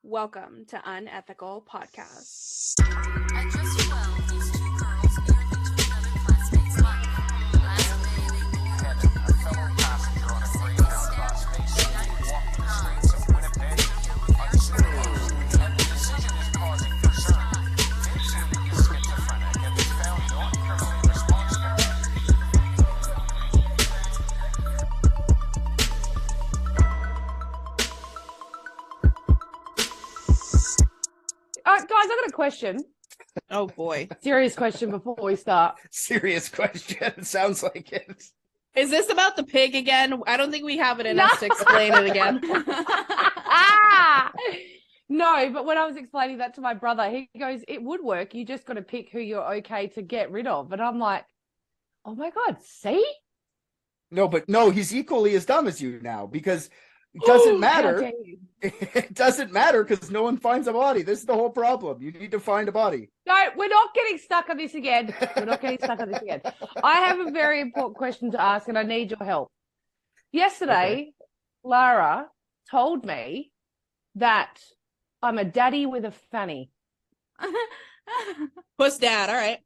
Welcome to Unethical Podcast. At just 12, these two girls nearly took another classmate's life. Last May, they boarded A fellow passenger on a Greyhound bus basically walking the streets of Winnipeg unscrupulous, and the decision is causing concern. Initially schizophrenic and they found not criminally responsible. Guys, I got a question. Oh boy. Serious question before we start. Serious question. Sounds like it. Is this about the pig again? I don't think we have it in us to explain it again. No, but when I was explaining that to my brother, he goes, it would work. You just got to pick who you're okay to get rid of. And I'm like, oh my God, see? No, but no, he's equally as dumb as you now because it doesn't matter. It doesn't matter because no one finds a body. This is the whole problem. You need to find a body. No, we're not getting stuck on this again. I have a very important question to ask and I need your help. Yesterday, Lara told me that I'm a daddy with a fanny. Puss dad, all right.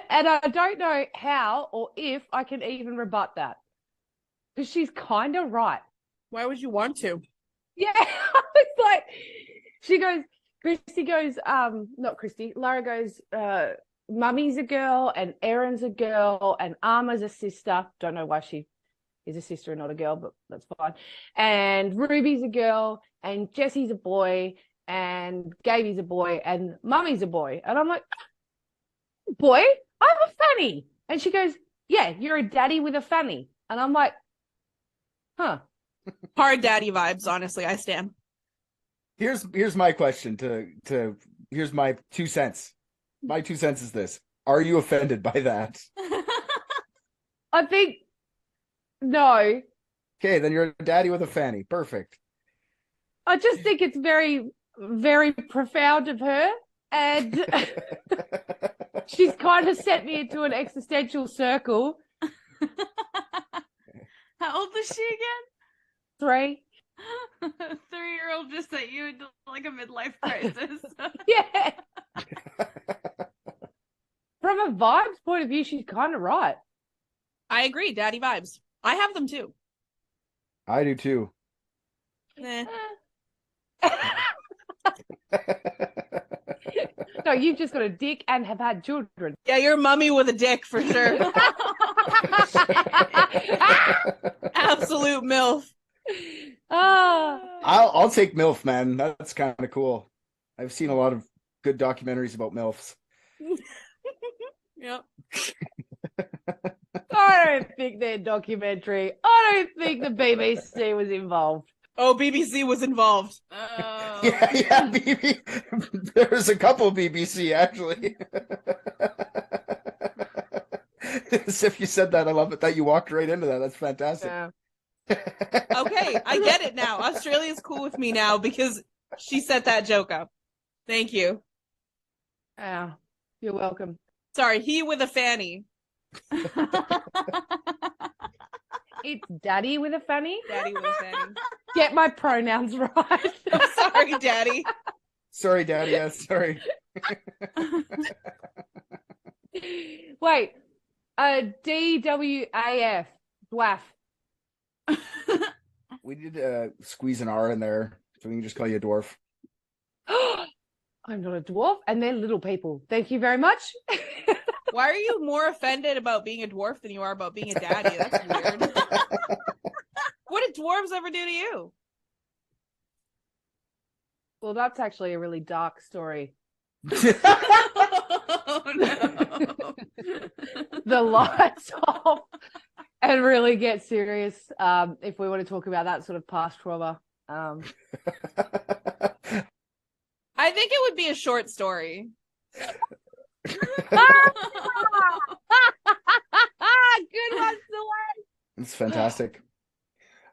And I don't know how or if I can even rebut that. Because she's kind of right. Why would you want to? Yeah, it's like, Lara goes, Mummy's a girl and Erin's a girl and Arma's a sister. Don't know why she is a sister and not a girl, but that's fine. And Ruby's a girl and Jesse's a boy and Gaby's a boy and Mummy's a boy. And I'm like, boy, I'm a fanny. And she goes, yeah, you're a daddy with a fanny. And I'm like, huh. Hard daddy vibes, honestly. I stand. Here's my question here's my 2 cents. My 2 cents is this. Are you offended by that? I think no. Okay, then you're a daddy with a fanny. Perfect. I just think it's very, very profound of her. And she's kind of set me into an existential circle. How old is she again? 3. 3-year-old just sent you into like a midlife crisis. Yeah. From a vibes point of view, she's kind of right. I agree. Daddy vibes. I have them too. I do too. No, you've just got a dick and have had children. Yeah, you're mummy with a dick for sure. Absolute MILF. I'll take MILF, man. That's kind of cool. I've seen a lot of good documentaries about MILFs. Yep. I don't think they're documentary. I don't think the BBC was involved. Oh, BBC was involved. Yeah, there's a couple BBC actually. As if you said that, I love it that you walked right into that. That's fantastic. Yeah. Okay, I get it now. Australia's cool with me now because she set that joke up. Thank you. Yeah, you're welcome. Sorry, he with a fanny. It's daddy with a fanny. Daddy with a fanny. Get my pronouns right. I'm sorry, daddy. Sorry, daddy. Yeah, sorry. Wait, DWAF, dwaff. We need to squeeze an R in there so we can just call you a dwarf. I'm not a dwarf, and they're little people. Thank you very much. Why are you more offended about being a dwarf than you are about being a daddy? That's weird. What did dwarves ever do to you? Well, that's actually a really dark story. Oh, no. The lights off and really get serious if we want to talk about that sort of past trauma. I think it would be a short story. Good one, Selene. It's fantastic.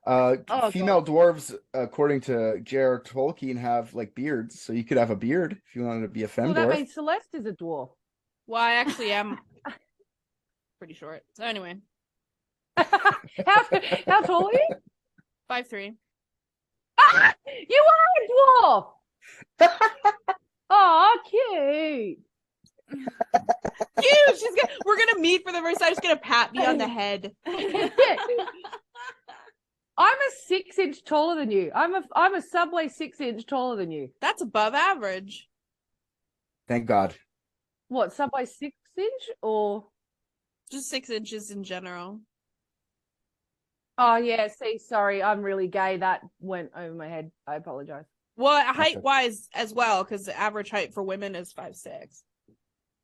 Oh, female dwarves, according to J.R. Tolkien, have like beards, so you could have a beard if you wanted to be a femme Well, that dwarf. means Celeste is a dwarf. Well, I actually am pretty short. So anyway, How tall are you? 5'3". Ah, you are a dwarf. Oh, cute. Cute. We're gonna meet for the first time. She's gonna pat me on the head. I'm a 6 inch taller than you. I'm a Subway 6 inch taller than you. That's above average. Thank God. What, Subway 6 inch or? Just 6 inches in general. Oh yeah, see, sorry, I'm really gay. That went over my head. I apologize. Well, height wise as well, because the average height for women is 5'6".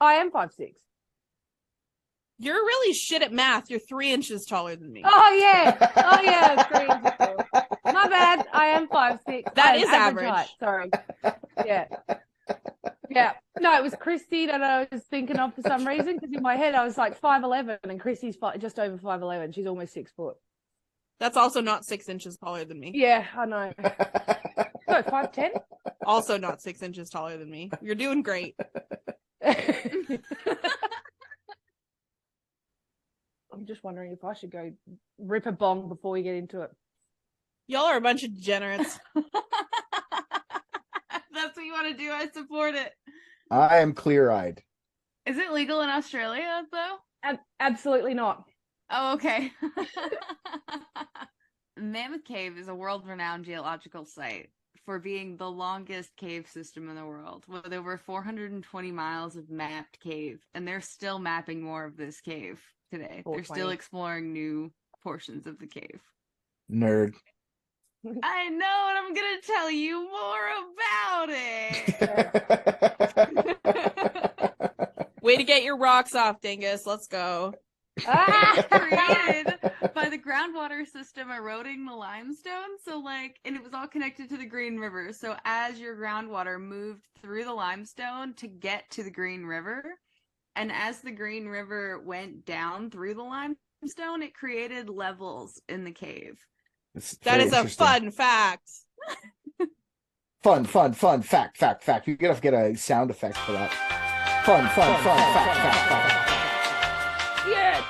I am 5'6". You're really shit at math. You're 3 inches taller than me. Oh yeah, 3 inches taller. My bad. I am 5'6". That I am is average. height. Sorry. Yeah. No, it was Christy that I was thinking of for some reason, because in my head I was like 5'11", and Christy's just over 5'11". She's almost 6 foot. That's also not 6 inches taller than me. Yeah, I know. No, 5'10". Also not 6 inches taller than me. You're doing great. I'm just wondering if I should go rip a bong before we get into it. Y'all are a bunch of degenerates. That's what you want to do. I support it. I am clear-eyed. Is it legal in Australia though? Absolutely not. Oh, okay. Mammoth Cave is a world-renowned geological site for being the longest cave system in the world, with over 420 miles of mapped cave, and they're still mapping more of this cave today. They're still exploring new portions of the cave. Nerd. I know, and I'm gonna tell you more about it. Way to get your rocks off, Dingus. Let's go. Created by the groundwater system eroding the limestone. So and it was all connected to the Green River. So as your groundwater moved through the limestone to get to the Green River, and as the Green River went down through the limestone, it created levels in the cave. That is a fun fact. Fun fact. You gotta get a sound effect for that. Fun fact. Yeah.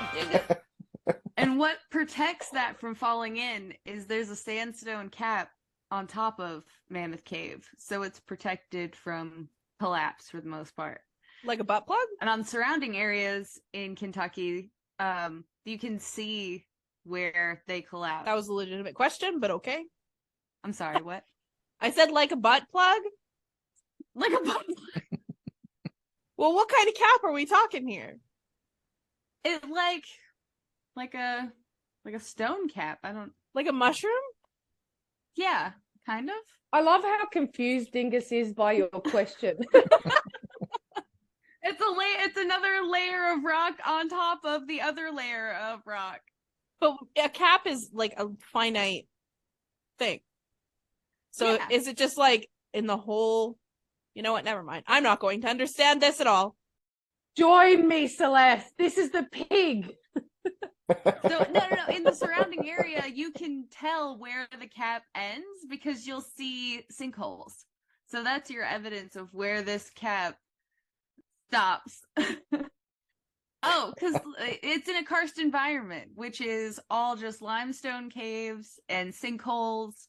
And what protects that from falling in is there's a sandstone cap on top of Mammoth Cave, so it's protected from collapse for the most part. Like a butt plug? And on surrounding areas in Kentucky, you can see where they collapse. That was a legitimate question, but okay. I'm sorry, what? I said like a butt plug? Like a butt plug. Well, what kind of cap are we talking here? It like a stone cap. I don't Like a mushroom? Yeah, kind of. I love how confused Dingus is by your question. It's another layer of rock on top of the other layer of rock. But a cap is like a finite thing. So Yeah. is it just like in the whole? You know what? Never mind. I'm not going to understand this at all. Join me, Celeste. This is the pig. So no. In the surrounding area, you can tell where the cap ends because you'll see sinkholes. So that's your evidence of where this cap stops. Oh, because it's in a karst environment, which is all just limestone caves and sinkholes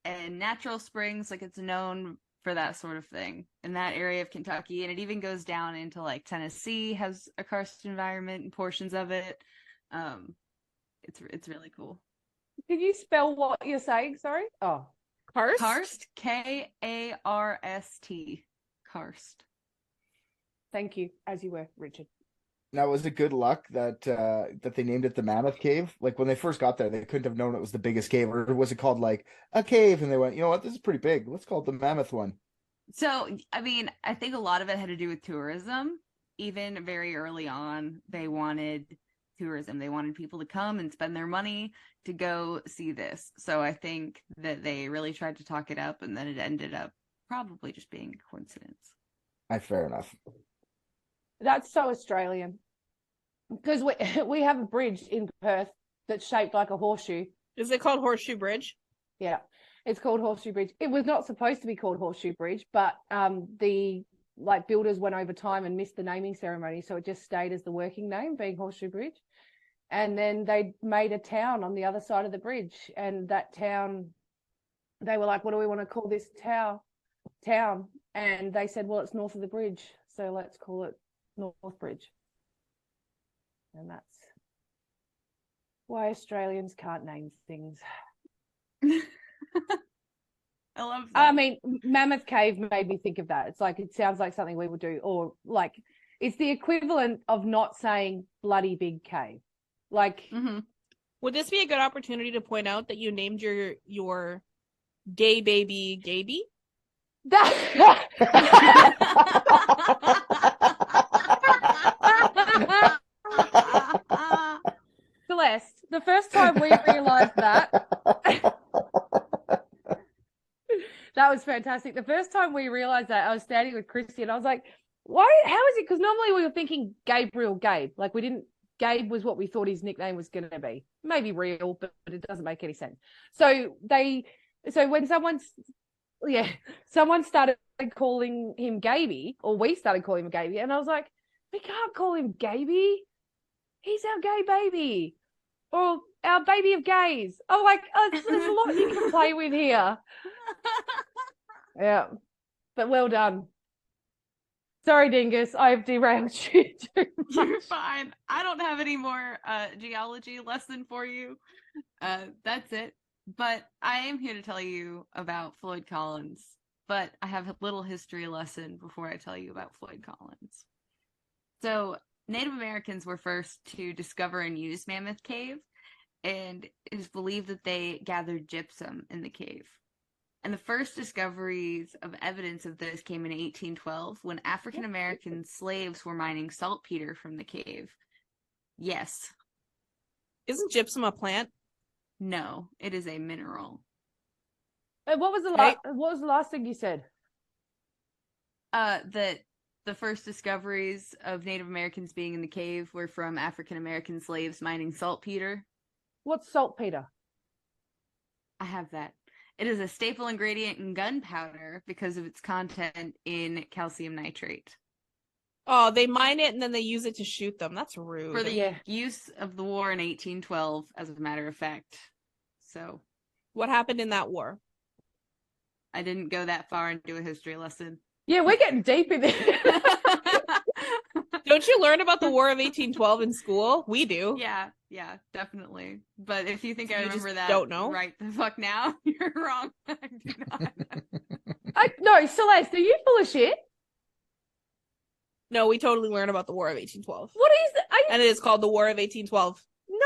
and natural springs. Like, it's known for that sort of thing in that area of Kentucky. And it even goes down into like Tennessee has a karst environment and portions of it. It's really cool. Did you spell what you're saying? Sorry. Oh, Karst? Karst, Karst. Karst. thank you. As you were, Richard. Now, was it good luck that they named it the Mammoth Cave? Like, when they first got there, they couldn't have known it was the biggest cave, or was it called like a cave? And they went, you know what, this is pretty big. Let's call it the Mammoth one. So, I mean, I think a lot of it had to do with tourism. Even very early on, they wanted tourism. They wanted people to come and spend their money to go see this. So I think that they really tried to talk it up, and then it ended up probably just being a coincidence. Fair enough. That's so Australian. Because we have a bridge in Perth that's shaped like a horseshoe. Is it called Horseshoe Bridge? Yeah, it's called Horseshoe Bridge. It was not supposed to be called Horseshoe Bridge, but the builders went over time and missed the naming ceremony, so it just stayed as the working name, being Horseshoe Bridge. And then they made a town on the other side of the bridge, and that town, they were like, what do we want to call this town? town, and they said, well, it's north of the bridge, so let's call it North Bridge. And that's why Australians can't name things. I love that. I mean, Mammoth Cave made me think of that. It's like, it sounds like something we would do, or like, it's the equivalent of not saying bloody big cave. Like, Would this be a good opportunity to point out that you named your gay baby Gaby? Celeste, the first time we realized that, that was fantastic. The first time we realized that, I was standing with Christy and I was like, why? How is it? Because normally we were thinking Gabriel Gabe. Like, we didn't, Gabe was what we thought his nickname was going to be. Maybe real, but it doesn't make any sense. So when someone started calling him Gaby, or we started calling him Gaby, and I was like, we can't call him Gaby. He's our gay baby, or our baby of gays. I'm like, there's a lot you can play with here. Yeah, but well done. Sorry, Dingus, I've derailed you too much. You're fine. I don't have any more geology lesson for you. That's it. But I am here to tell you about Floyd Collins. But I have a little history lesson before I tell you about Floyd Collins. So Native Americans were first to discover and use Mammoth Cave, and it is believed that they gathered gypsum in the cave. And the first discoveries of evidence of this came in 1812 when African American slaves were mining saltpeter from the cave. Yes. Isn't gypsum a plant? No, it is a mineral. What was the last thing you said? That the first discoveries of Native Americans being in the cave were from African American slaves mining saltpeter. What's saltpeter? I have that. It is a staple ingredient in gunpowder because of its content in calcium nitrate. Oh, they mine it and then they use it to shoot them. That's rude. For the use of the war in 1812, as a matter of fact. So, what happened in that war? I didn't go that far and do a history lesson. Yeah, we're getting deep in it. Don't you learn about the War of 1812 in school? We do. Yeah, definitely. But if you think So I you remember just that don't know? right the fuck now, you're wrong. I do not. No, Celeste, are you full of shit? No, we totally learn about the War of 1812. What is it? And it is called the War of 1812. No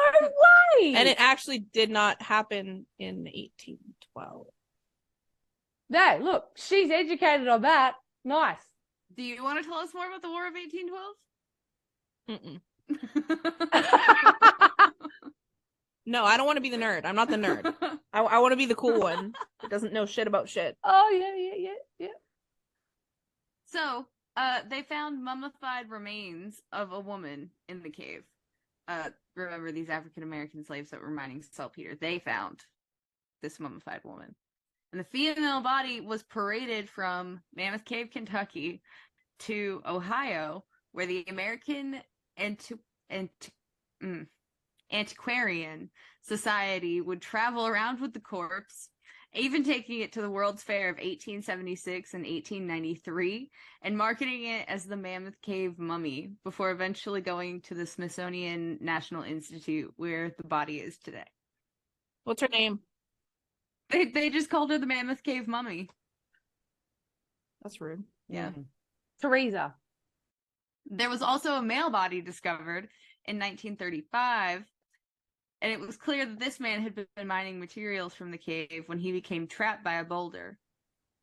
way! And it actually did not happen in 1812. No, look, she's educated on that. Nice. Do you want to tell us more about the War of 1812? Mm-mm. No, I don't want to be the nerd. I'm not the nerd. I want to be the cool one that doesn't know shit about shit. Oh, yeah. So, they found mummified remains of a woman in the cave. Remember these African American slaves that were mining saltpeter? They found this mummified woman. And the female body was paraded from Mammoth Cave, Kentucky to Ohio, where the American Antiquarian Society would travel around with the corpse, even taking it to the World's Fair of 1876 and 1893, and marketing it as the Mammoth Cave Mummy, before eventually going to the Smithsonian National Institute, where the body is today. What's her name? They just called her the Mammoth Cave Mummy. That's rude. Yeah. Teresa. There was also a male body discovered in 1935, and it was clear that this man had been mining materials from the cave when he became trapped by a boulder.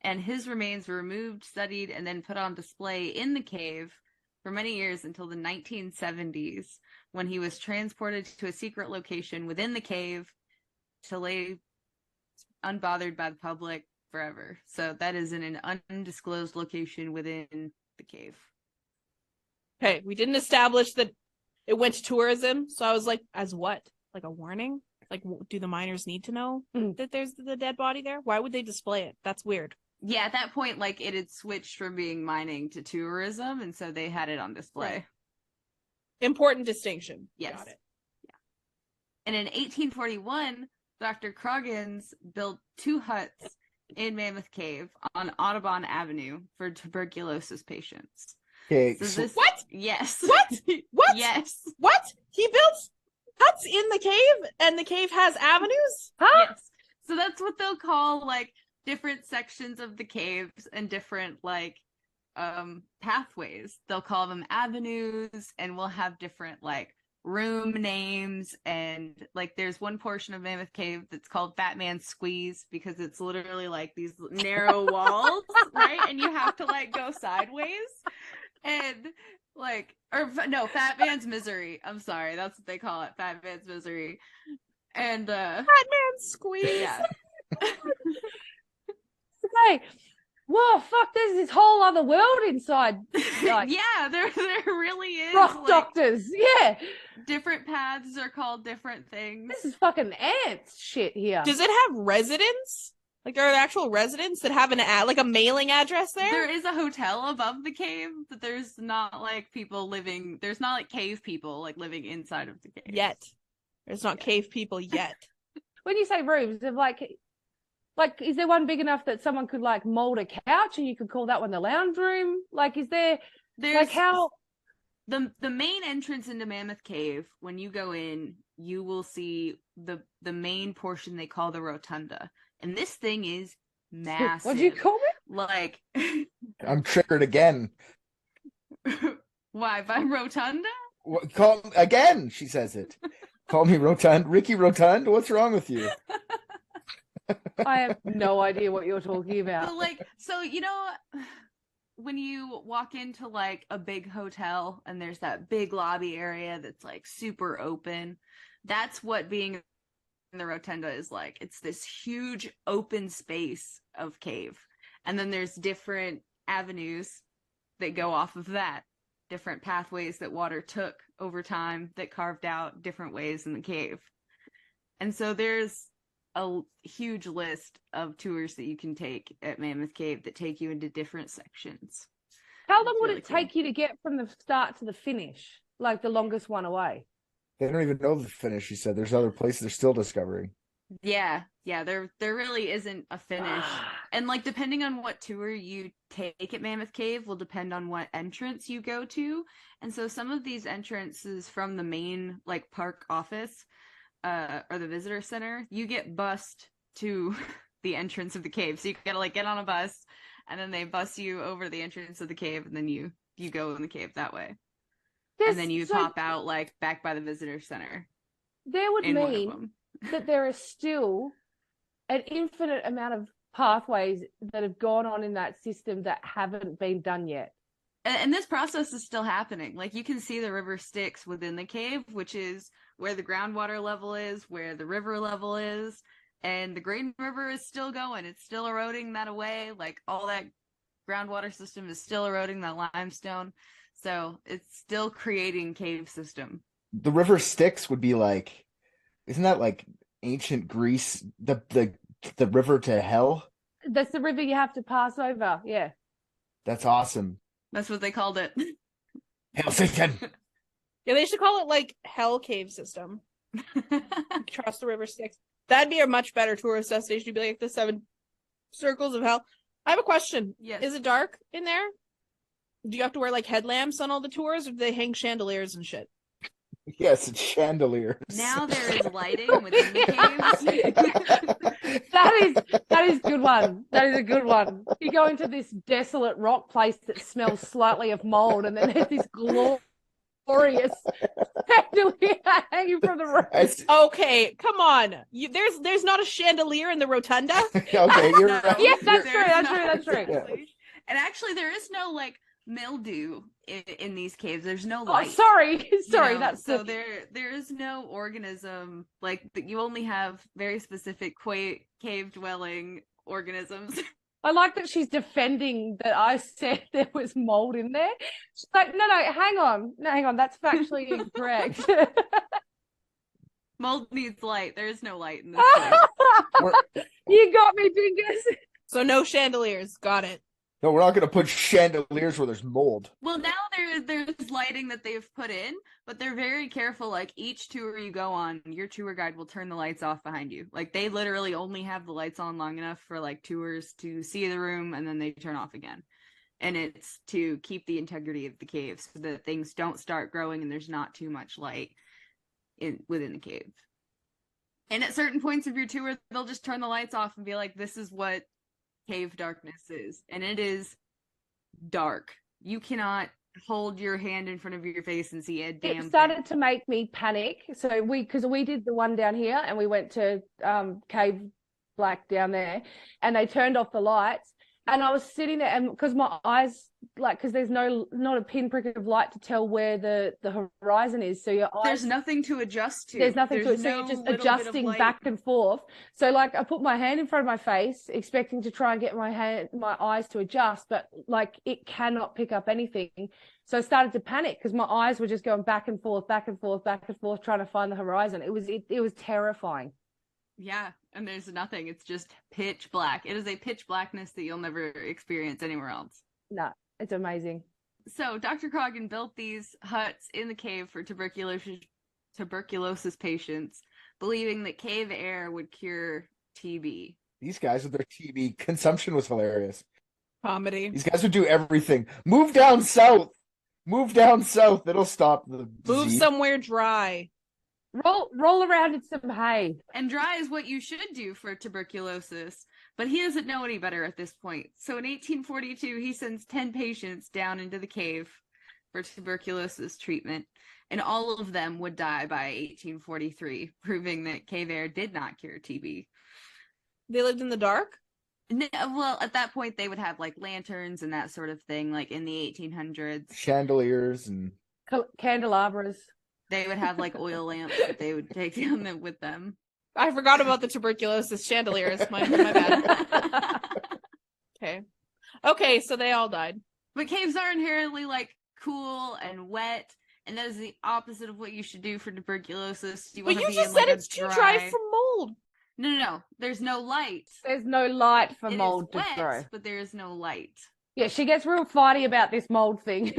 And his remains were removed, studied, and then put on display in the cave for many years until the 1970s, when he was transported to a secret location within the cave to lay unbothered by the public forever. So that is in an undisclosed location within the cave. Okay, we didn't establish that it went to tourism, so I was like, as what? Like a warning? Like, do the miners need to know that there's the dead body there? Why would they display it? That's weird. Yeah, at that point, like, it had switched from being mining to tourism, and so they had it on display. Right. Important distinction. Yes. Got it. Yeah. And in 1841, Dr. Croggins built 2 huts in Mammoth Cave on Audubon Avenue for tuberculosis patients. Okay, So so this, What? Yes. What? What? Yes. What? He built huts in the cave, and the cave has avenues? Huh? Yes. So that's what they'll call like different sections of the caves and different like pathways. They'll call them avenues, and we'll have different like room names. And like there's one portion of Mammoth Cave that's called Fat Man Squeeze because it's literally like these narrow walls, right? And you have to like go sideways. And like, or no, Fat Man's Misery. I'm sorry, that's what they call it, Fat Man's Misery. And Fat man squeeze. yeah. Okay. Whoa, fuck, there's this whole other world inside. Like, Yeah, there really is. rock Like, doctors. Yeah. different paths are called different things. This is fucking ants shit here. Does it have residents? Like, are there actual residents that have like a mailing address there? There is a hotel above the cave, but there's not like people living. There's not like cave people like living inside of the cave Yet. There's not cave people yet. When you say rooms, they're like, is there one big enough that someone could like mold a couch and you could call that one the lounge room? Like, is there There's like how? the main entrance into Mammoth Cave. When you go in, you will see the main portion they call the rotunda, and this thing is massive. What do you call it? Like, I'm triggered again. why by rotunda? Call again, she says it. Call me Rotund. Ricky Rotund? What's wrong with you? I have no idea what you're talking about. But like, so you know, when you walk into like a big hotel and there's that big lobby area that's like super open, that's what being in the rotunda is like. It's this huge open space of cave, and then there's different avenues that go off of that, different pathways that water took over time that carved out different ways in the cave. And so there's a huge list of tours that you can take at Mammoth Cave that take you into different sections. How long It's would really it take cool. you to get from the start to the finish? Like the longest one away? They don't even know the finish, she said. There's other places they're still discovering. Yeah, there really isn't a finish. And like depending on what tour you take at Mammoth Cave will depend on what entrance you go to. And so some of these entrances from the main like park office or the visitor center, you get bused to the entrance of the cave. So you gotta like get on a bus, and then they bus you over the entrance of the cave, and then you go in the cave that way. And then you pop out like back by the visitor center. There would in one of mean them. that there is still an infinite amount of pathways that have gone on in that system that haven't been done yet. And this process is still happening. Like you can see the river Styx within the cave, which is where the groundwater level is, where the river level is, and the Green River is still going. It's still eroding that away. Like all that groundwater system is still eroding that limestone. So it's still creating cave system. The river Styx would be like, isn't that like ancient Greece? The river to hell? That's the river you have to pass over. Yeah. That's awesome. That's what they called it. Hail Satan! Yeah, they should call it like Hell Cave System. Across the river Styx. That'd be a much better tourist destination. To be like the 7 circles of hell. I have a question. Yes. Is it dark in there? Do you have to wear like headlamps on all the tours, or do they hang chandeliers and shit? Yes, it's chandeliers. Now there is lighting within the caves. That is good one. That is a good one. You go into this desolate rock place that smells slightly of mold, and then there's this glorious chandelier hanging from the roof. Okay, come on. There's not a chandelier in the rotunda. Okay, you're No, right. Yes, that's there's true, that's not, true, that's true. exactly. And actually, there is no like mildew in these caves. There's no Oh, light. sorry, you know? that's So there is no organism like that. You only have very specific cave dwelling organisms. I like that she's defending that I said there was mold in there. She's like, no, hang on, that's factually incorrect. Mold needs light. There is no light in this place. You got me, Dingus. So no chandeliers. Got it. No, we're not going to put chandeliers where there's mold. Well, now there's lighting that they've put in, but they're very careful. Like each tour you go on, your tour guide will turn the lights off behind you. Like they literally only have the lights on long enough for like tours to see the room, and then they turn off again. And it's to keep the integrity of the cave so that things don't start growing and there's not too much light within the cave. And at certain points of your tour, they'll just turn the lights off and be like, "This is what cave darkness is," and it is dark. You cannot hold your hand in front of your face and see a damn It started to make me panic. So because we did the one down here and we went to Cave Black down there, and they turned off the lights, and I was sitting there, and because my eyes, like, because there's not a pinprick of light to tell where the horizon is, so your eyes, there's nothing to adjust to. there's nothing to it, so you're just adjusting back and forth. So like I put my hand in front of my face expecting to try and get my eyes to adjust, but like it cannot pick up anything. So I started to panic because my eyes were just going back and forth, back and forth, back and forth, trying to find the horizon. It was terrifying. Yeah, and there's nothing. It's just pitch black. It is a pitch blackness that you'll never experience anywhere else. No, it's amazing. So Dr. Croghan built these huts in the cave for tuberculosis patients, believing that cave air would cure TB. These guys with their TB consumption was hilarious. Comedy. These guys would do everything. Move down south. Move down south. It'll stop the Move disease. somewhere dry. Roll around in some hay. And dry is what you should do for tuberculosis, but he doesn't know any better at this point. So in 1842, he sends 10 patients down into the cave for tuberculosis treatment, and all of them would die by 1843, proving that cave air did not cure TB. They lived in the dark? No, well, at that point, they would have like lanterns and that sort of thing, like in the 1800s. Chandeliers and Candelabras. They would have like oil lamps that they would take down with them. I forgot about the tuberculosis chandeliers. My bad. Okay, so they all died. But caves are inherently like cool and wet, and that is the opposite of what you should do for tuberculosis. But you just said it's too dry for mold. No. There's no light. There's no light for It mold is to wet, grow. but there is no light. Yeah, she gets real fighty about this mold thing.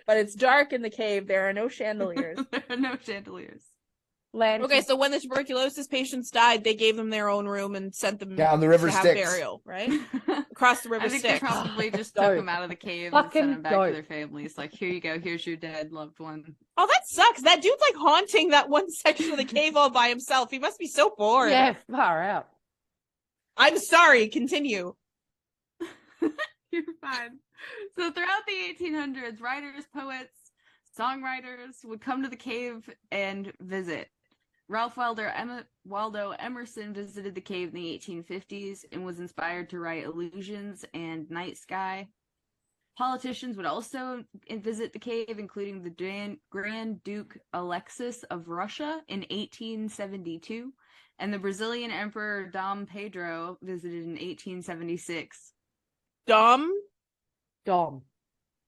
But it's dark in the cave. There are no chandeliers. There are no chandeliers. Okay, so when the tuberculosis patients died, they gave them their own room and sent them down the river to have Styx. burial, right? Across the river I think Styx. they probably just took Dope. them out of the cave and Fucking sent them back dope. to their families. Like, here you go. Here's your dead loved one. Oh, that sucks. That dude's like haunting that one section of the cave all by himself. He must be so bored. Yeah, far out. I'm sorry. Continue. You're fine. So throughout the 1800s, writers, poets, songwriters would come to the cave and visit. Ralph Waldo Emerson visited the cave in the 1850s and was inspired to write Illusions and Night Sky. Politicians would also visit the cave, including the Grand Duke Alexis of Russia in 1872, and the Brazilian Emperor Dom Pedro visited in 1876. Dom?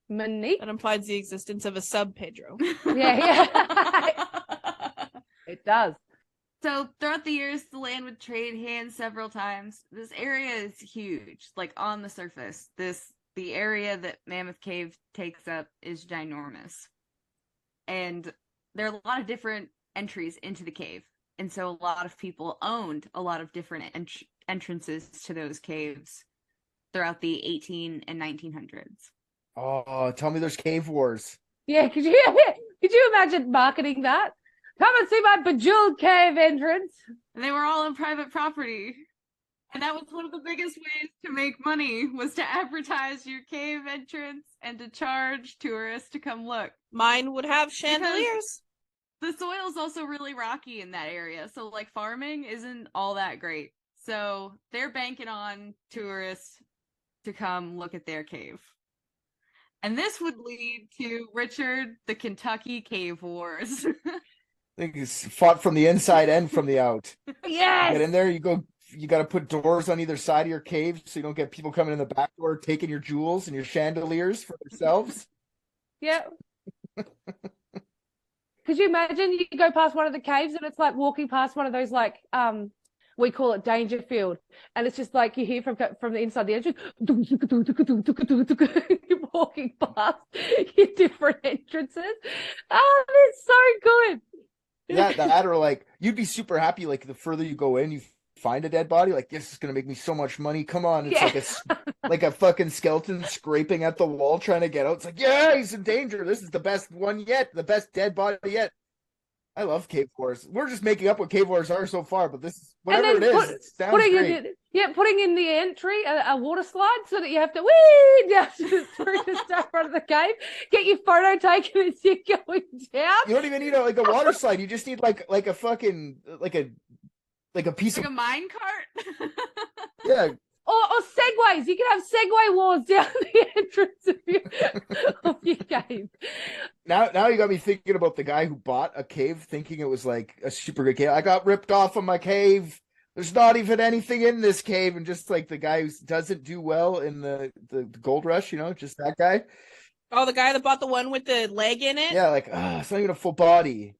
Monique? That implies the existence of a sub Pedro. Yeah. It does. So throughout the years, the land would trade hands several times. This area is huge, like on the surface. The area that Mammoth Cave takes up is ginormous. And there are a lot of different entries into the cave. And so a lot of people owned a lot of different entrances to those caves throughout the 18 and 1900s. Oh, tell me there's cave wars. Yeah, could you imagine marketing that? Come and see my bejeweled cave entrance. And they were all on private property. And that was one of the biggest ways to make money, was to advertise your cave entrance and to charge tourists to come look. Mine would have chandeliers. The soil is also really rocky in that area, so like farming isn't all that great. So they're banking on tourists to come look at their cave. And this would lead to Richard the Kentucky Cave Wars. I think it's fought from the inside and from the out. Yes. Get in there, you got to put doors on either side of your cave so you don't get people coming in the back door taking your jewels and your chandeliers for themselves. Yeah. Could you imagine you go past one of the caves and it's like walking past one of those like We call it Dangerfield, and it's just like you hear from the inside the entrance, you're walking past your different entrances. Oh, it's so good. That or like you'd be super happy like the further you go in, you find a dead body. Like this is gonna make me so much money. Come on, it's like a fucking skeleton scraping at the wall trying to get out. It's like, yeah, he's in danger. This is the best one yet, the best dead body yet. I love cave wars. We're just making up what cave wars are so far, but this is whatever it is. It sounds great. Putting in the entry a water slide so that you have to wee down through the stuff front of the cave. Get your photo taken as you're going down. You don't even need a water slide. You just need like a fucking like a piece Like of a mine cart. yeah. Or segways. You can have segway wars down the entrance of your cave. Now you got me thinking about the guy who bought a cave thinking it was like a super good cave. I got ripped off of my cave. There's not even anything in this cave, and just like the guy who doesn't do well in the gold rush, just that guy. Oh, the guy that bought the one with the leg in it? Yeah, like it's not even a full body.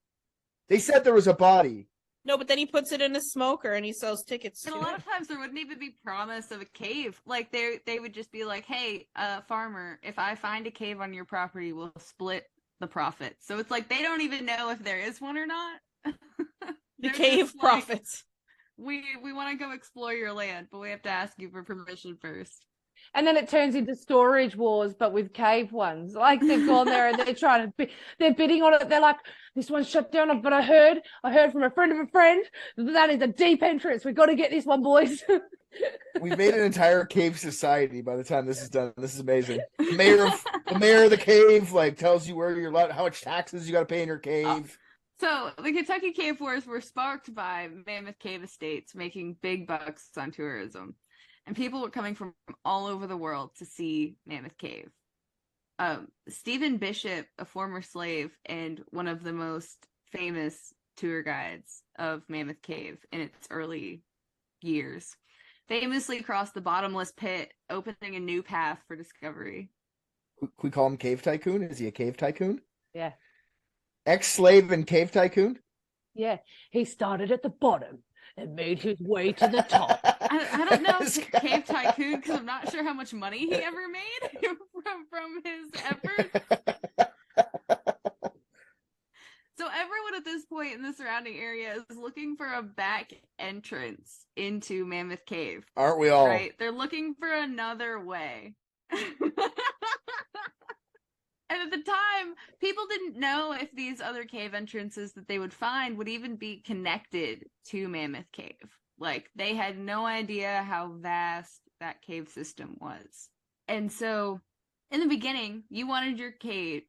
They said there was a body. No, but then he puts it in a smoker and he sells tickets. And a lot of times there wouldn't even be promise of a cave. Like they would just be like, "Hey, farmer, if I find a cave on your property, we'll split the profit." So it's like they don't even know if there is one or not. The cave profits. We want to go explore your land, but we have to ask you for permission first. And then it turns into storage wars, but with cave ones. Like they've gone there and they're bidding on it. They're like, this one's shut down, but I heard from a friend of a friend that is a deep entrance. We've got to get this one, boys. We've made an entire cave society by the time this is done. This is amazing. The mayor of the cave like tells you where you're how much taxes you got to pay in your cave. So the Kentucky Cave Wars were sparked by Mammoth Cave estates making big bucks on tourism. And people were coming from all over the world to see Mammoth Cave. Stephen Bishop, a former slave and one of the most famous tour guides of Mammoth Cave in its early years, famously crossed the bottomless pit, opening a new path for discovery. Can we call him Cave Tycoon? Is he a cave tycoon? Yeah. Ex-slave and cave tycoon? Yeah. He started at the bottom and made his way to the top. I don't know if Cave Tycoon, because I'm not sure how much money he ever made from his efforts. So everyone at this point in the surrounding area is looking for a back entrance into Mammoth Cave. Aren't we all? Right? They're looking for another way. And at the time, people didn't know if these other cave entrances that they would find would even be connected to Mammoth Cave. Like, they had no idea how vast that cave system was. And so, in the beginning, you wanted your cave,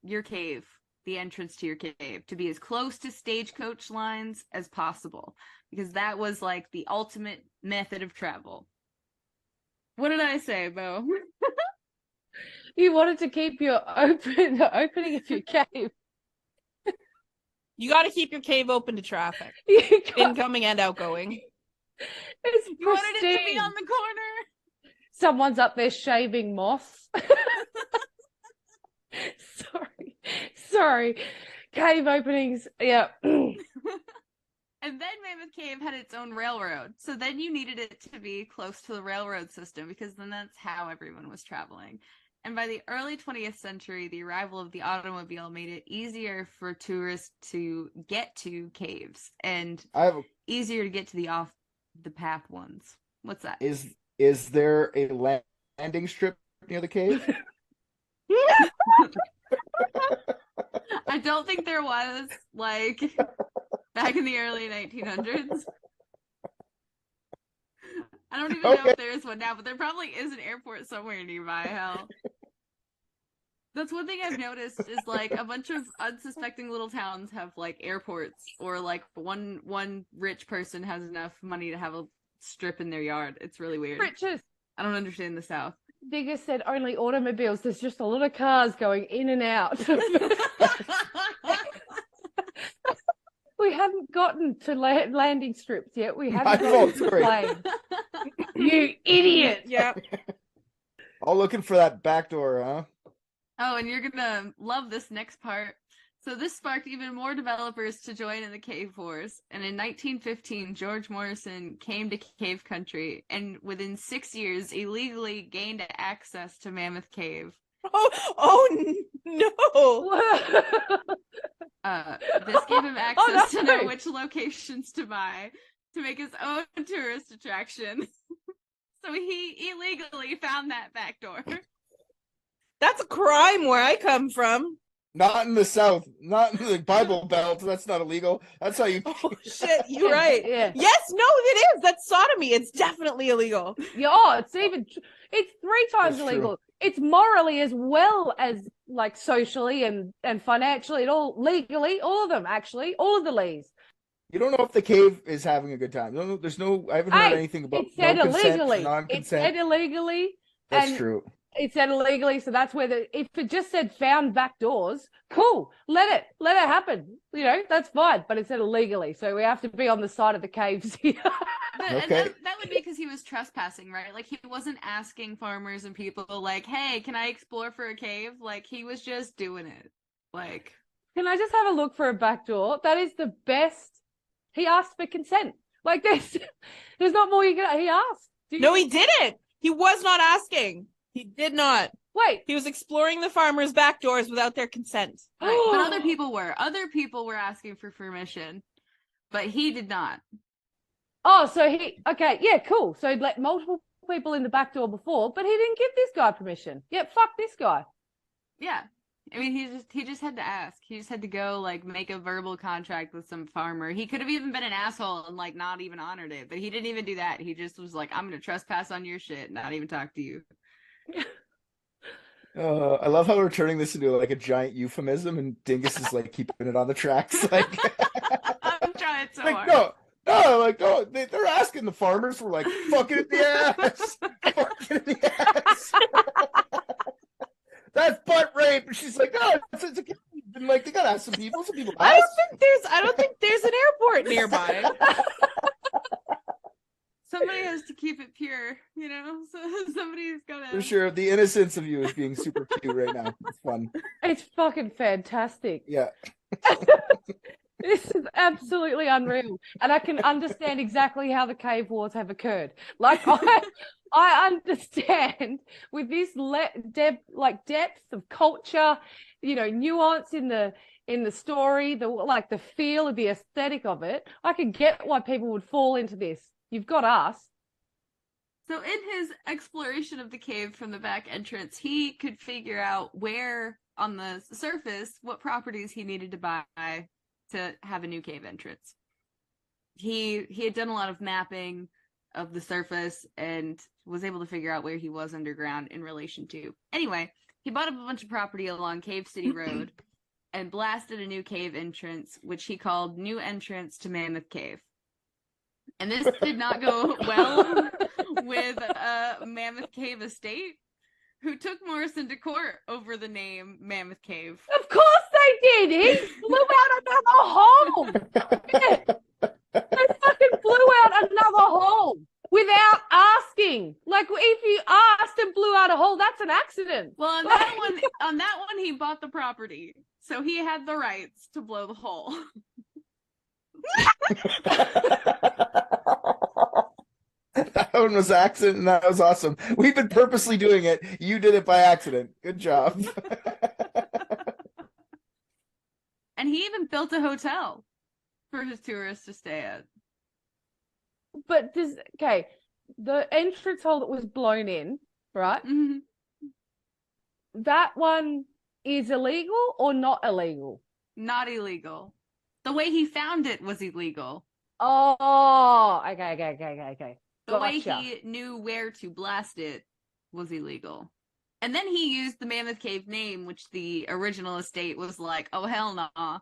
the entrance to your cave, to be as close to stagecoach lines as possible, because that was like the ultimate method of travel. What did I say, Bo? You wanted to keep the opening of your cave. You got to keep your cave open to traffic, incoming and outgoing. It's You wanted it to be on the corner. Someone's up there shaving moss. Sorry. Cave openings, yeah. And then Mammoth Cave had its own railroad. So then you needed it to be close to the railroad system, because then that's how everyone was traveling. And by the early 20th century, the arrival of the automobile made it easier for tourists to get to caves and easier to get to the off the path ones. What's that? Is there a landing strip near the cave? I don't think there was, like, back in the early 1900s. I don't even know if there is one now, but there probably is an airport somewhere nearby. Hell, that's one thing I've noticed is like a bunch of unsuspecting little towns have like airports, or like one rich person has enough money to have a strip in their yard. It's really weird. Riches. I don't understand the South. Digger said only automobiles. There's just a lot of cars going in and out. We haven't gotten to landing strips yet. We haven't gotten to plane. You idiot. Yep. All looking for that back door, huh? Oh, and you're gonna love this next part. So this sparked even more developers to join in the cave wars. And in 1915, George Morrison came to cave country and within 6 years illegally gained access to Mammoth Cave. Oh no! This gave him access to know no. which locations to buy to make his own tourist attraction. So he illegally found that back door. That's a crime where I come from. Not in the South, not in the Bible Belt. That's not illegal. That's how you. Oh shit, you're right. Yeah. Yes, no, it is. That's sodomy. It's definitely illegal. Yeah, oh, it's 3 times That's illegal. true. It's morally as well as like socially and financially, and all legally, all of them actually, all of the lees. You don't know if the cave is having a good time. You don't know, there's no. I haven't heard anything about It said no consent illegally. for It non-consent. said illegally. That's and true. It said illegally, so that's where if it just said found back doors, cool, let it happen. You know, that's fine. But it said illegally, so we have to be on the side of the caves here. And Okay. that would be because he was trespassing, right? Like he wasn't asking farmers and people like, "Hey, can I explore for a cave?" Like he was just doing it. Like Can I just have a look for a back door? That is the best. He asked for consent. Like there's not more you can. He asked. No, he didn't. He was not asking. He did not. Wait. He was exploring the farmers' back doors without their consent. right. But other people were. Other people were asking for permission, but he did not. Oh, so okay, yeah, cool. So he'd let multiple people in the back door before, but he didn't give this guy permission. Yeah, fuck this guy. Yeah. I mean, he just had to ask. He just had to go like make a verbal contract with some farmer. He could have even been an asshole and like not even honored it, but he didn't even do that. He just was like, "I'm gonna trespass on your shit, and not even talk to you." I love how we're turning this into like a giant euphemism, and Dingus is like keeping it on the tracks. Like, I'm trying so like hard. no, they're asking the farmers for like fucking in the ass, fucking in the ass. That's butt rape, and she's like, "No, it's a and like they gotta ask some people. Some people I ask." don't think there's an airport nearby. Somebody has to keep it pure, you know? So somebody's gotta. For sure, the innocence of you is being super cute right now. It's fun. It's fucking fantastic. Yeah. This is absolutely unreal. And I can understand exactly how the cave wars have occurred. Like I understand with this depth of culture, you know, nuance in the story, the feel, the aesthetic of it. I can get why people would fall into this. You've got us. So in his exploration of the cave from the back entrance, he could figure out where on the surface what properties he needed to buy to have a new cave entrance. He had done a lot of mapping of the surface and was able to figure out where he was underground in relation to. Anyway, he bought up a bunch of property along Cave City Road and blasted a new cave entrance, which he called New Entrance to Mammoth Cave. And this did not go well with Mammoth Cave Estate, who took Morrison to court over the name Mammoth Cave. Of course they did. He blew out another hole. Yeah. They fucking blew out another hole without asking. Like if you asked and blew out a hole, that's an accident. Well, on that one, he bought the property, so he had the rights to blow the hole. That one was accident, and that was awesome. We've been purposely doing it. You did it by accident. Good job. And he even built a hotel for his tourists to stay at. But the entrance hole that was blown in, right? Mm-hmm. That one is illegal or not illegal? Not illegal. The way he found it was illegal. Oh, okay. The way Gotcha. he knew where to blast it was illegal. And then he used the Mammoth Cave name, which the original estate was like, "Oh, hell nah.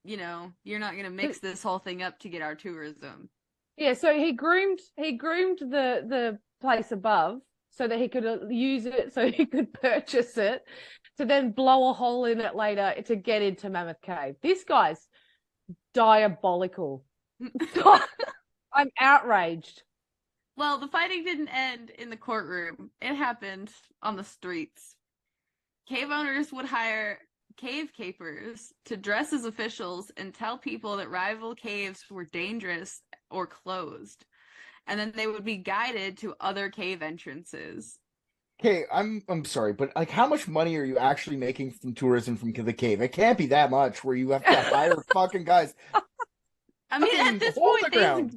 You know, you're not going to mix this whole thing up to get our tourism." Yeah, so he groomed the place above so that he could use it, so he could purchase it to then blow a hole in it later to get into Mammoth Cave. This guy's diabolical. I'm outraged. Well, the fighting didn't end in the courtroom. It happened on the streets. Cave owners would hire cave capers to dress as officials and tell people that rival caves were dangerous or closed. And then they would be guided to other cave entrances. Okay, I'm sorry, but like, how much money are you actually making from tourism from the cave? It can't be that much where you have to hire fucking guys. I mean, Fucking at this hold point, the ground.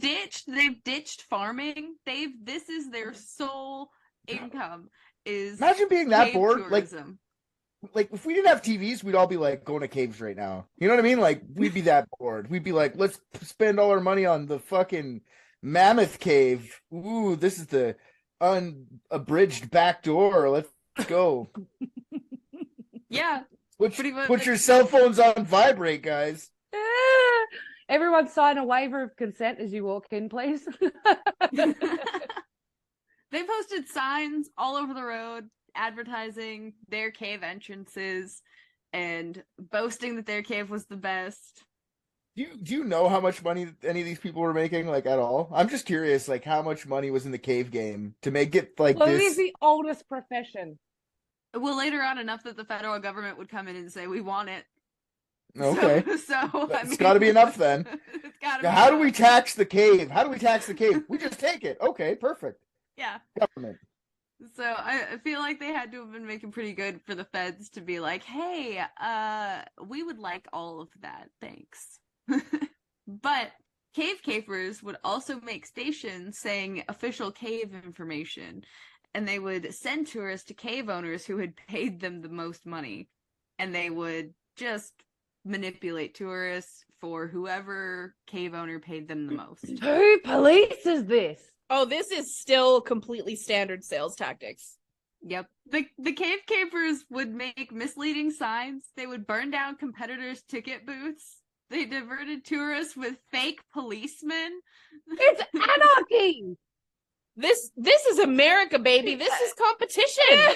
they've ditched farming. This is their sole income is Imagine being that cave bored. tourism. Like if we didn't have TVs, we'd all be like going to caves right now. You know what I mean? Like we'd be that bored. We'd be like, let's spend all our money on the fucking Mammoth Cave. Ooh, this is the unabridged back door. Let's go. Yeah, Put pretty much. your cell phones on vibrate, guys. Everyone sign a waiver of consent as you walk in, please. They posted signs all over the road advertising their cave entrances and boasting that their cave was the best. Do you know how much money any of these people were making, like, at all? I'm just curious, like, how much money was in the cave game to make it like Well, it this? is the oldest profession. Well, later on, enough that the federal government would come in and say, we want it. Okay, So I it's mean, got to be enough then. It's gotta Now, be how do we enough. tax the cave? How do we tax the cave? We just take it. Okay, perfect. Yeah. Government. So I feel like they had to have been making pretty good for the feds to be like, hey, we would like all of that, thanks. But cave capers would also make stations saying official cave information, and they would send tourists to cave owners who had paid them the most money, and they would just manipulate tourists for whoever cave owner paid them the most. Who polices this? Oh, this is still completely standard sales tactics. Yep. The cave capers would make misleading signs. They would burn down competitors' ticket booths. They diverted tourists with fake policemen. It's anarchy. This is America, baby. This is competition.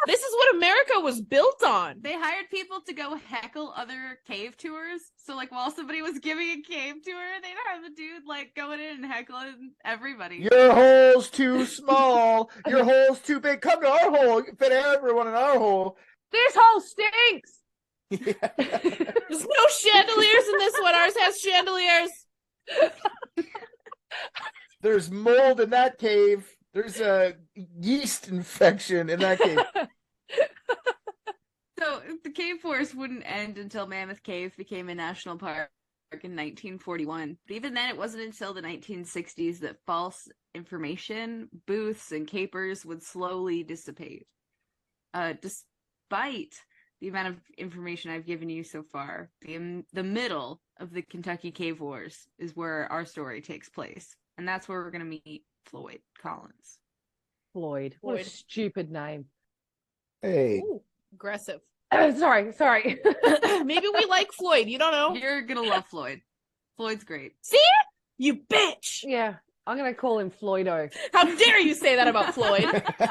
This is what America was built on. They hired people to go heckle other cave tours. So, like, while somebody was giving a cave tour, they'd have the dude, like, going in and heckling everybody. Your hole's too small. Your hole's too big. Come to our hole. You can fit everyone in our hole. This hole stinks. Yeah. There's no chandeliers in this one. Ours has chandeliers. There's mold in that cave. There's a yeast infection in that cave. So the cave forest wouldn't end until Mammoth Cave became a national park in 1941. But even then, it wasn't until the 1960s that false information, booths, and capers would slowly dissipate. Despite the amount of information I've given you so far, the middle of the Kentucky Cave Wars is where our story takes place. And that's where we're going to meet Floyd Collins. Floyd. What a Floyd. stupid name. Hey. Ooh, aggressive. Sorry. Maybe we like Floyd. You don't know. You're going to love Floyd. Floyd's great. See? You bitch. Yeah, I'm going to call him Floydo. How dare you say that about Floyd?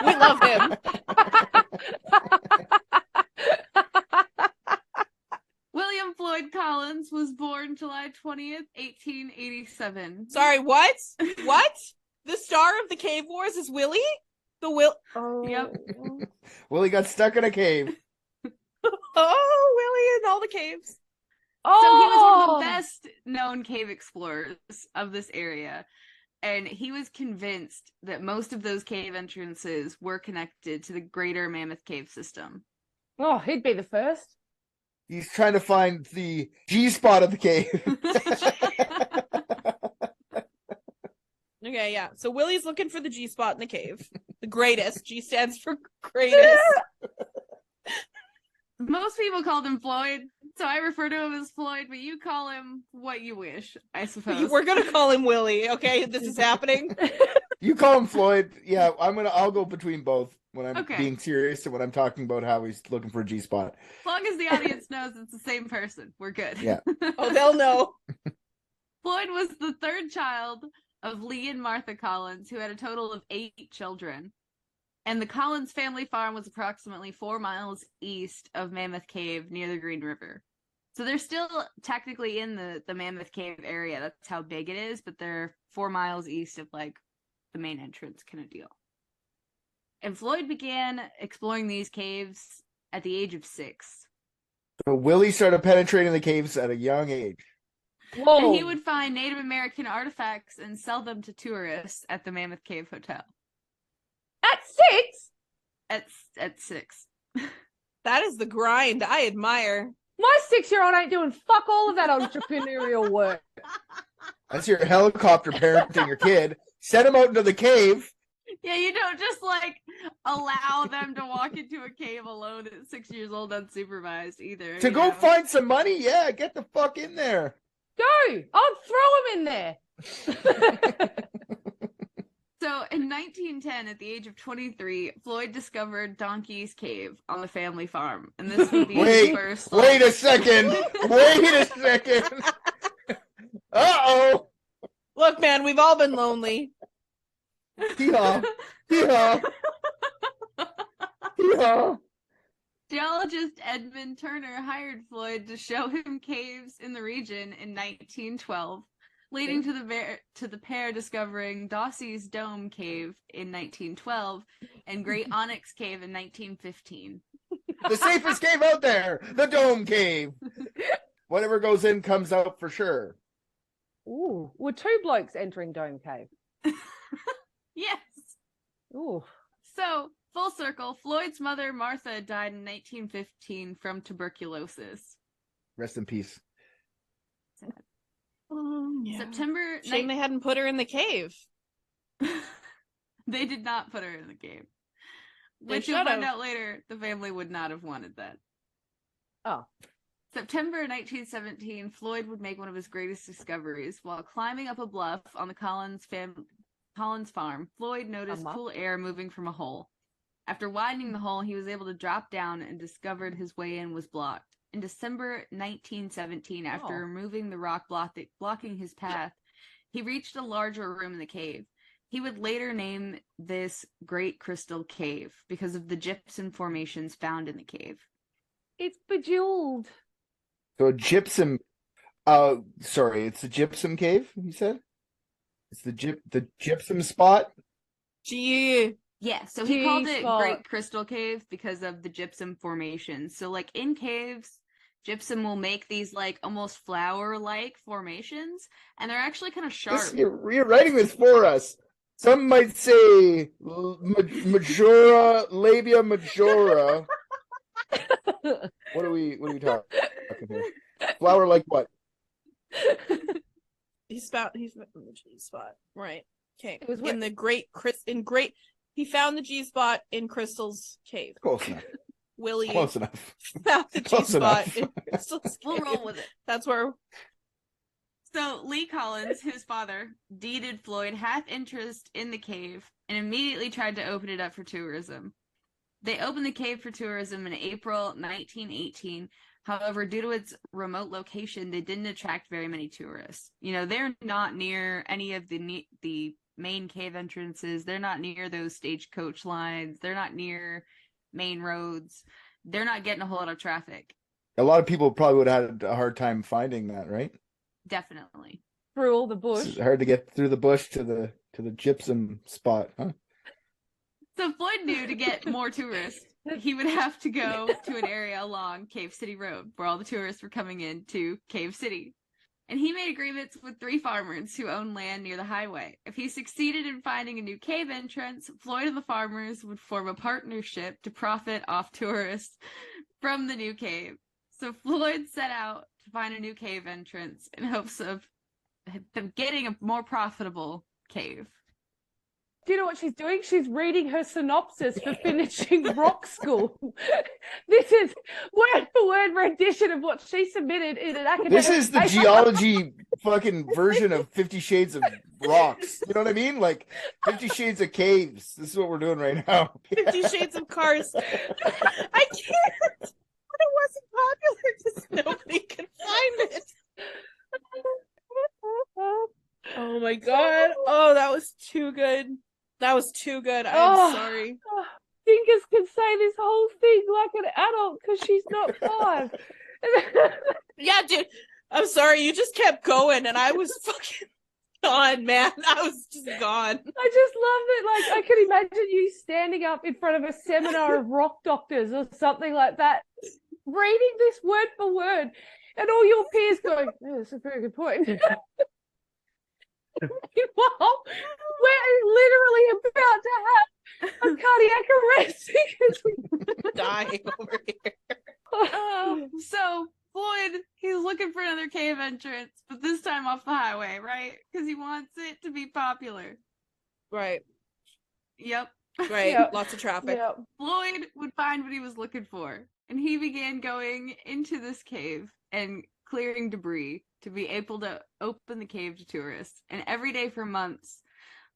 We love him. William Floyd Collins was born July 20th, 1887. Sorry, what? What? The star of the Cave Wars is Willie? The Will. Oh. Yep. Well, he got stuck in a cave. Oh, Willie in all the caves. So he was one of Oh. the best known cave explorers of this area. And he was convinced that most of those cave entrances were connected to the greater Mammoth Cave system. Oh, he'd be the first. He's trying to find the G spot of the cave. Okay, yeah. So Willie's looking for the G spot in the cave. The greatest. G stands for greatest. Most people called him Floyd, so I refer to him as Floyd, but you call him what you wish, I suppose. We're gonna call him Willie, okay? This is happening. You call him Floyd. Yeah, I'll go between both when I'm Okay. being serious and when I'm talking about how he's looking for a G spot. As long as the audience knows it's the same person, we're good. Yeah. Oh, they'll know. Floyd was the third child of Lee and Martha Collins, who had a total of 8 children. And the Collins family farm was approximately 4 miles east of Mammoth Cave near the Green River. So they're still technically in the Mammoth Cave area. That's how big it is, but they're 4 miles east of, like, the main entrance kind of deal. And Floyd began exploring these caves at the age of 6. So Willie started penetrating the caves at a young age. Whoa. And he would find Native American artifacts and sell them to tourists at the Mammoth Cave Hotel At 6? at 6. That is the grind I admire. My 6-year-old ain't doing fuck all of that entrepreneurial work. That's your helicopter parenting your kid. Set him out into the cave. Yeah, you don't just like allow them to walk into a cave alone at 6 years old unsupervised either. To you go know? find some money, yeah, get the fuck in there. Go! I'll throw him in there. So in 1910, at the age of 23, Floyd discovered Donkey's Cave on the family farm. And this would be his first. Wait a second. Wait a second. Uh-oh. Look, man, we've all been lonely. Hee-haw. Hee-haw. Hee-haw. Geologist Edmund Turner hired Floyd to show him caves in the region in 1912, leading to the pair discovering Dossie's Dome Cave in 1912 and Great Onyx Cave in 1915. The safest cave out there. The Dome Cave. Whatever goes in comes out for sure. Ooh, were 2 blokes entering Dome Cave? Yes. Ooh. So, full circle, Floyd's mother, Martha, died in 1915 from tuberculosis. Rest in peace. Yeah. September. Shame they hadn't put her in the cave. They did not put her in the cave. They Which you'll find should've. out later, the family would not have wanted that. Oh. September 1917, Floyd would make one of his greatest discoveries. While climbing up a bluff on the Collins farm, Floyd noticed cool air moving from a hole. After widening the hole, he was able to drop down and discovered his way in was blocked. In December 1917, after removing the rock blocking his path, he reached a larger room in the cave. He would later name this Great Crystal Cave because of the gypsum formations found in the cave. It's bejeweled. So gypsum. Sorry, it's the gypsum cave. You said it's the gypsum spot. Gee. Yeah, so he called it G-spot. Great Crystal Cave because of the gypsum formations. So, like in caves, gypsum will make these like almost flower-like formations, and they're actually kind of sharp. You're writing this for us. Some might say majora, labia majora. What are we talking here? Flower like what? He's in the G spot. Right. Okay. It was In the he found the G spot in Crystal's cave. Close enough. Willie Close enough. found the G Close spot enough. in Crystal's We'll cave. roll with it. That's where So Lee Collins, his father, deeded Floyd half interest in the cave and immediately tried to open it up for tourism. They opened the cave for tourism in April 1918. However, due to its remote location, they didn't attract very many tourists. You know, they're not near any of the main cave entrances. They're not near those stagecoach lines. They're not near main roads. They're not getting a whole lot of traffic. A lot of people probably would have had a hard time finding that, right? Definitely. Through all the bush. It's hard to get through the bush to the gypsum spot, huh? So Floyd knew to get more tourists, he would have to go to an area along Cave City Road where all the tourists were coming in to Cave City. And he made agreements with 3 farmers who owned land near the highway. If he succeeded in finding a new cave entrance, Floyd and the farmers would form a partnership to profit off tourists from the new cave. So Floyd set out to find a new cave entrance in hopes of getting a more profitable cave. Do you know what she's doing? She's reading her synopsis for finishing rock school. This is word for word rendition of what she submitted in an academic. This is the paper. geology fucking version of 50 Shades of Rocks. You know what I mean? Like 50 Shades of Caves. This is what we're doing right now. 50 Shades of Cars. I can't. It wasn't popular because nobody could find it. Oh my god. Oh, that was too good. That was too good. I'm sorry. Dingus can say this whole thing like an adult because she's not 5. Yeah, dude. I'm sorry. You just kept going and I was fucking gone, man. I was just gone. I just loved it. Like, I could imagine you standing up in front of a seminar of rock doctors or something like that. reading this word for word, and all your peers going, "Yeah, that's a very good point." Meanwhile, we're literally about to have a cardiac arrest because we Die over here. So Floyd, he's looking for another cave entrance, but this time off the highway, right? Because he wants it to be popular. Right. Yep. Right. Yeah. Lots of traffic. Yeah. Floyd would find what he was looking for, and he began going into this cave and clearing debris to be able to open the cave to tourists. And every day for months,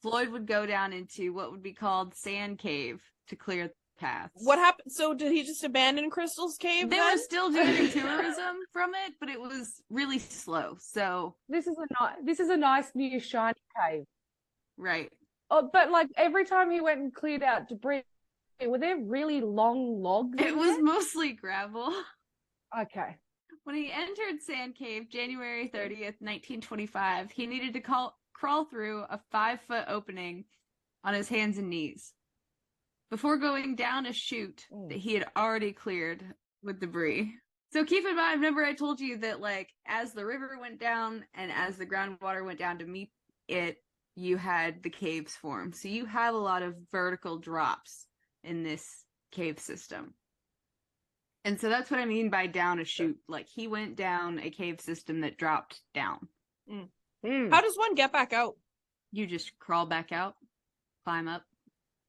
Floyd would go down into what would be called Sand Cave to clear paths. What happened? So did he just abandon Crystal's cave? They then? were still doing tourism from it, but it was really slow. So This is a nice new shiny cave. right. Oh, but like every time he went and cleared out debris, were there really long logs? It in was there? mostly gravel. Okay. When he entered Sand Cave January 30th, 1925, he needed to crawl through a 5-foot opening on his hands and knees before going down a chute that he had already cleared with debris. So keep in mind, remember I told you that like as the river went down and as the groundwater went down to meet it, you had the caves form. So you have a lot of vertical drops in this cave system. And so that's what I mean by down a chute. Like he went down a cave system that dropped down. How does one get back out? You just crawl back out, climb up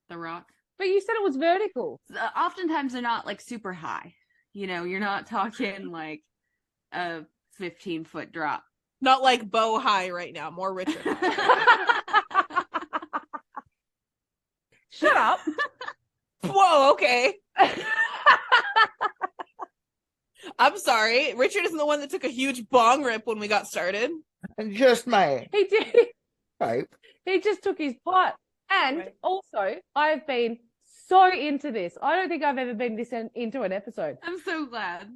the rock. But you said it was vertical. Oftentimes they're not like super high. You know, you're not talking like a 15-foot drop. Not like Bo High right now, more Richard High. Shut up. Whoa, okay. I'm sorry. Richard isn't the one that took a huge bong rip when we got started. And just my He did. pipe. He just took his pot. And Right. also, I've been so into this. I don't think I've ever been this into an episode. I'm so glad.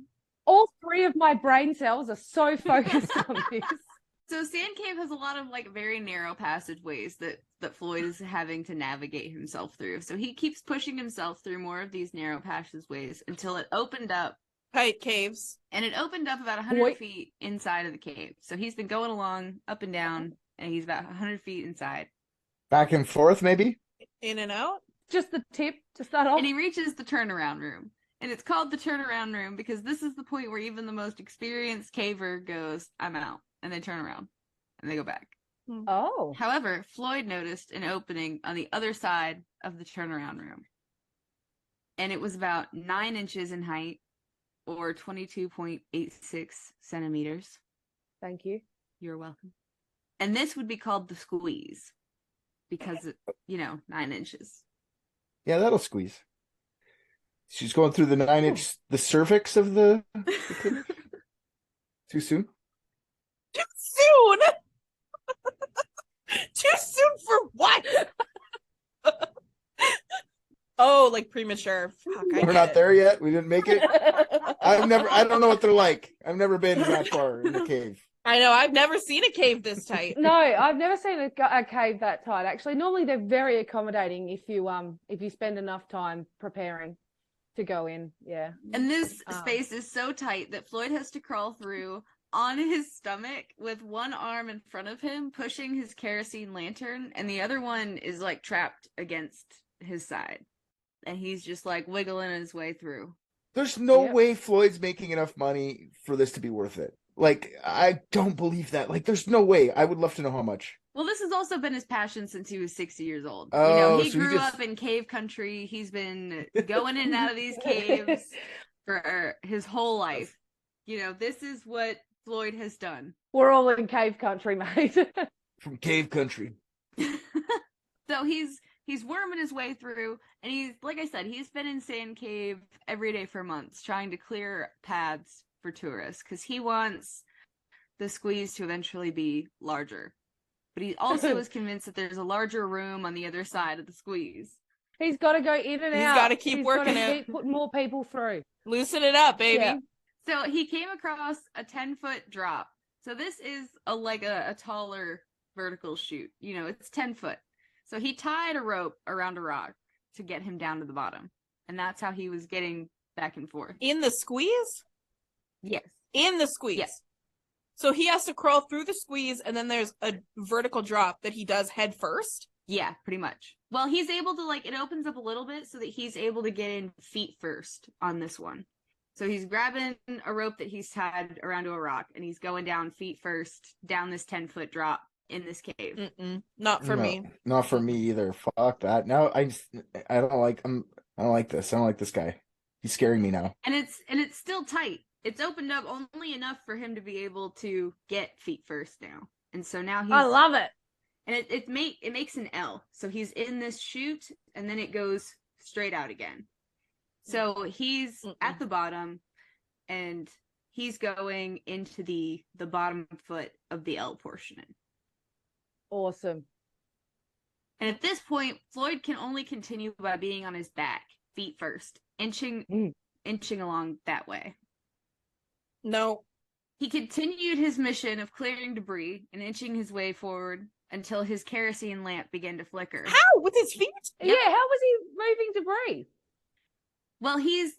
All 3 of my brain cells are so focused on this. So Sand Cave has a lot of like very narrow passageways that Floyd is having to navigate himself through. So he keeps pushing himself through more of these narrow passageways until it opened up. Tight caves. And it opened up about 100 feet inside of the cave. So he's been going along up and down, and he's about 100 feet inside. Back and forth, maybe? In and out. Just the tip to start off. And he reaches the turnaround room. And it's called the turnaround room because this is the point where even the most experienced caver goes, I'm out. And they turn around and they go back. Oh. However, Floyd noticed an opening on the other side of the turnaround room. And it was about 9 inches in height or 22.86 centimeters. Thank you. You're welcome. And this would be called the squeeze because, 9 inches. Yeah, that'll squeeze. She's going through the 9-inch, the cervix of the cleavage? Too soon? Too soon. Too soon for what? Oh, like premature. Fuck, We're not there yet. We didn't make it. I don't know what they're like. I've never been that far in the cave. I know. I've never seen a cave this tight. No, I've never seen a cave that tight. Actually, normally they're very accommodating if you spend enough time preparing to go in. Yeah. And this space is so tight that Floyd has to crawl through on his stomach with one arm in front of him, pushing his kerosene lantern, and the other one is like trapped against his side. And he's just like wiggling his way through. There's no Yep. way Floyd's making enough money for this to be worth it. Like, I don't believe that. Like, there's no way. I would love to know how much. Well, this has also been his passion since he was 60 years old. Oh, he so he grew just- up in cave country. He's been going in and out of these caves for his whole life. This is what Floyd has done. We're all in cave country, mate. From cave country. So he's worming his way through, and he's, like I said, he's been in Sand Cave every day for months trying to clear paths for tourists because he wants the squeeze to eventually be larger. But he also is convinced that there's a larger room on the other side of the squeeze. He's got to go in and He's out. gotta keep working gotta it. keep putting more people through. Loosen it up, baby. Yeah. So he came across a 10-foot drop. So this is a taller vertical chute. It's 10 foot. So he tied a rope around a rock to get him down to the bottom. And that's how he was getting back and forth. In the squeeze? Yes. In the squeeze. Yes. So he has to crawl through the squeeze, and then there's a vertical drop that he does head first. Yeah, pretty much. Well, he's able to, like, it opens up a little bit so that he's able to get in feet first on this one. So he's grabbing a rope that he's tied around to a rock, and he's going down feet first down this 10-foot drop in this cave. Not for No, me. Not for me either. Fuck that. Now I don't like this. I don't like this guy. He's scaring me now. And it's still tight. It's opened up only enough for him to be able to get feet first now. And so now he's I love it. and it makes an L. So he's in this chute and then it goes straight out again. So he's at the bottom and he's going into the bottom foot of the L portion. Awesome. And at this point, Floyd can only continue by being on his back, feet first, inching along that way. No. He continued his mission of clearing debris and inching his way forward until his kerosene lamp began to flicker. How? With his feet? Yep. Yeah, how was he moving debris? Well, he's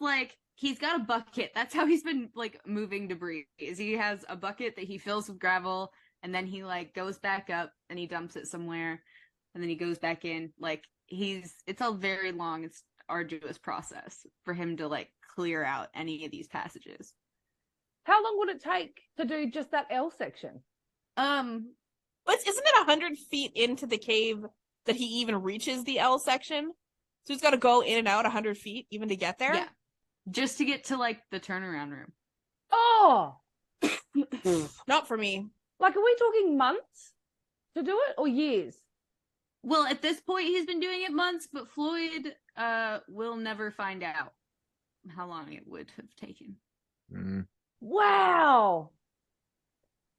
got a bucket. That's how he's been like moving debris. Is he has a bucket that he fills with gravel and then he like goes back up and he dumps it somewhere and then he goes back in. Like it's a very long, it's arduous process for him to like clear out any of these passages. How long would it take to do just that L section? But isn't it 100 feet into the cave that he even reaches the L section? So he's got to go in and out 100 feet even to get there? Yeah. Just to get to like the turnaround room. Oh, Not for me. like are we talking months to do it or years? Well, at this point he's been doing it months, but Floyd will never find out how long it would have taken. Mm. Wow.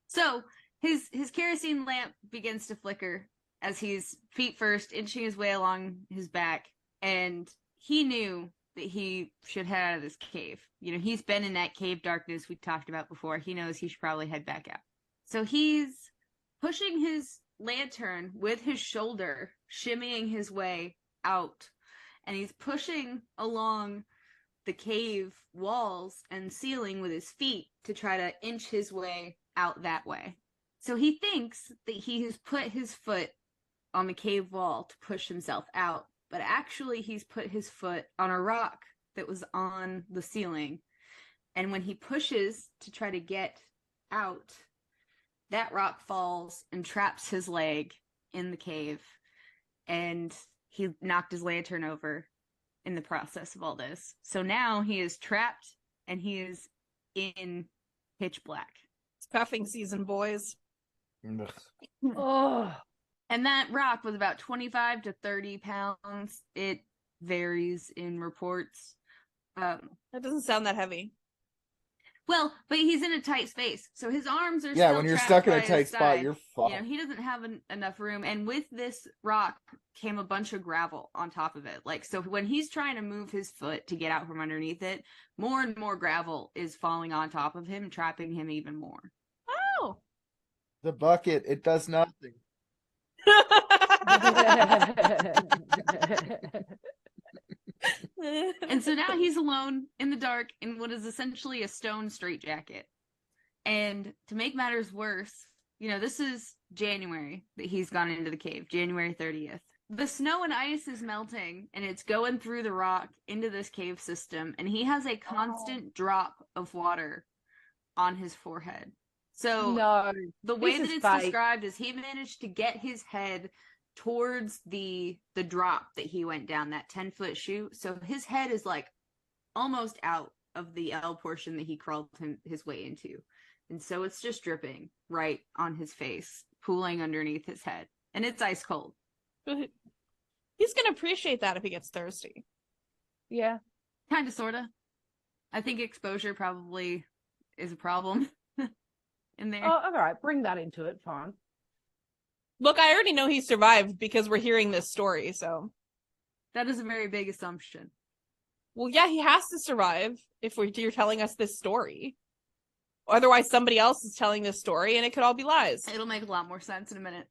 So his kerosene lamp begins to flicker as he's feet first, inching his way along his back, and he knew that he should head out of this cave. You know, he's been in that cave darkness we talked about before. He knows he should probably head back out. So he's pushing his lantern with his shoulder, shimmying his way out, and he's pushing along the cave walls and ceiling with his feet to try to inch his way out that way. So he thinks that he has put his foot on the cave wall to push himself out, but actually he's put his foot on a rock that was on the ceiling. And when he pushes to try to get out, that rock falls and traps his leg in the cave, and he knocked his lantern over in the process of all this. So now he is trapped and he is in pitch black. It's cuffing season, boys. Ugh. Oh, And that rock was about 25 to 30 pounds. It varies in reports. That doesn't sound that heavy. Well, but he's in a tight space, so his arms are Yeah, still when you're trapped stuck in by a his tight spot, side. you're fucked. You know, he doesn't have enough room, and with this rock came a bunch of gravel on top of it. Like, so when he's trying to move his foot to get out from underneath it, more and more gravel is falling on top of him, trapping him even more. Oh. The bucket, it does nothing. And so now he's alone in the dark in what is essentially a stone straitjacket. And to make matters worse, you know, this is January that he's gone into the cave, January 30th. The snow and ice is melting and it's going through the rock into this cave system. And he has a constant drop of water on his forehead. So no. the way this that is it's fake. described is he managed to get his head towards the drop that he went down, that 10-foot chute. So his head is like almost out of the L portion that he crawled his way into. And so it's just dripping right on his face, pooling underneath his head. And it's ice cold. He's going to appreciate that if he gets thirsty. Yeah. Kind of, sort of. I think exposure probably is a problem in there. Oh, all right. Bring that into it. Fine. Look, I already know he survived because we're hearing this story, so. That is a very big assumption. Well, yeah, he has to survive if you're telling us this story. Otherwise, somebody else is telling this story, and it could all be lies. It'll make a lot more sense in a minute.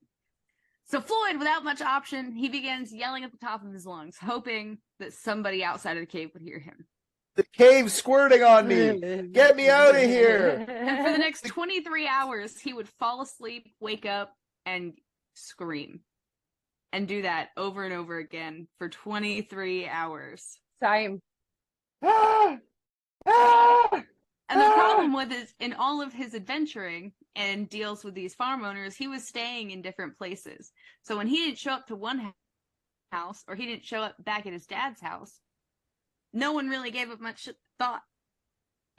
So Floyd, without much option, he begins yelling at the top of his lungs, hoping that somebody outside of the cave would hear him. The cave's squirting on me. Get me out of here. And for the next 23 hours, he would fall asleep, wake up, and scream. And do that over and over again for 23 hours. Same. Ah! Ah! And the problem with is, in all of his adventuring and deals with these farm owners, he was staying in different places. So when he didn't show up to one house, or he didn't show up back at his dad's house, no one really gave it much thought.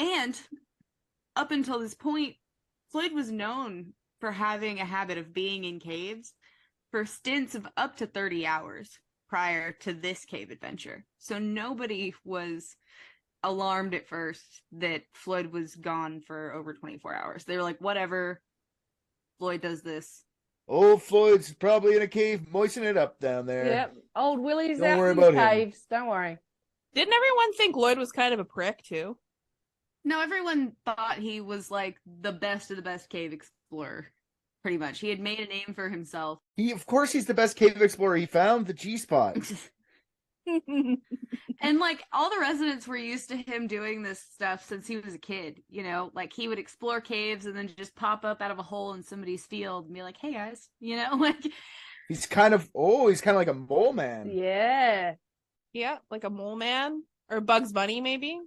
And up until this point, Floyd was known for having a habit of being in caves for stints of up to 30 hours prior to this cave adventure. So nobody was alarmed at first that Floyd was gone for over 24 hours. They were like, whatever, Floyd does this. Oh, Floyd's probably in a cave, moistening it up down there. Yep. Old Willie's Don't out worry in the about him. caves. Don't worry. Didn't everyone think Lloyd was kind of a prick too? No, everyone thought he was like the best of the best cave explorer. Pretty much. He had made a name for himself. Of course, he's the best cave explorer. He found the G-spot. And like all the residents were used to him doing this stuff since he was a kid, you know, like he would explore caves and then just pop up out of a hole in somebody's field and be like, hey guys, you know, like He's kind of like a mole man. Yeah. Yeah, like a mole man or Bugs Bunny, maybe.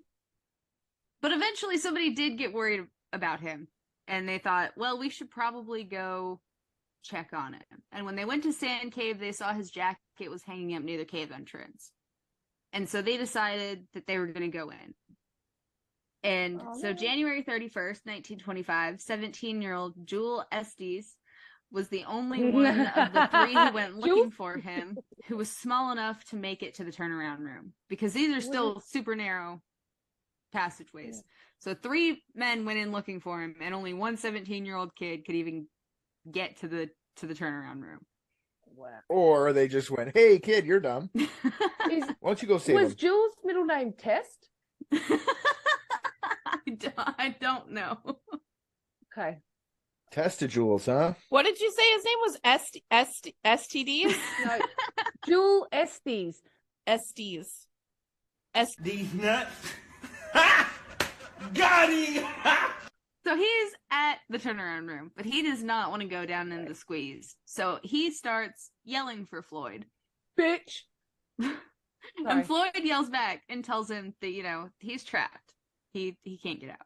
but eventually somebody did get worried about him and they thought, well, we should probably go check on him. And when they went to Sand Cave, they saw his jacket was hanging up near the cave entrance. And so they decided that they were going to go in. And so January 31st, 1925, 17-year-old Jewel Estes was the only one of the three who went looking for him who was small enough to make it to the turnaround room. Because these are still super narrow passageways. So 3 men went in looking for him, and only one 17-year-old kid could even get to the turnaround room. Wow. Or they just went, hey, kid, you're dumb. Is, Why don't you go save was him? Jules' middle name Test? I don't know. Okay. Testajules, huh? What did you say his name was? STDs? No. Jewel Estes. SDs. These nuts. Ha! Got him! Ha! So he's at the turnaround room, but he does not want to go down in the squeeze. So he starts yelling for Floyd. Bitch. Sorry. And Floyd yells back and tells him that, you know, he's trapped. He can't get out.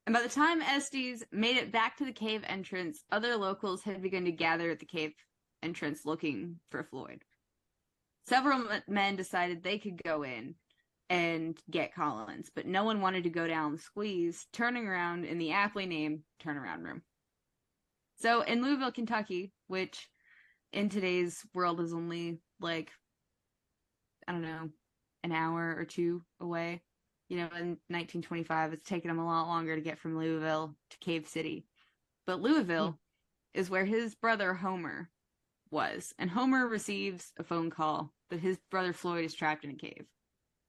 And by the time Estes made it back to the cave entrance, other locals had begun to gather at the cave entrance looking for Floyd. Several men decided they could go in and get Collins, but no one wanted to go down the squeeze, turning around in the aptly named turnaround room. So in Louisville, Kentucky, which in today's world is only like, I don't know, an hour or two away. You know, in 1925, it's taken him a lot longer to get from Louisville to Cave City. But Louisville is where his brother Homer was. And Homer receives a phone call that his brother Floyd is trapped in a cave.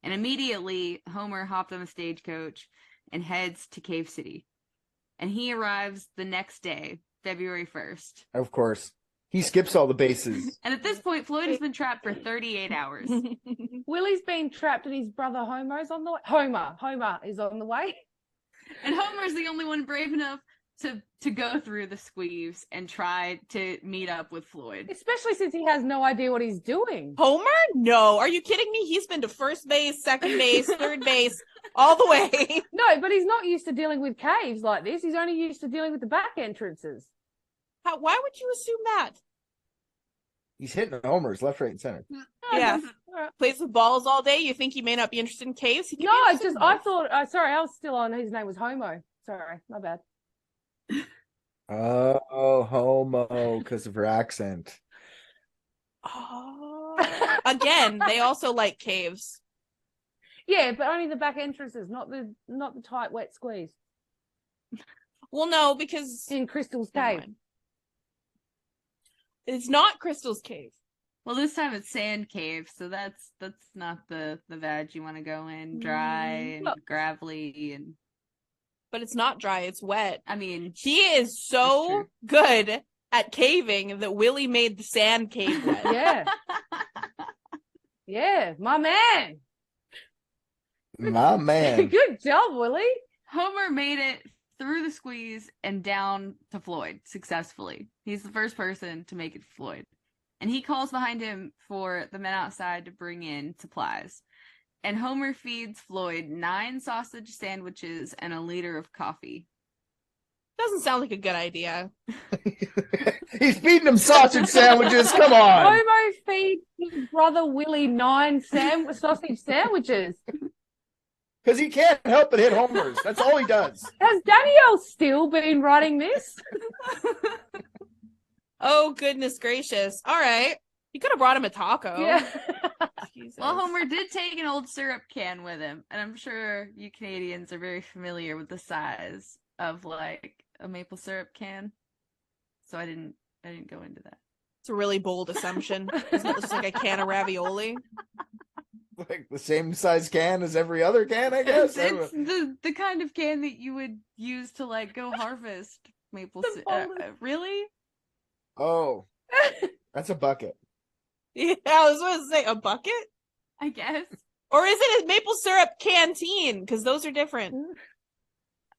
And immediately, Homer hopped on a stagecoach and heads to Cave City. And he arrives the next day, February 1st. Of course. He skips all the bases. And at this point, Floyd has been trapped for 38 hours. Willie's been trapped and his brother Homer's on the way. Homer is on the way. And Homer's the only one brave enough to go through the squeeze and try to meet up with Floyd. Especially since he has no idea what he's doing. Homer? No. Are you kidding me? He's been to first base, second base, third base, all the way. No, but he's not used to dealing with caves like this. He's only used to dealing with the back entrances. Why would you assume that? He's hitting homers left, right, and center. Yeah. Alright. Plays with balls all day. You think he may not be interested in caves? He could be No, interested just in I both. thought. Sorry, I was still on. His name was Homo. Sorry, my bad. Oh, homo, because of her accent. Oh. Again, they also like caves. Yeah, but only the back entrances, not the tight wet squeeze Well, no, because in Crystal's Never cave. mind. It's not Crystal's cave. Well, this time it's Sand Cave, so that's not the vag you want to go in. Dry and Look. gravelly, and But it's not dry, it's wet. I mean, He is so true. good at caving that Willie made the sand cave wet. Yeah, yeah, my man. My man. Good job, Willie. Homer made it through the squeeze and down to Floyd successfully. He's the first person to make it to Floyd. And he calls behind him for the men outside to bring in supplies. And Homer feeds Floyd 9 sausage sandwiches and a liter of coffee. Doesn't sound like a good idea. He's feeding him sausage sandwiches. Come on. Homo feeds his brother Willie 9 sausage sandwiches. Because he can't help but hit homers. That's all he does. Has Danielle still been writing this? Oh, goodness gracious. All right. You could have brought him a taco. Yeah. Jesus. Well, Homer did take an old syrup can with him, and I'm sure you Canadians are very familiar with the size of like a maple syrup can. So I didn't go into that. It's a really bold assumption. Isn't it just like a can of ravioli? Like the same size can as every other can, I guess. It's the kind of can that you would use to like go harvest maple syrup. Really? Oh, that's a bucket. Yeah, I was going to say a bucket? I guess. Or is it a maple syrup canteen? Because those are different.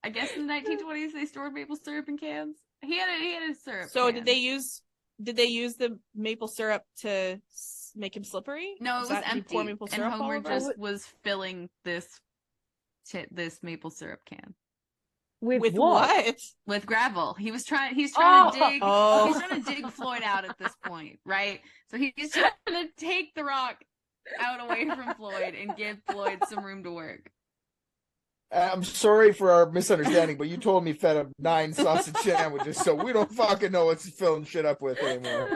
I guess in the 1920s they stored maple syrup in cans. He had a syrup. So can. did they use the maple syrup to make him slippery? No, it Is was that- you empty. pour maple And syrup all Homer over just it? was filling this maple syrup can With what? with gravel. He's trying to dig Oh. he's trying to dig Floyd out at this point, right? So he's trying to take the rock out away from Floyd and give Floyd some room to work. I'm sorry for our misunderstanding, but you told me fed him 9 sausage sandwiches, so we don't fucking know what he's filling shit up with anymore.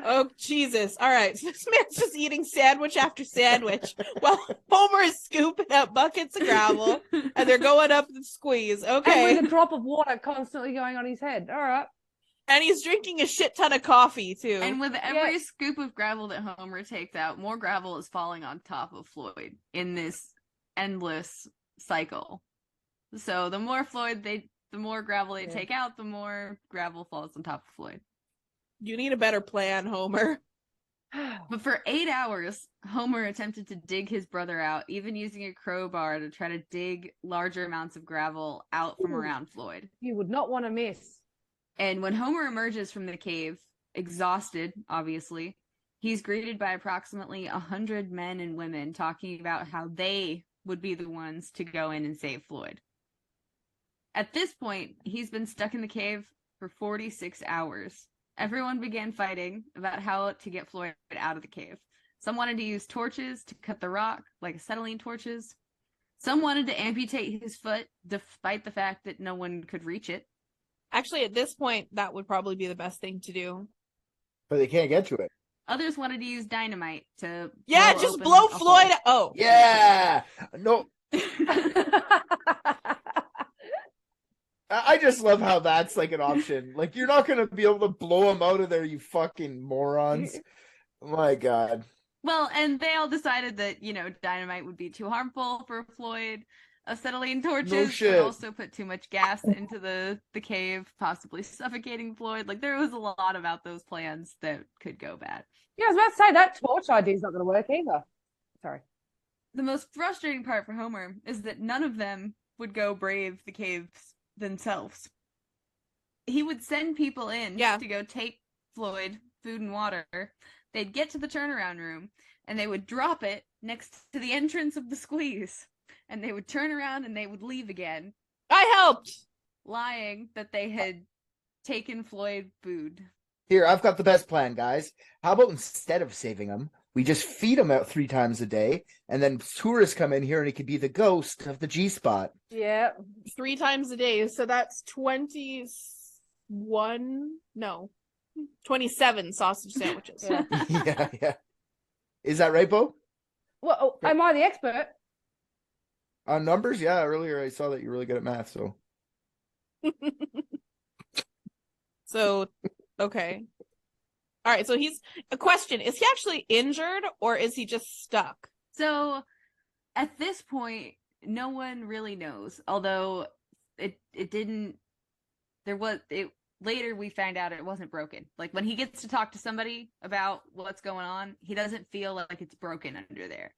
Oh, Jesus. All right. So this man's just eating sandwich after sandwich while Homer is scooping up buckets of gravel and they're going up the squeeze. And Okay. with a drop of water constantly going on his head. All right. And he's drinking a shit ton of coffee, too. And with every scoop of gravel that Homer takes out, more gravel is falling on top of Floyd in this endless cycle. So the more gravel they take out, the more gravel falls on top of Floyd. You need a better plan, Homer. But for 8 hours, Homer attempted to dig his brother out, even using a crowbar to try to dig larger amounts of gravel out from around Floyd. You would not want to miss. And when Homer emerges from the cave, exhausted, obviously, he's greeted by approximately 100 men and women talking about how they would be the ones to go in and save Floyd. At this point, he's been stuck in the cave for 46 hours. Everyone began fighting about how to get Floyd out of the cave. Some wanted to use torches to cut the rock, like acetylene torches. Some wanted to amputate his foot, despite the fact that no one could reach it. Actually, at this point, that would probably be the best thing to do. But they can't get to it. Others wanted to use dynamite to Just blow Floyd. Oh. Yeah. No. I just love how that's like an option. Like, you're not going to be able to blow him out of there, you fucking morons. My God. Well, and they all decided that, dynamite would be too harmful for Floyd. Acetylene torches shit. would also put too much gas into the cave, possibly suffocating Floyd. Like, there was a lot about those plans that could go bad. Yeah, I was about to say that torch idea is not going to work either. Sorry. The most frustrating part for Homer is that none of them would go brave the caves themselves. He would send people in to go take Floyd food and water. They'd get to the turnaround room and they would drop it next to the entrance of the squeeze, and they would turn around and they would leave again, I helped. lying that they had taken Floyd food. Here, I've got the best plan, guys. How about instead of saving him, we just feed him out 3 times a day, and then tourists come in here and he could be the ghost of the G-spot. Yeah. 3 times a day. So that's 27 sausage sandwiches. Yeah. Yeah. Is that right, Bo? Well, am I the expert? On numbers? Yeah, earlier I saw that you're really good at math, so. So, okay. All right, so a question. Is he actually injured or is he just stuck? So at this point, no one really knows. Although later we find out it wasn't broken. Like, when he gets to talk to somebody about what's going on, he doesn't feel like it's broken under there.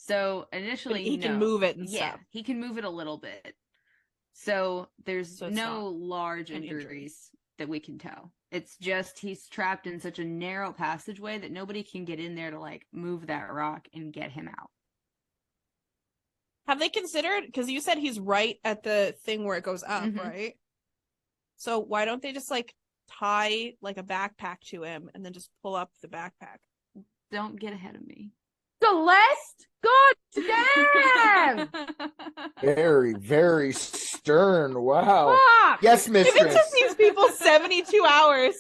So initially, he can no. move it and yeah, stuff. he can move it a little bit. So there's So it's no not large an injury. injuries that we can tell. It's just he's trapped in such a narrow passageway that nobody can get in there to like move that rock and get him out. Have they considered, because you said he's right at the thing where it goes up, Mhm. right? So why don't they just like tie like a backpack to him and then just pull up the backpack? Don't get ahead of me. Celeste, God damn! Very, very stern. Wow. Fuck! Yes, If it mistress. took these people 72 hours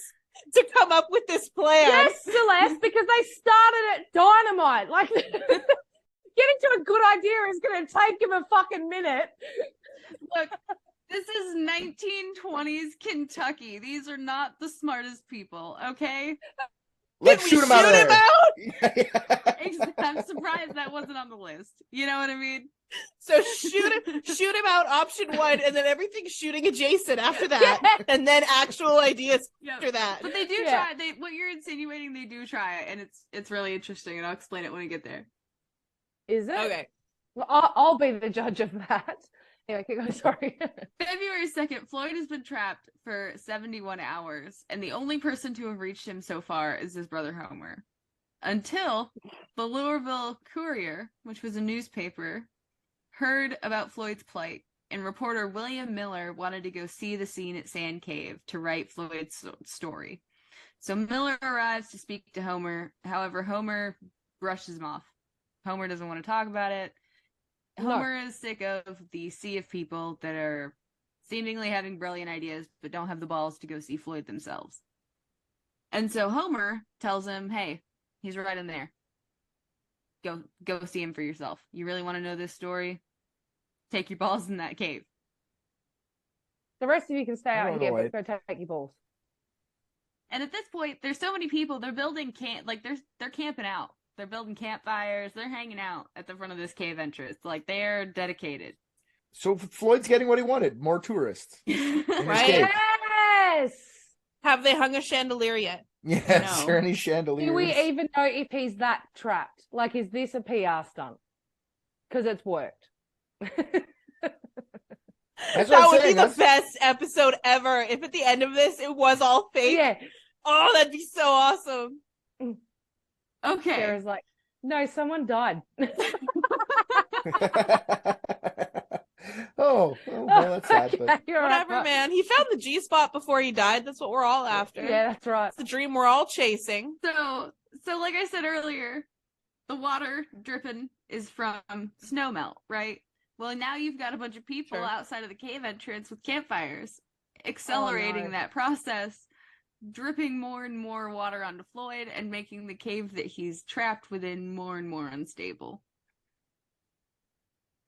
to come up with this plan. Yes, Celeste, because they started at dynamite. Like, getting to a good idea is going to take him a fucking minute. Look, this is 1920s Kentucky. These are not the smartest people, okay? Let's Can we shoot him out of shoot him there. out? I'm surprised that wasn't on the list. You know what I mean? So shoot him out, option 1, and then everything shooting adjacent after that, and then actual ideas Yep. after that. But they do Yeah. try. They what you're insinuating, they do try it, and it's really interesting, and I'll explain it when we get there. Is it? Okay. Well, I'll be the judge of that. Anyway, keep going. Sorry. February 2nd, Floyd has been trapped for 71 hours, and the only person to have reached him so far is his brother Homer. Until the Louisville Courier, which was a newspaper, heard about Floyd's plight, and reporter William Miller wanted to go see the scene at Sand Cave to write Floyd's story. So Miller arrives to speak to Homer. However, Homer brushes him off. Homer doesn't want to talk about it. No. Homer is sick of the sea of people that are seemingly having brilliant ideas but don't have the balls to go see Floyd themselves. And so Homer tells him, hey, he's right in there. Go see him for yourself. You really want to know this story? Take your balls in that cave. The rest of you can stay I out don't here, know, but go take your balls. And at this point, there's so many people, they're building they're camping out. They're building campfires, they're hanging out at the front of this cave entrance. Like, they're dedicated. So Floyd's getting what he wanted. More tourists. In his Right? cave. Yes. Have they hung a chandelier yet? Yes. No. Is there any chandeliers? Do we even know if he's that trapped? Like, is this a PR stunt? Because it's worked. That's what That I'm would saying. be the That's- best episode ever if at the end of this it was all fake. Yeah. Oh, that'd be so awesome. Okay. Sarah's like, no, someone died. oh, well, that's sad. But Okay, you're right. Whatever, man. He found the G spot before he died. That's what we're all after. Yeah, that's right. It's the dream we're all chasing. So like I said earlier, the water dripping is from snow melt, right? Well, now you've got a bunch of people Sure. outside of the cave entrance with campfires, accelerating no. that process, dripping more and more water onto Floyd and making the cave that he's trapped within more and more unstable.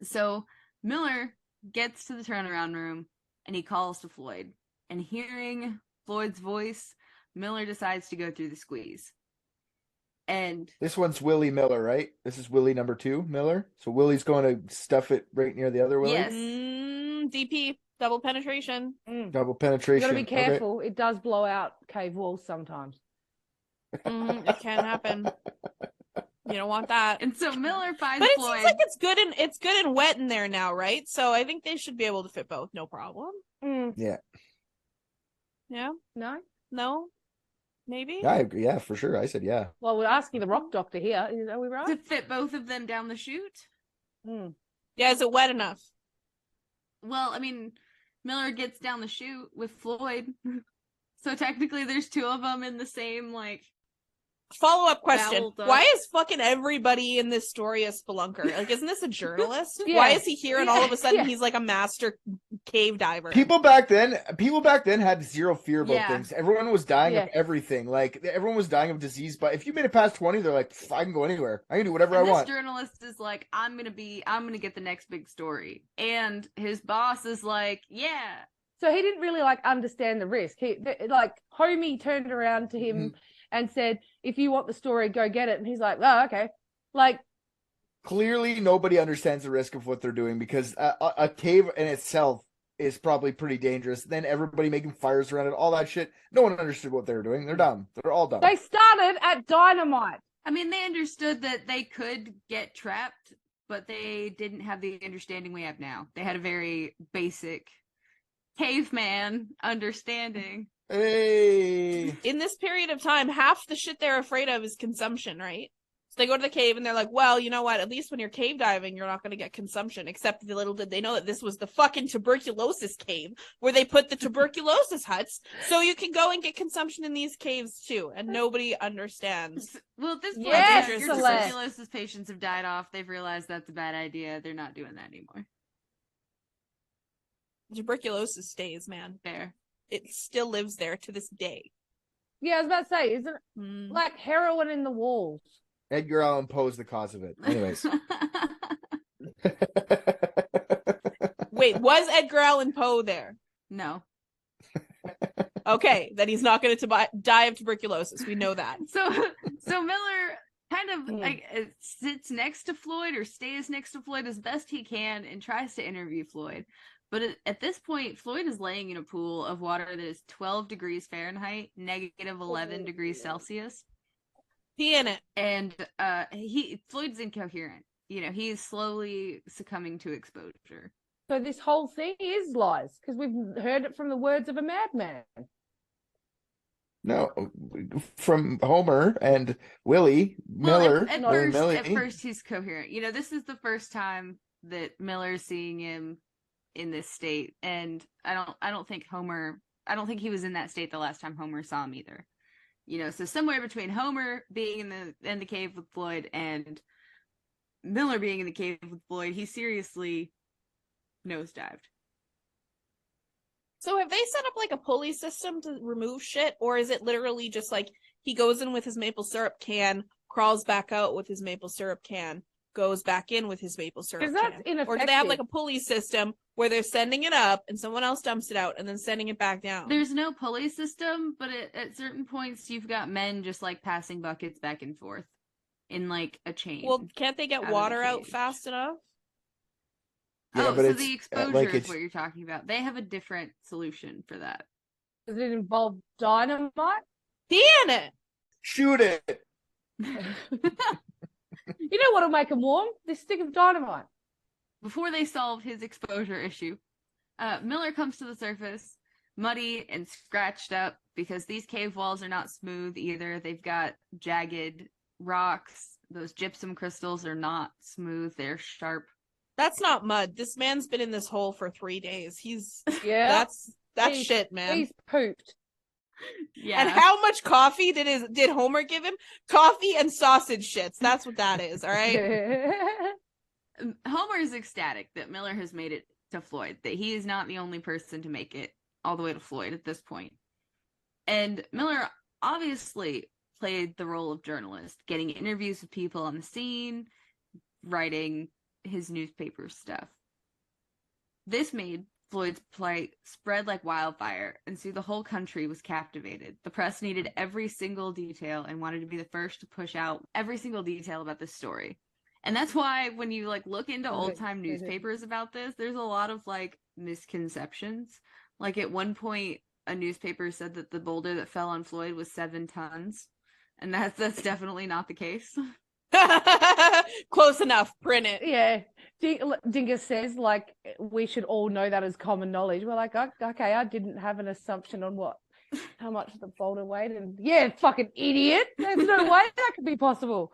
So Miller gets to the turnaround room and he calls to Floyd. And hearing Floyd's voice, Miller decides to go through the squeeze. And this one's Willie Miller, right? This is Willie number 2, Miller. So Willie's going to stuff it right near the other Willie. Yes. DP, double penetration. Double You penetration. gotta be Okay. careful. It does blow out cave walls sometimes. It can happen. You don't want that. and so Miller finds But it Floyd. seems like it's good and wet in there now, right? So I think they should be able to fit both, no problem. Yeah. Yeah? No? No? Maybe? Yeah, I agree. Yeah, for sure. I said yeah. Well, we're asking the rock doctor here. Are we to right? fit both of them down the chute. Yeah, is it wet enough? Well, I mean, Miller gets down the chute with Floyd. So technically there's two of them in the same, like, Follow-up question. Babbled up. Why is fucking everybody in this story a spelunker? Like, isn't this a journalist? Yeah. Why is he here and all of a sudden Yeah. he's like a master cave diver? People back then had zero fear about Yeah. things. Everyone was dying of Yeah. everything. Like everyone was dying of disease. But if you made it past 20, they're like, I can go anywhere. I can do whatever and I this want. journalist is like, I'm gonna get the next big story. And his boss is like, yeah. So he didn't really like understand the risk. Like Homie turned around to him Mm-hmm. and said, "If you want the story, go get it." And he's like, "Oh, okay." Like, Clearly, nobody understands the risk of what they're doing because a cave in itself is probably pretty dangerous. Then everybody making fires around it, all that shit. No one understood what they were doing. They're dumb. They're all dumb. they started at dynamite. I mean, they understood that they could get trapped but they didn't have the understanding we have now. They had a very basic caveman understanding. Hey. In this period of time, half the shit they're afraid of is consumption, right? So they go to the cave and they're like, well, you know what? At least when you're cave diving, you're not going to get consumption. Except little did they know that this was the fucking tuberculosis cave where they put the tuberculosis huts. So you can go and get consumption in these caves too. And nobody understands. Well, at this point, Yes, your Celeste. tuberculosis patients have died off. They've realized that's a bad idea. They're not doing that anymore. Tuberculosis stays, man. Fair. It still lives there to this day. Yeah, I was about to say, isn't it Mm. like heroin in the walls? Edgar Allan Poe's the cause of it. Anyways. Wait, was Edgar Allan Poe there? No. Okay, then he's not going to die of tuberculosis. We know that. So Miller kind of Hmm. like sits next to Floyd or stays next to Floyd as best he can and tries to interview Floyd. But at this point, Floyd is laying in a pool of water that is 12 degrees Fahrenheit, negative 11 degrees Celsius. Pee in it. And Floyd's incoherent. You know, he's slowly succumbing to exposure. So this whole thing is lies because we've heard it from the words of a madman. No, from Homer and Willie Miller. At Willie first he's coherent. You know, this is the first time that Miller's seeing him in this state, and I don't think he was in that state the last time Homer saw him either. You know, so somewhere between Homer being in the cave with Floyd and Miller being in the cave with Floyd, he seriously nosedived. So have they set up like a pulley system to remove shit, or is it literally just like he goes in with his maple syrup can, crawls back out with his maple syrup can, goes back in with his maple syrup can? That's ineffective. Or do they have like a pulley system where they're sending it up and someone else dumps it out and then sending it back down? There's no pulley system, but at certain points you've got men just like passing buckets back and forth in like a chain. Well, can't they get out of the water out cage. fast enough? Yeah, oh, but so it's, the exposure like, is it's- what you're talking about. They have a different solution for that. Does it involve dynamite? Pee in it. Shoot it. You know what'll make them warm? This stick of dynamite. Before they solve his exposure issue, Miller comes to the surface, muddy and scratched up because these cave walls are not smooth either. They've got jagged rocks. Those gypsum crystals are not smooth. They're sharp. That's not mud. This man's been in this hole for 3 days. Yeah. That's He's- shit, man. He's pooped. Yeah. And how much coffee did Homer give him? Coffee and sausage shits. That's what that is, all right? Homer is ecstatic that Miller has made it to Floyd, that he is not the only person to make it all the way to Floyd at this point. And Miller obviously played the role of journalist, getting interviews with people on the scene, writing his newspaper stuff. This made Floyd's plight spread like wildfire, and so the whole country was captivated. The press needed every single detail and wanted to be the first to push out every single detail about this story. And that's why when you like look into old-time newspapers about this, there's a lot of like misconceptions. Like at one point, a newspaper said that the boulder that fell on Floyd was 7 tons, and that's definitely not the case. Close enough. Print it. Yeah. Dingus says, like, we should all know that as common knowledge. We're like, okay, I didn't have an assumption on how much the boulder weighed. And yeah, fucking idiot. There's no way that could be possible.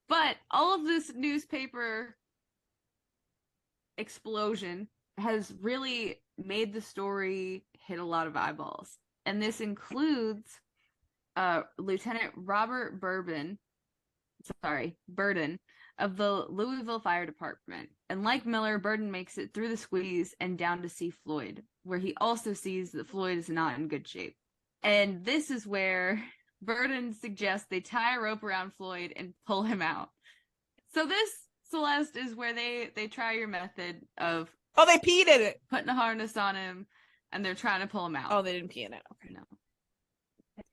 But all of this newspaper explosion has really made the story hit a lot of eyeballs. And this includes Lieutenant Robert Burden of the Louisville Fire Department. And like Miller, Burden makes it through the squeeze and down to see Floyd, where he also sees that Floyd is not in good shape. And this is where Burden suggests they tie a rope around Floyd and pull him out. So this, Celeste, is where they try your method of Oh, they peed in it. putting a harness on him, and they're trying to pull him out. Oh, they didn't pee in it. Okay. No.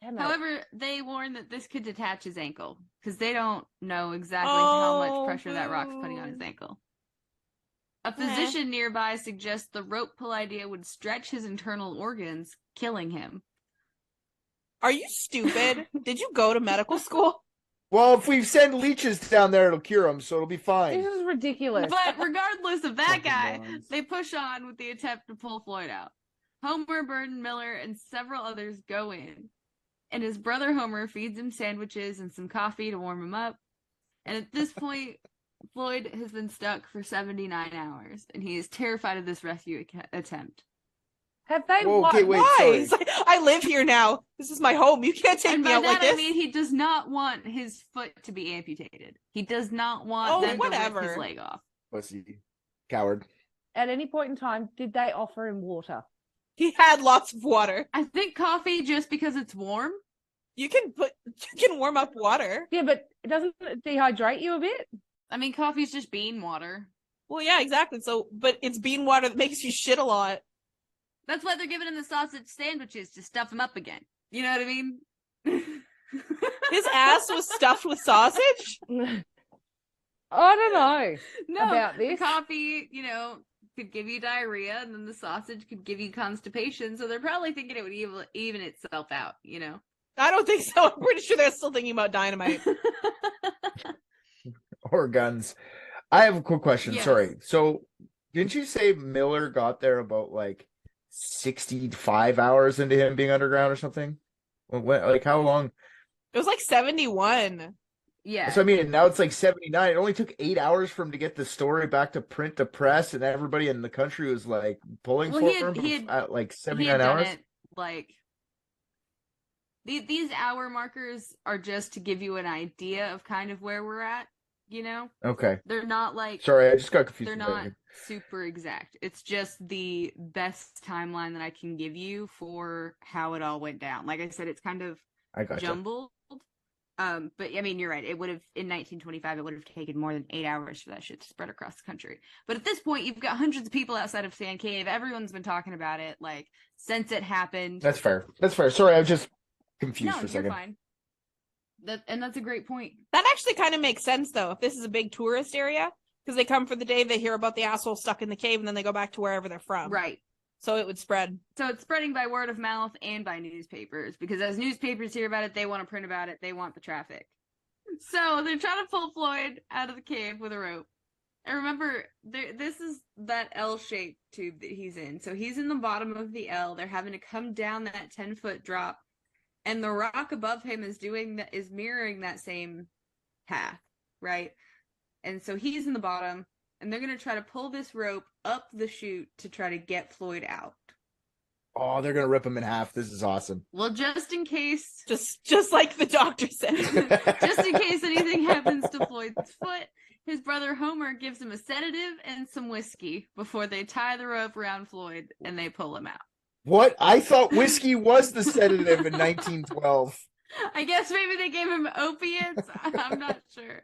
Damn it. However, they warn that this could detach his ankle, because they don't know exactly how much pressure that rock's putting on his ankle. A physician nearby suggests the rope pull idea would stretch his internal organs, killing him. Are you stupid? Did you go to medical school? Well, if we send leeches down there, it'll cure him, so it'll be fine. This is ridiculous. But regardless of that Fucking guy, morons. they push on with the attempt to pull Floyd out. Homer, Burton, Miller, and several others go in, and his brother Homer feeds him sandwiches and some coffee to warm him up. And at this point, Floyd has been stuck for 79 hours, and he is terrified of this rescue attempt. Have they Whoa, won? okay, wait, Why? sorry. It's like, I live here now. This is my home. You can't take And me by out that like this. I mean he does not want his foot to be amputated. He does not want them to whatever. rip his leg off. Pussy. Coward. At any point in time, did they offer him water? He had lots of water. I think coffee just because it's warm. You can warm up water. Yeah, but doesn't it dehydrate you a bit? I mean, coffee's just bean water. Well, yeah, exactly. So, but it's bean water that makes you shit a lot. That's why they're giving him the sausage sandwiches to stuff him up again. You know what I mean? His ass was stuffed with sausage. I don't know No, about the this. coffee, could give you diarrhea, and then the sausage could give you constipation. So they're probably thinking it would even itself out. I don't think so. I'm pretty sure they're still thinking about dynamite. Or guns. I have a quick question. Yes. Sorry. So, didn't you say Miller got there about like 65 hours into him being underground or something? Like how long? It was like 71. Yeah. So I mean, now it's like 79. It only took 8 hours for him to get the story back to print to press, and everybody in the country was like pulling Well, for he him had- at like He 79 had done hours. it like these hour markers are just to give you an idea of kind of where we're at. Okay. They're not like Sorry, I just got confused. they're with not that. super exact. It's just the best timeline that I can give you for how it all went down. Like I said, it's kind of I gotcha. jumbled. But I mean, you're right. It would have in 1925. It would have taken more than 8 hours for that shit to spread across the country. But at this point, you've got hundreds of people outside of Sand Cave. Everyone's been talking about it, like since it happened. That's fair. That's fair. Sorry, I was just confused No, for a you're second. fine. That's a great point. That actually kind of makes sense, though, if this is a big tourist area, because they come for the day, they hear about the asshole stuck in the cave, and then they go back to wherever they're from. Right. So it would spread. So it's spreading by word of mouth and by newspapers, because as newspapers hear about it, they want to print about it. They want the traffic. So they're trying to pull Floyd out of the cave with a rope. And remember, this is that L-shaped tube that he's in. So he's in the bottom of the L. They're having to come down that 10-foot drop. And the rock above him is mirroring that same path, right? And so he's in the bottom, and they're going to try to pull this rope up the chute to try to get Floyd out. Oh, they're gonna rip him in half. This is awesome. Well, just in case, Just like the doctor said. just in case anything happens to Floyd's foot, his brother Homer gives him a sedative and some whiskey before they tie the rope around Floyd and they pull him out. What? I thought whiskey was the sedative in 1912. I guess maybe they gave him opiates. I'm not sure.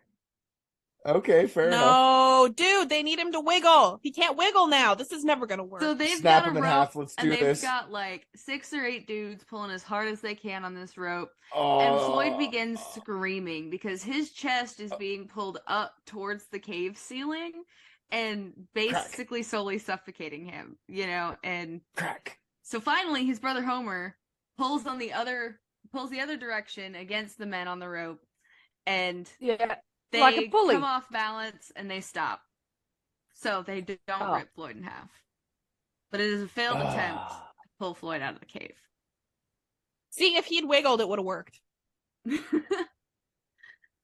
Okay, fair enough. No, dude, they need him to wiggle. He can't wiggle now. This is never going to work. So they've Snap got a him in rope, half. Let's and do they've this. got like 6 or 8 dudes pulling as hard as they can on this rope. Oh. And Floyd begins screaming because his chest is being pulled up towards the cave ceiling and basically solely suffocating him, and Crack. so finally his brother Homer pulls the other direction against the men on the rope, and Yeah. they Like a pulley. come off balance and they stop. So they don't rip Floyd in half. But it is a failed attempt to pull Floyd out of the cave. See, if he'd wiggled, it would have worked.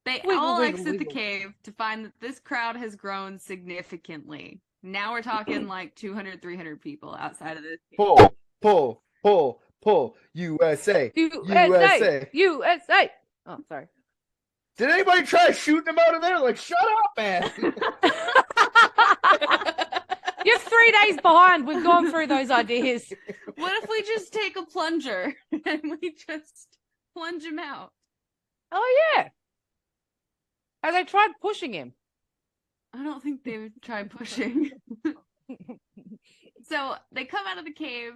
They Wiggle, all wiggle, exit the wiggle. cave to find that this crowd has grown significantly. Now we're talking like 200, 300 people outside of this. Pull. USA. USA. USA. Oh, sorry. Did anybody try shooting him out of there? Like, shut up, man. You're 3 days behind. We've gone through those ideas. What if we just take a plunger and we just plunge him out? Oh, yeah. Have they tried pushing him? I don't think they would try pushing. So they come out of the cave,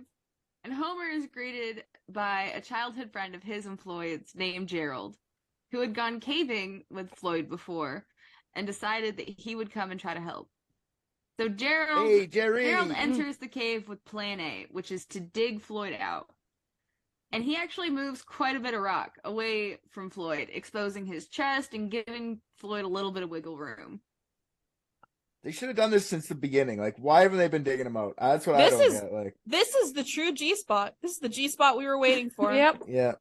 and Homer is greeted by a childhood friend of his and Floyd's named Gerald, who had gone caving with Floyd before and decided that he would come and try to help. So Hey, Jerry. Gerald enters the cave with plan A, which is to dig Floyd out. And he actually moves quite a bit of rock away from Floyd, exposing his chest and giving Floyd a little bit of wiggle room. They should have done this since the beginning. Like, why haven't they been digging him out? That's what I don't get. Like, This is the true G-spot. This is the G-spot we were waiting for. Yep. yeah.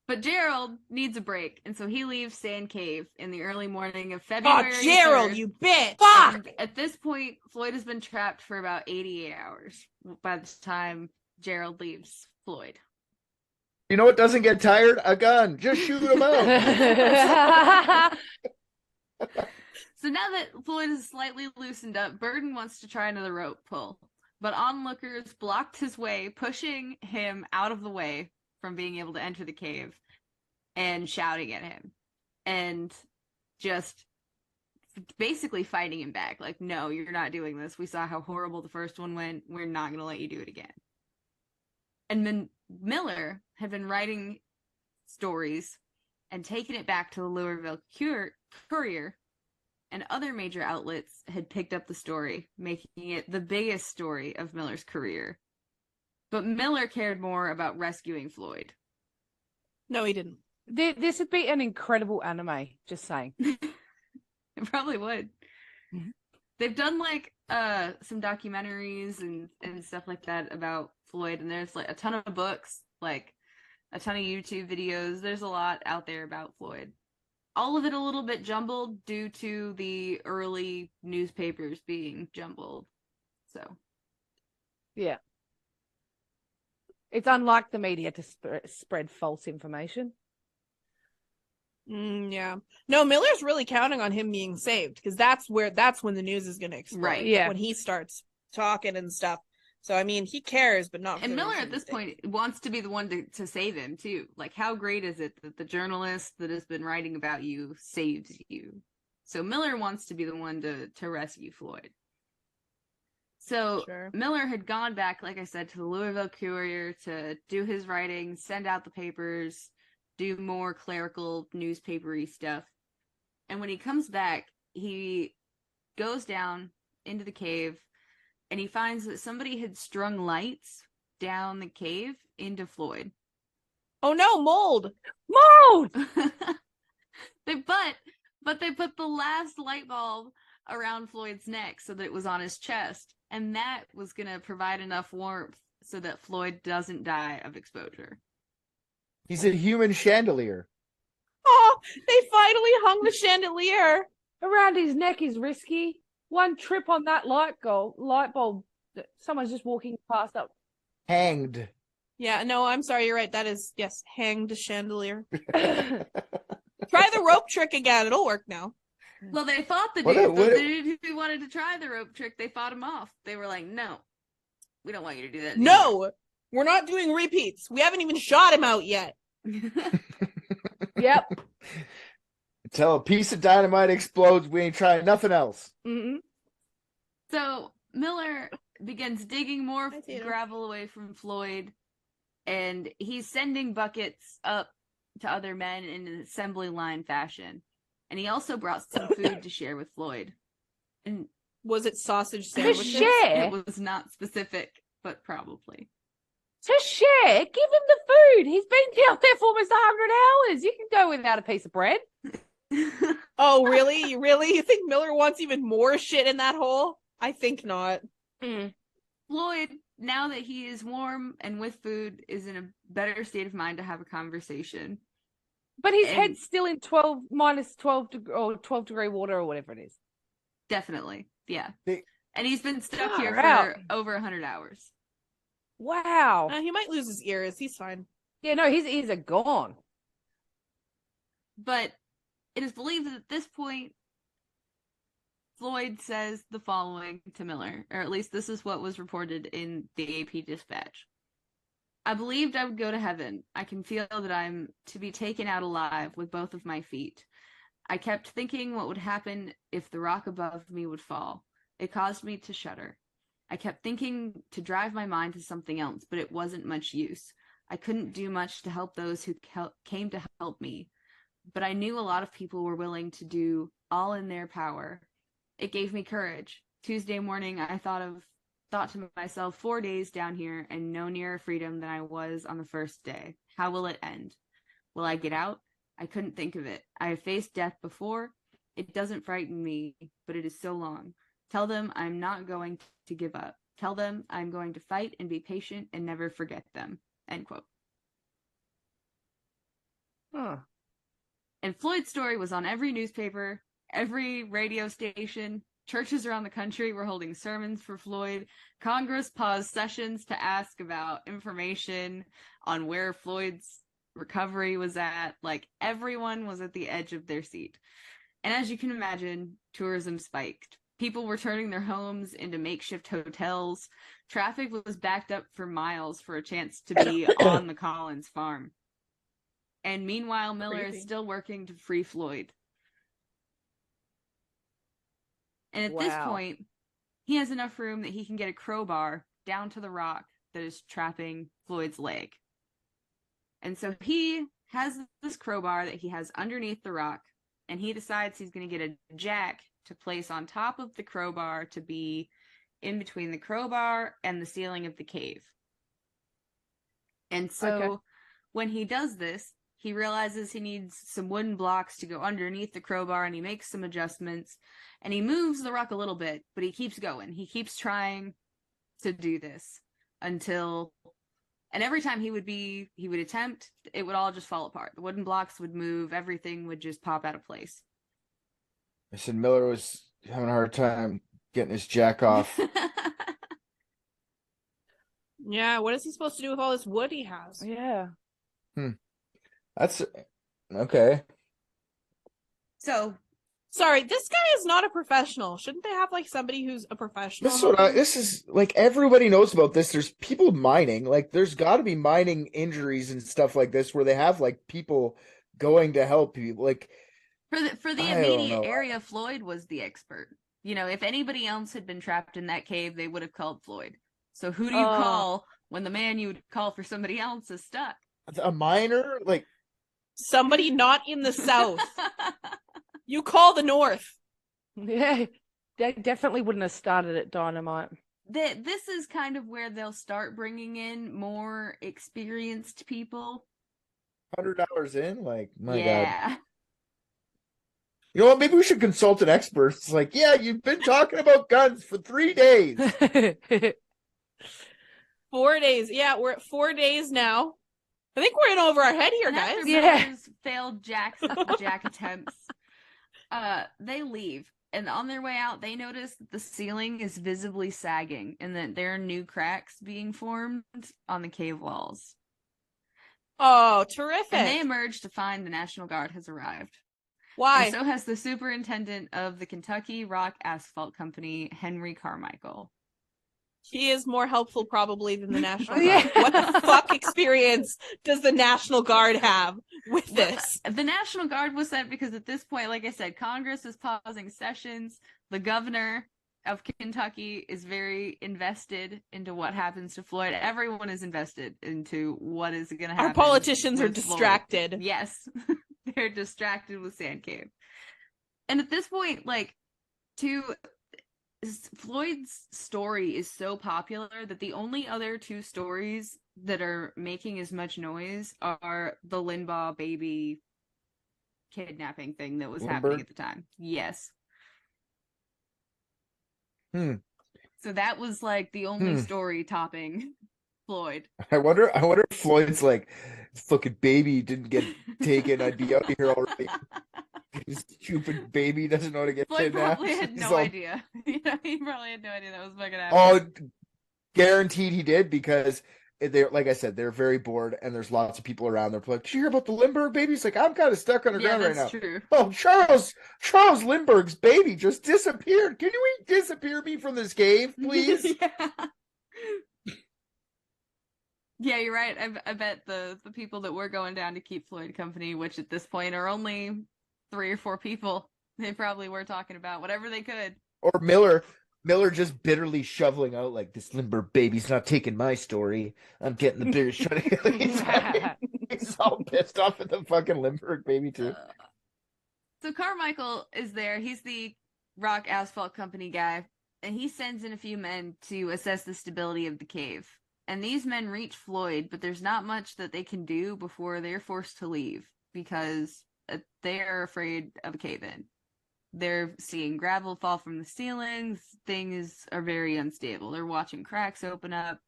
But Gerald needs a break, and so he leaves Sand Cave in the early morning of February. Oh, Gerald, 3rd. you bitch! Fuck! And at this point, Floyd has been trapped for about 88 hours by the time Gerald leaves Floyd. You know what doesn't get tired? A gun. Just shoot him out. So now that Floyd is slightly loosened up, Burden wants to try another rope pull. But onlookers blocked his way, pushing him out of the way from being able to enter the cave and shouting at him. And just basically fighting him back. Like, no, you're not doing this. We saw how horrible the first one went. We're not going to let you do it again. And Miller had been writing stories and taking it back to the Louisville Courier, and other major outlets had picked up the story, making it the biggest story of Miller's career. But Miller cared more about rescuing Floyd. No, he didn't. This would be an incredible anime, just saying. It probably would. Mhm. They've done like some documentaries and stuff like that about Floyd, and there's like a ton of books, like a ton of YouTube videos. There's a lot out there about Floyd. All of it a little bit jumbled due to the early newspapers being jumbled. So, Yeah. It's unlike the media to spread false information. Yeah. No, Miller's really counting on him being saved, because that's when the news is going to explode. Right. Yeah. When he starts talking and stuff. So, I mean, he cares, but not. For and the Miller reason at this he's point wants to be the one to save him too. Like, how great is it that the journalist that has been writing about you saves you? So Miller wants to be the one to rescue Floyd. So Sure. Miller had gone back, like I said, to the Louisville Courier to do his writing, send out the papers, do more clerical newspapery stuff. And when he comes back, he goes down into the cave and he finds that somebody had strung lights down the cave into Floyd. Oh no, mold! Mold! But they put the last light bulb around Floyd's neck so that it was on his chest, and that was going to provide enough warmth so that Floyd doesn't die of exposure. He's a human chandelier. Oh, they finally hung the chandelier. Around his neck is risky. One trip on that light bulb, someone's just walking past up. Hanged. Yeah, no, I'm sorry, you're right. That is, yes, hanged chandelier. Try the rope trick again. It'll work now. Well, they fought the What- dude. what- The dude who wanted to try the rope trick, they fought him off. They were like, no, we don't want you to do that. No, we're not doing repeats. We haven't even shot him out yet. Yep. Until a piece of dynamite explodes, we ain't trying nothing else. Mm-mm. So Miller begins digging more Hi, Tatum. gravel away from Floyd, and he's sending buckets up to other men in an assembly line fashion. And he also brought some food to share with Floyd. And Was it sausage To sandwiches? share? it was not specific, but probably. To share, give him the food. He's been out there for almost 100 hours. You can go without a piece of bread. Oh, really? You think Miller wants even more shit in that hole? I think not. Floyd, now that he is warm and with food, is in a better state of mind to have a conversation. But his And- head's still in minus 12 or 12 degree water or whatever it is. Definitely. Yeah. They- And he's been stuck here Far for out. over 100 hours. Wow. He might lose his ears. He's fine. Yeah, no, his ears are gone. But it is believed that at this point, Floyd says the following to Miller, or at least this is what was reported in the AP Dispatch. I believed I would go to heaven. I can feel that I'm to be taken out alive with both of my feet. I kept thinking what would happen if the rock above me would fall. It caused me to shudder. I kept thinking to drive my mind to something else, but it wasn't much use. I couldn't do much to help those who came to help me, but I knew a lot of people were willing to do all in their power. It gave me courage. Tuesday morning, I thought of Thought to myself, 4 days down here and no nearer freedom than I was on the first day. How will it end? Will I get out? I couldn't think of it. I have faced death before. It doesn't frighten me, but it is so long. Tell them I'm not going to give up. Tell them I'm going to fight and be patient and never forget them. End quote. Huh. And Floyd's story was on every newspaper, every radio station. Churches around the country were holding sermons for Floyd. Congress paused sessions to ask about information on where Floyd's recovery was at. Like, everyone was at the edge of their seat. And as you can imagine, tourism spiked. People were turning their homes into makeshift hotels. Traffic was backed up for miles for a chance to be on the Collins farm. And meanwhile, Miller is still working to free Floyd. And at this point, he has enough room that he can get a crowbar down to the rock that is trapping Floyd's leg. And so he has this crowbar that he has underneath the rock, and he decides he's going to get a jack to place on top of the crowbar to be in between the crowbar and the ceiling of the cave. And so when he does this, he realizes he needs some wooden blocks to go underneath the crowbar, and he makes some adjustments, and he moves the rock a little bit, but he keeps going. He keeps trying to do this until, and every time he would attempt, it would all just fall apart. The wooden blocks would move, everything would just pop out of place. I said Miller was having a hard time getting his jack off. Yeah, what is he supposed to do with all this wood he has? Yeah. That's okay. So, sorry, this guy is not a professional. Shouldn't they have like somebody who's a professional? This is like, everybody knows about this. There's people mining. Like, there's got to be mining injuries and stuff like this where they have like people going to help people. Like, for the immediate area, Floyd was the expert. You know, if anybody else had been trapped in that cave, they would have called Floyd. So who do you call when the man you would call for somebody else is stuck? a miner, like somebody not in the South. You call the North. Yeah, they definitely wouldn't have started at Dynamite. This is kind of where they'll start bringing in more experienced people. $100 in, like, my God. Yeah. You know what? Maybe we should consult an expert. It's like, yeah, you've been talking about guns for 3 days. 4 days. Yeah, we're at 4 days now. I think we're in over our head here, And guys. after Yeah. Miller's failed jack attempts, they leave. And on their way out, they notice that the ceiling is visibly sagging and that there are new cracks being formed on the cave walls. Oh, terrific. And they emerge to find the National Guard has arrived. Why? And so has the superintendent of the Kentucky Rock Asphalt Company, Henry Carmichael. He is more helpful probably than the National Guard. Yeah. What the fuck experience does the National Guard have with this? The National Guard was sent because at this point, like I said, Congress is pausing sessions. The governor of Kentucky is very invested into what happens to Floyd. Everyone is invested into what is going to happen. Our politicians are with Floyd. distracted. Yes. They're distracted with Sand Cave. And at this point, Floyd's story is so popular that the only other two stories that are making as much noise are the Limbaugh baby kidnapping thing that was happening at the time. Yes. So that was like the only story topping Floyd. I wonder if Floyd's like, fucking baby didn't get taken, I'd be out of here already. This stupid baby doesn't know how to get Floyd kidnapped. probably had He's no all- idea. He probably had no idea that was fucking happening. Oh, guaranteed he did, because they're, like I said, they're very bored and there's lots of people around. They're like, did you hear about the Lindbergh baby? He's like, I'm kind of stuck underground right now. That's true. Oh, Charles Lindbergh's baby just disappeared. Can you disappear me from this cave, please? Yeah. Yeah, you're right. I bet the people that were going down to keep Floyd company, which at this point are only 3 or 4 people, they probably were talking about whatever they could. Or Miller just bitterly shoveling out like, this Lindbergh baby's not taking my story. I'm getting the bigger shot. He's all pissed off at the fucking Lindbergh baby too. So Carmichael is there. He's the Rock Asphalt Company guy. and he sends in a few men to assess the stability of the cave. And these men reach Floyd, but there's not much that they can do before they're forced to leave because they're afraid of a cave-in. They're seeing gravel fall from the ceilings. Things are very unstable. They're watching cracks open up.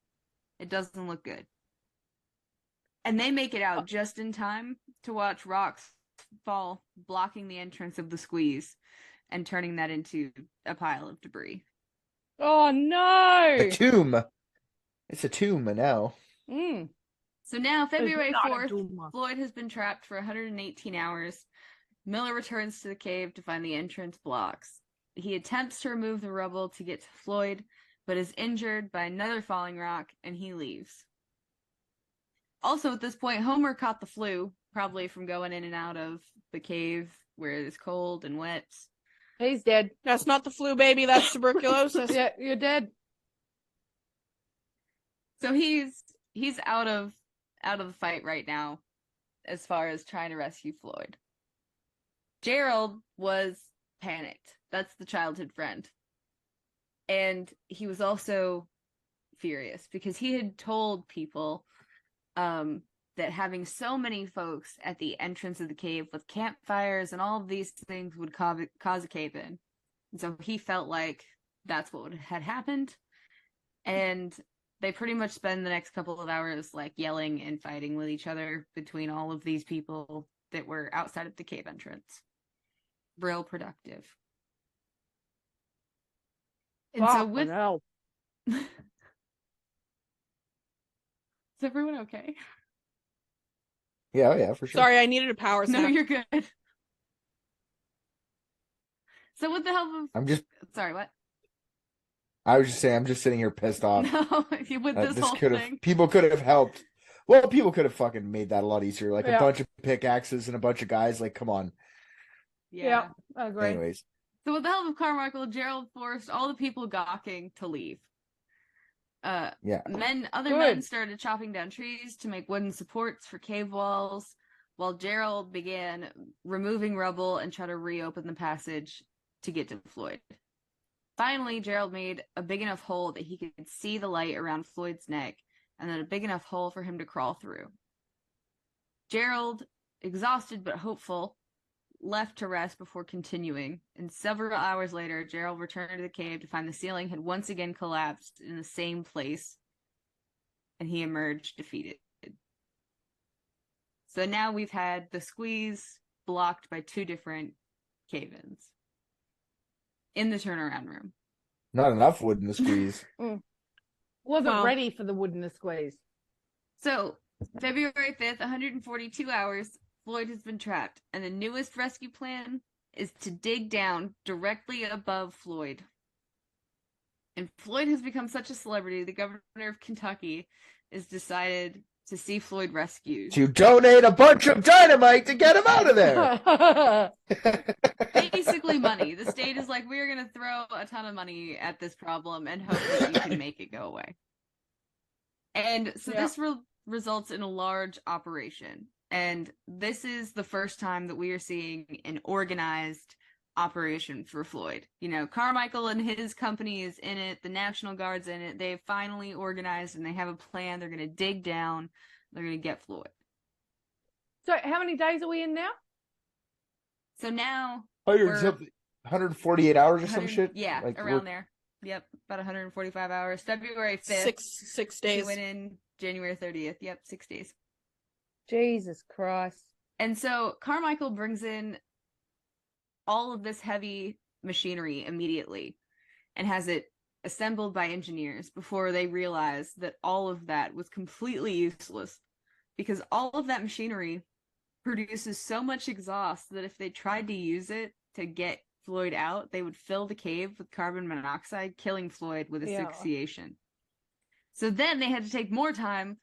It doesn't look good. And they make it out just in time to watch rocks fall, blocking the entrance of the squeeze and turning that into a pile of debris. Oh no! A tomb. It's a tomb now. Mm. So now, February not a 4th, tomb. Floyd has been trapped for 118 hours. Miller returns to the cave to find the entrance blocks. He attempts to remove the rubble to get to Floyd, but is injured by another falling rock, and he leaves. Also, at this point, Homer caught the flu, probably from going in and out of the cave where it is cold and wet. He's dead. That's not the flu, baby. That's tuberculosis. Yeah, you're dead. So he's out of the fight right now as far as trying to rescue Floyd. Gerald was panicked. That's the childhood friend. And he was also furious because he had told people that having so many folks at the entrance of the cave with campfires and all of these things would cause a cave-in. And so he felt like that's what had happened. And they pretty much spend the next couple of hours like yelling and fighting with each other between all of these people that were outside of the cave entrance. Real productive. And so with no. Is everyone okay? Yeah, for sure. Sorry, I needed a power No, snap. you're good. So with the help of sorry, what? I was just saying, I'm just sitting here pissed off. No, with this whole thing. People could have helped. Well, people could have fucking made that a lot easier. Like Yeah. a bunch of pickaxes and a bunch of guys. Like, come on. Yeah, I agree. Anyways, So with the help of Carmichael, Gerald forced all the people gawking to leave. yeah. Other Good. men started chopping down trees to make wooden supports for cave walls, while Gerald began removing rubble and trying to reopen the passage to get to Floyd. Finally, Gerald made a big enough hole that he could see the light around Floyd's neck, and then a big enough hole for him to crawl through. Gerald, exhausted but hopeful, left to rest before continuing, and several hours later, Gerald returned to the cave to find the ceiling had once again collapsed in the same place, and he emerged defeated. So now we've had the squeeze blocked by two different cave-ins in the turnaround room. Not enough wood in the squeeze. Wasn't Wow. ready for the wood in the squeeze. So, February 5th, 142 hours, Floyd has been trapped, and the newest rescue plan is to dig down directly above Floyd. And Floyd has become such a celebrity, the governor of Kentucky has decided to see Floyd rescued. To donate a bunch of dynamite to get him out of there. Basically money. The state is like, we're going to throw a ton of money at this problem and hope that you can make it go away. And so this results in a large operation. And this is the first time that we are seeing an organized operation for Floyd. You know, Carmichael and his company is in it. The National Guard's in it. They've finally organized and they have a plan. They're going to dig down. They're going to get Floyd. So how many days are we in now? So now 148 hours or some 100 shit? Yeah, Like, around there. Yep, about 145 hours. February 5th. Six He days. went in January 30th. Yep, 6 days. Jesus Christ. And so Carmichael brings in all of this heavy machinery immediately and has it assembled by engineers before they realize that all of that was completely useless because all of that machinery produces so much exhaust that if they tried to use it to get Floyd out, they would fill the cave with carbon monoxide, killing Floyd with asphyxiation. So then they had to take more time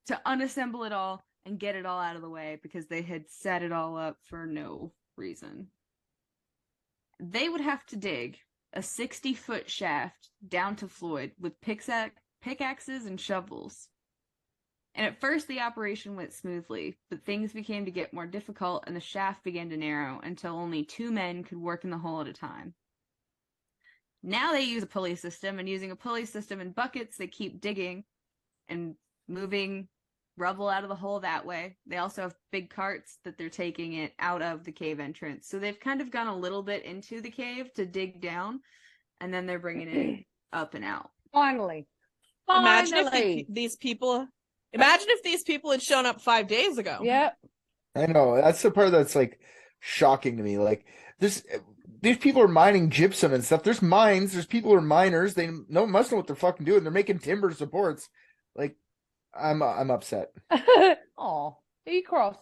to unassemble it all and get it all out of the way because they had set it all up for no reason. They would have to dig a 60-foot shaft down to Floyd with pickaxes and shovels. And at first the operation went smoothly, but things began to get more difficult and the shaft began to narrow until only 2 men could work in the hole at a time. Now they use a pulley system, and using a pulley system and buckets, they keep digging and moving rubble out of the hole that way. They also have big carts that they're taking it out of the cave entrance. So they've kind of gone a little bit into the cave to dig down, and then they're bringing it up and out. Finally. Imagine Finally. if these people. Imagine if these people had shown up 5 days ago. Yep. I know, that's the part that's like shocking to me. Like these people are mining gypsum and stuff. There's mines. There's people who are miners. They must know what they're fucking doing. They're making timber supports. Like, I'm upset. Oh, are you cross?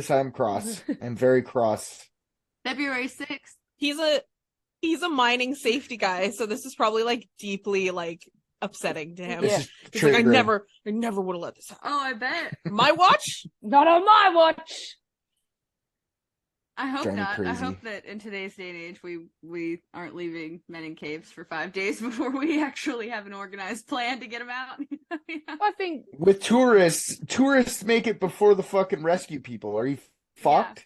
I'm cross. I'm very cross. February 6th. He's a mining safety guy, so this is probably like deeply like upsetting to him. Yeah. He's like, I never would have let this happen. Oh, I bet. My watch? Not on my watch. I hope Driving me not. I crazy. hope that in today's day and age, we aren't leaving men in caves for 5 days before we actually have an organized plan to get them out. I think With tourists make it before the fucking rescue people. Are you fucked?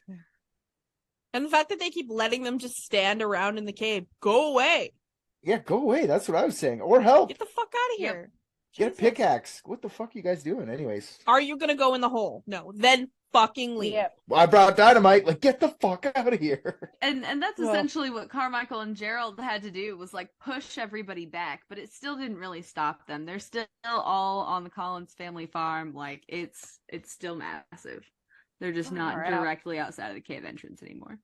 And the fact that they keep letting them just stand around in the cave. Go away. Yeah, go away. That's what I was saying. Or help. Get the fuck out of Yep. here. Get a Jesus. pickaxe. What the fuck are you guys doing, anyways? Are you gonna go in the hole? No. Then fucking leave. yeah. Well, I brought dynamite. Like, get the fuck out of here. And that's Well- essentially what Carmichael and Gerald had to do, was like push everybody back, but it still didn't really stop them. They're still all on the Collins family farm. Like it's still massive. They're just not Far out. directly outside of the cave entrance anymore.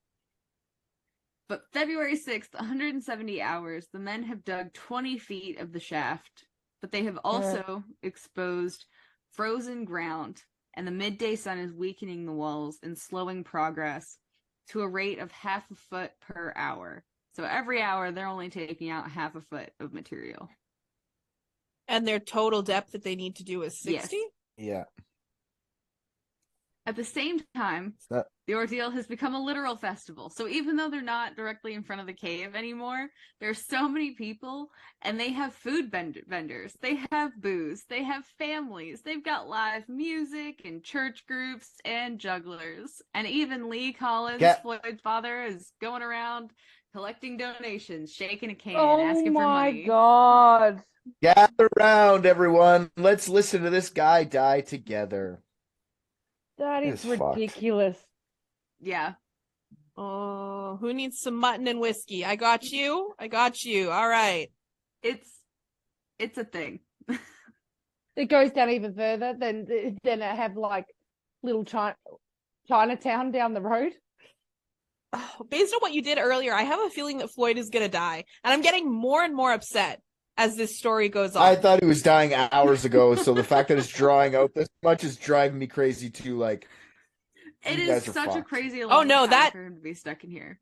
But February 6th, 170 hours, the men have dug 20 feet of the shaft, but they have also exposed frozen ground, and the midday sun is weakening the walls and slowing progress to a rate of half a foot per hour. So every hour, they're only taking out half a foot of material. And their total depth that they need to do is 60? Yes. Yeah. At the same time, It's not- the ordeal has become a literal festival. So even though they're not directly in front of the cave anymore, there's so many people, and they have food vendors, they have booze, they have families, they've got live music and church groups and jugglers. And even Lee Collins, Yeah. Floyd's father, is going around collecting donations, shaking a can, Oh asking for my money. god. Gather round, everyone. Let's listen to this guy die together. That is It's fucked. ridiculous. Yeah. Oh, who needs some mutton and whiskey? I got you. I got you. All right. It's a thing. It goes down even further than I have like little Chinatown down the road. Oh, based on what you did earlier, I have a feeling that Floyd is gonna die, and I'm getting more and more upset as this story goes on. I thought he was dying hours ago, so the fact that it's drawing out this much is driving me crazy too. Like, It you is guys are such a fucked. crazy Oh, long no, time that- for him to be stuck in here.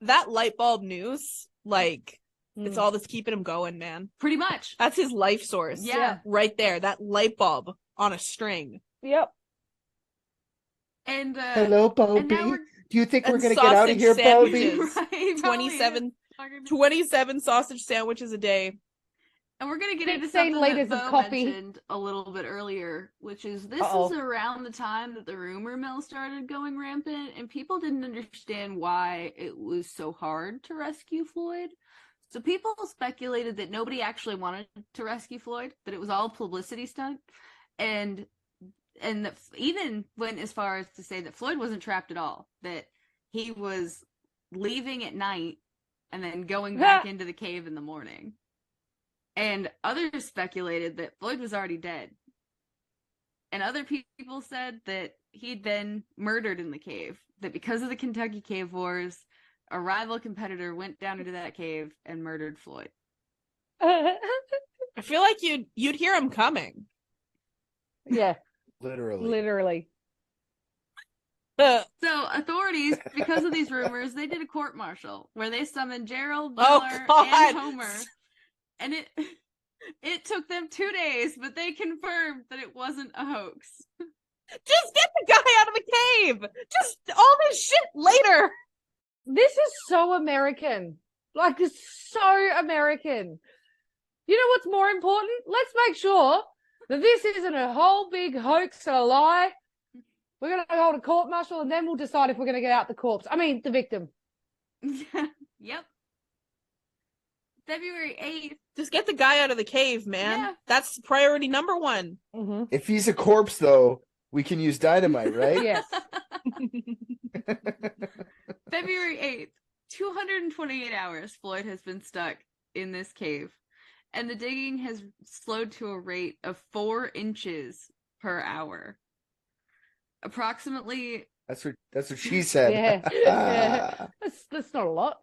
That light bulb news, like, it's Mm. all that's keeping him going, man. Pretty much. That's his life source. Yeah. Right there. That light bulb on a string. Yep. And hello, and Bobby. now we're Do you think we're and gonna get out of sausage here, Bobby? sandwiches. right, probably is. 27 sausage sandwiches a day. And we're gonna get 16 into something liters that of Bo coffee. mentioned a little bit earlier, which is this Uh-oh. is around the time that the rumor mill started going rampant, and people didn't understand why it was so hard to rescue Floyd. So people speculated that nobody actually wanted to rescue Floyd, that it was all publicity stunt, and that even went as far as to say that Floyd wasn't trapped at all, that he was leaving at night and then going back into the cave in the morning. And others speculated that Floyd was already dead. And other people said that he'd been murdered in the cave, that because of the Kentucky Cave Wars, a rival competitor went down into that cave and murdered Floyd. I feel like you'd hear him coming. Yeah, Literally. literally. Uh, So authorities, because of these rumors, they did a court martial where they summoned Gerald, Oh, Miller, God. and Homer. And it took them 2 days, but they confirmed that it wasn't a hoax. Just get the guy out of the cave. Just all this shit later. This is so American. Like, it's so American. You know what's more important? Let's make sure that this isn't a whole big hoax and a lie. We're going to hold a court martial, and then we'll decide if we're going to get out the corpse. I mean, the victim. Yep. February 8th. Just get the guy out of the cave, man. Yeah. That's priority number one. Mhm. If he's a corpse, though, we can use dynamite, right? Yes. February 8th, 228 hours Floyd has been stuck in this cave, and the digging has slowed to a rate of 4 inches per hour. Approximately, That's what she said. Yeah. Yeah. That's not a lot.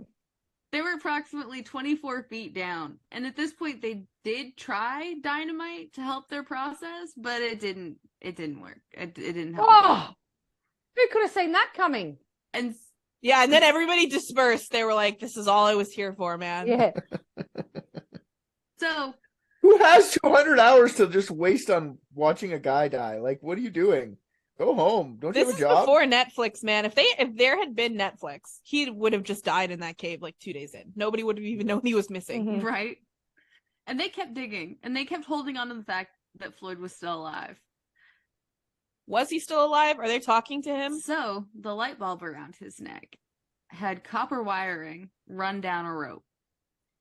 they were approximately 24 feet down, and at this point they did try dynamite to help their process, but it didn't work. It didn't help. Oh, who could have seen that coming? And Yeah, and then everybody dispersed. They were like, this is all I was here for, man. Yeah. so Who has 200 hours to just waste on watching a guy die? Like, what are you doing? Go home. Don't you This have is a job? before Netflix, man. If there had been Netflix, he would have just died in that cave like 2 days in. Nobody would have even known he was missing. Mhm. right? And they kept digging, and they kept holding on to the fact that Floyd was still alive. Was he still alive? Are they talking to him? So the light bulb around his neck had copper wiring run down a rope.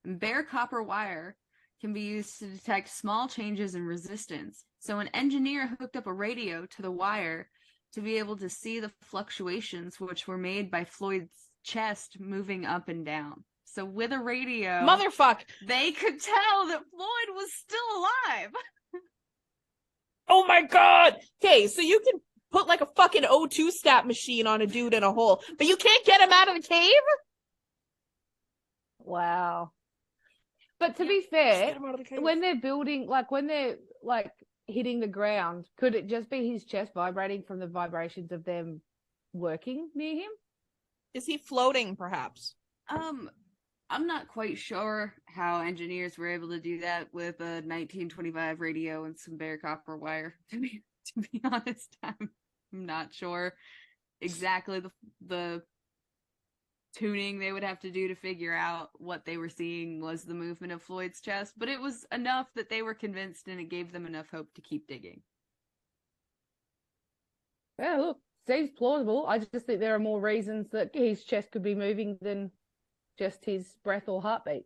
And bare copper wire can be used to detect small changes in resistance. So an engineer hooked up a radio to the wire to be able to see the fluctuations which were made by Floyd's chest moving up and down. So with a radio, Motherfuck. they could tell that Floyd was still alive. Oh my god. Okay, so you can put like a fucking O2 stat machine on a dude in a hole, but you can't get him out of the cave? Wow. But to be Just fair, get him out of the cave. when they're building, like when they're like hitting the ground, could it just be his chest vibrating from the vibrations of them working near him? Is he floating, perhaps? I'm not quite sure how engineers were able to do that with a 1925 radio and some bare copper wire. To be honest, I'm not sure exactly the tuning they would have to do to figure out what they were seeing was the movement of Floyd's chest, but it was enough that they were convinced, and it gave them enough hope to keep digging. Yeah, look, seems plausible. I just think there are more reasons that his chest could be moving than just his breath or heartbeat.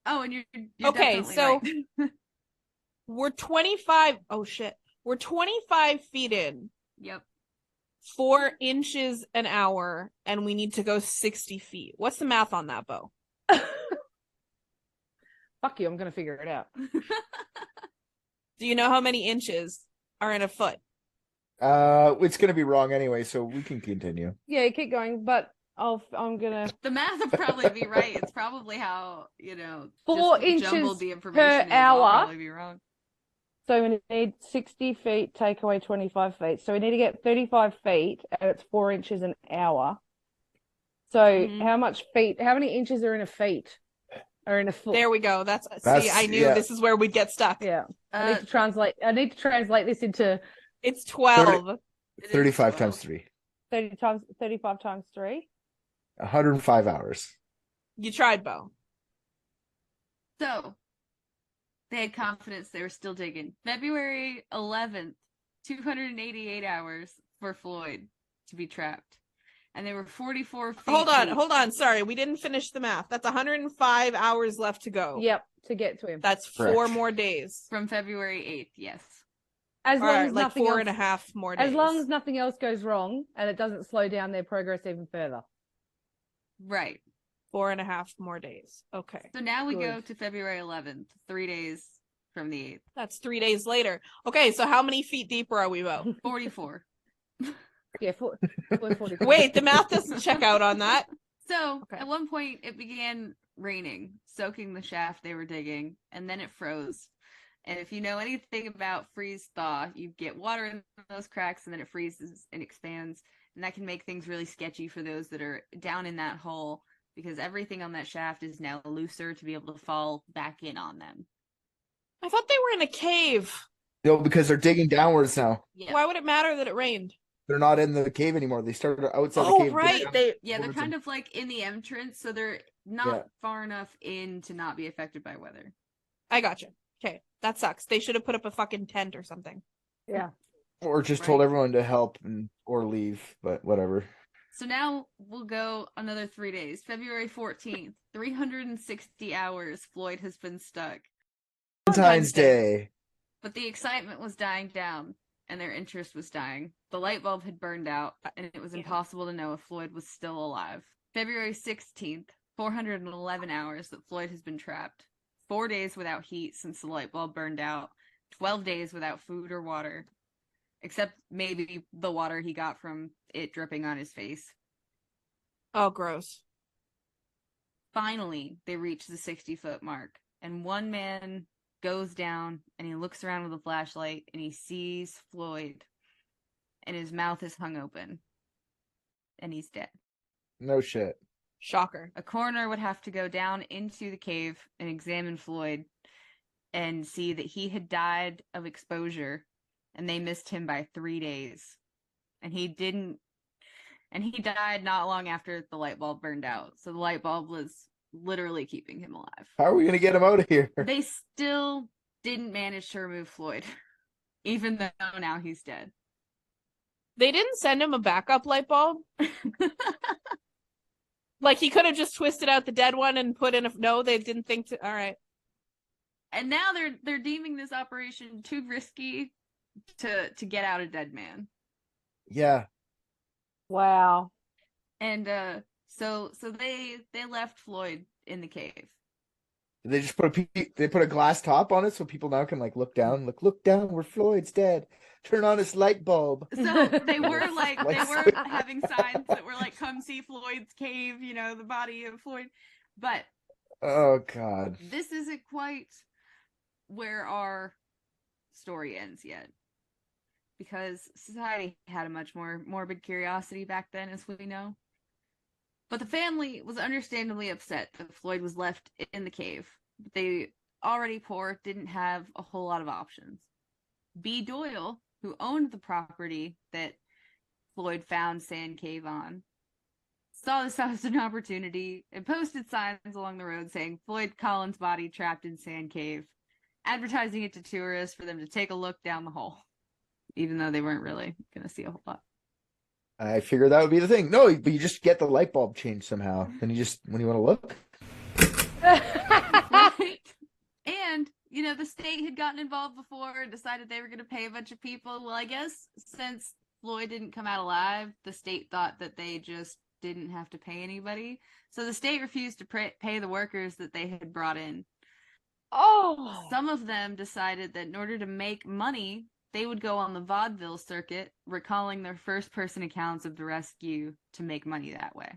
Oh, and you're Okay, definitely so right. we're 25. Oh shit. We're 25 feet in, Yep. 4 inches an hour, and we need to go 60 feet. What's the math on that, Bo? Fuck you, I'm going to figure it out. Do you know how many inches are in a foot? It's gonna be wrong anyway, so we can continue. Yeah, keep going, but I'm going to... The math would probably be right. It's probably how, 4 just inches jumbled the per information is. I'll hour. probably be wrong. So we need 60 feet, take away 25 feet. So we need to get 35 feet, and it's 4 inches an hour. So Mhm. how many inches are in a feet? Or in a foot? There we go. See, That's- I knew yeah. this is where we'd get stuck. Yeah. I need to translate this into It's 12. It is 35 12. times 3. 35 times 3. 105 hours. You tried, Bo. So they had confidence they were still digging. February 11th, 288 hours for Floyd to be trapped. And they were 44 feet Hold deep. on. Sorry, we didn't finish the math. That's 105 hours left to go. Yep, to get to him. That's Correct. 4 more days. From February 8th, yes. As All long right, as like nothing 4.5 more days. As long as nothing else goes wrong and it doesn't slow down their progress even further. Right. 4.5 more days. Okay. So now we go Good. to February 11th, 3 days from the 8th. That's 3 days later. Okay, so how many feet deeper are we, Bo? 44. Yeah, 44. Wait, the math doesn't check out on that. So Okay. at one point it began raining, soaking the shaft they were digging, and then it froze. And if you know anything about freeze thaw, you get water in those cracks and then it freezes and expands. And that can make things really sketchy for those that are down in that hole, because everything on that shaft is now looser to be able to fall back in on them. I thought they were in a cave. No, because they're digging downwards now. Yeah. Why would it matter that it rained? They're not in the cave anymore. They started outside the Oh, cave. right. They Yeah, they're kind of like in the entrance, so they're not Yeah. far enough in to not be affected by weather. I gotcha. Okay, that sucks. They should have put up a fucking tent or something. Yeah. Or just told Right. everyone to help or leave, but whatever. So now we'll go another 3 days. February 14th, 360 hours Floyd has been stuck. Valentine's Day. But the excitement was dying down and their interest was dying. The light bulb had burned out and it was impossible to know if Floyd was still alive. February 16th, 411 hours that Floyd has been trapped. 4 days without heat since the light bulb burned out. 12 days without food or water. Except maybe the water he got from it dripping on his face. Oh, gross. Finally, they reach the 60-foot mark, and one man goes down, and he looks around with a flashlight, and he sees Floyd, and his mouth is hung open, and he's dead. No shit. Shocker. A coroner would have to go down into the cave and examine Floyd and see that he had died of exposure, and they missed him by 3 days. And he died not long after the light bulb burned out. So the light bulb was literally keeping him alive. How are we gonna get him out of here? They still didn't manage to remove Floyd, even though now he's dead. They didn't send him a backup light bulb? Like, he could have just twisted out the dead one and put in a... No, they didn't think to... All right. And now they're deeming this operation too risky to get out a dead man. Yeah. Wow. And so they left Floyd in the cave. They just put a glass top on it so people now can like look down where Floyd's dead. Turn on this light bulb. So they were like they Lights. were having signs that were like, come see Floyd's cave, you know, the body of Floyd. But Oh God. this isn't quite where our story ends yet. Because society had a much more morbid curiosity back then, as we know. But the family was understandably upset that Floyd was left in the cave. They, already poor, didn't have a whole lot of options. B. Doyle, who owned the property that Floyd found Sand Cave on, saw this as an opportunity and posted signs along the road saying Floyd Collins' body trapped in Sand Cave, advertising it to tourists for them to take a look down the hole. Even though they weren't really going to see a whole lot. I figured that would be the thing. No, but you just get the light bulb changed somehow. Then you just, when you want to look. Right? And, you know, the state had gotten involved before and decided they were going to pay a bunch of people. Well, I guess since Floyd didn't come out alive, the state thought that they just didn't have to pay anybody. So the state refused to pay the workers that they had brought in. Oh. Some of them decided that in order to make money, they would go on the vaudeville circuit, recalling their first-person accounts of the rescue to make money that way.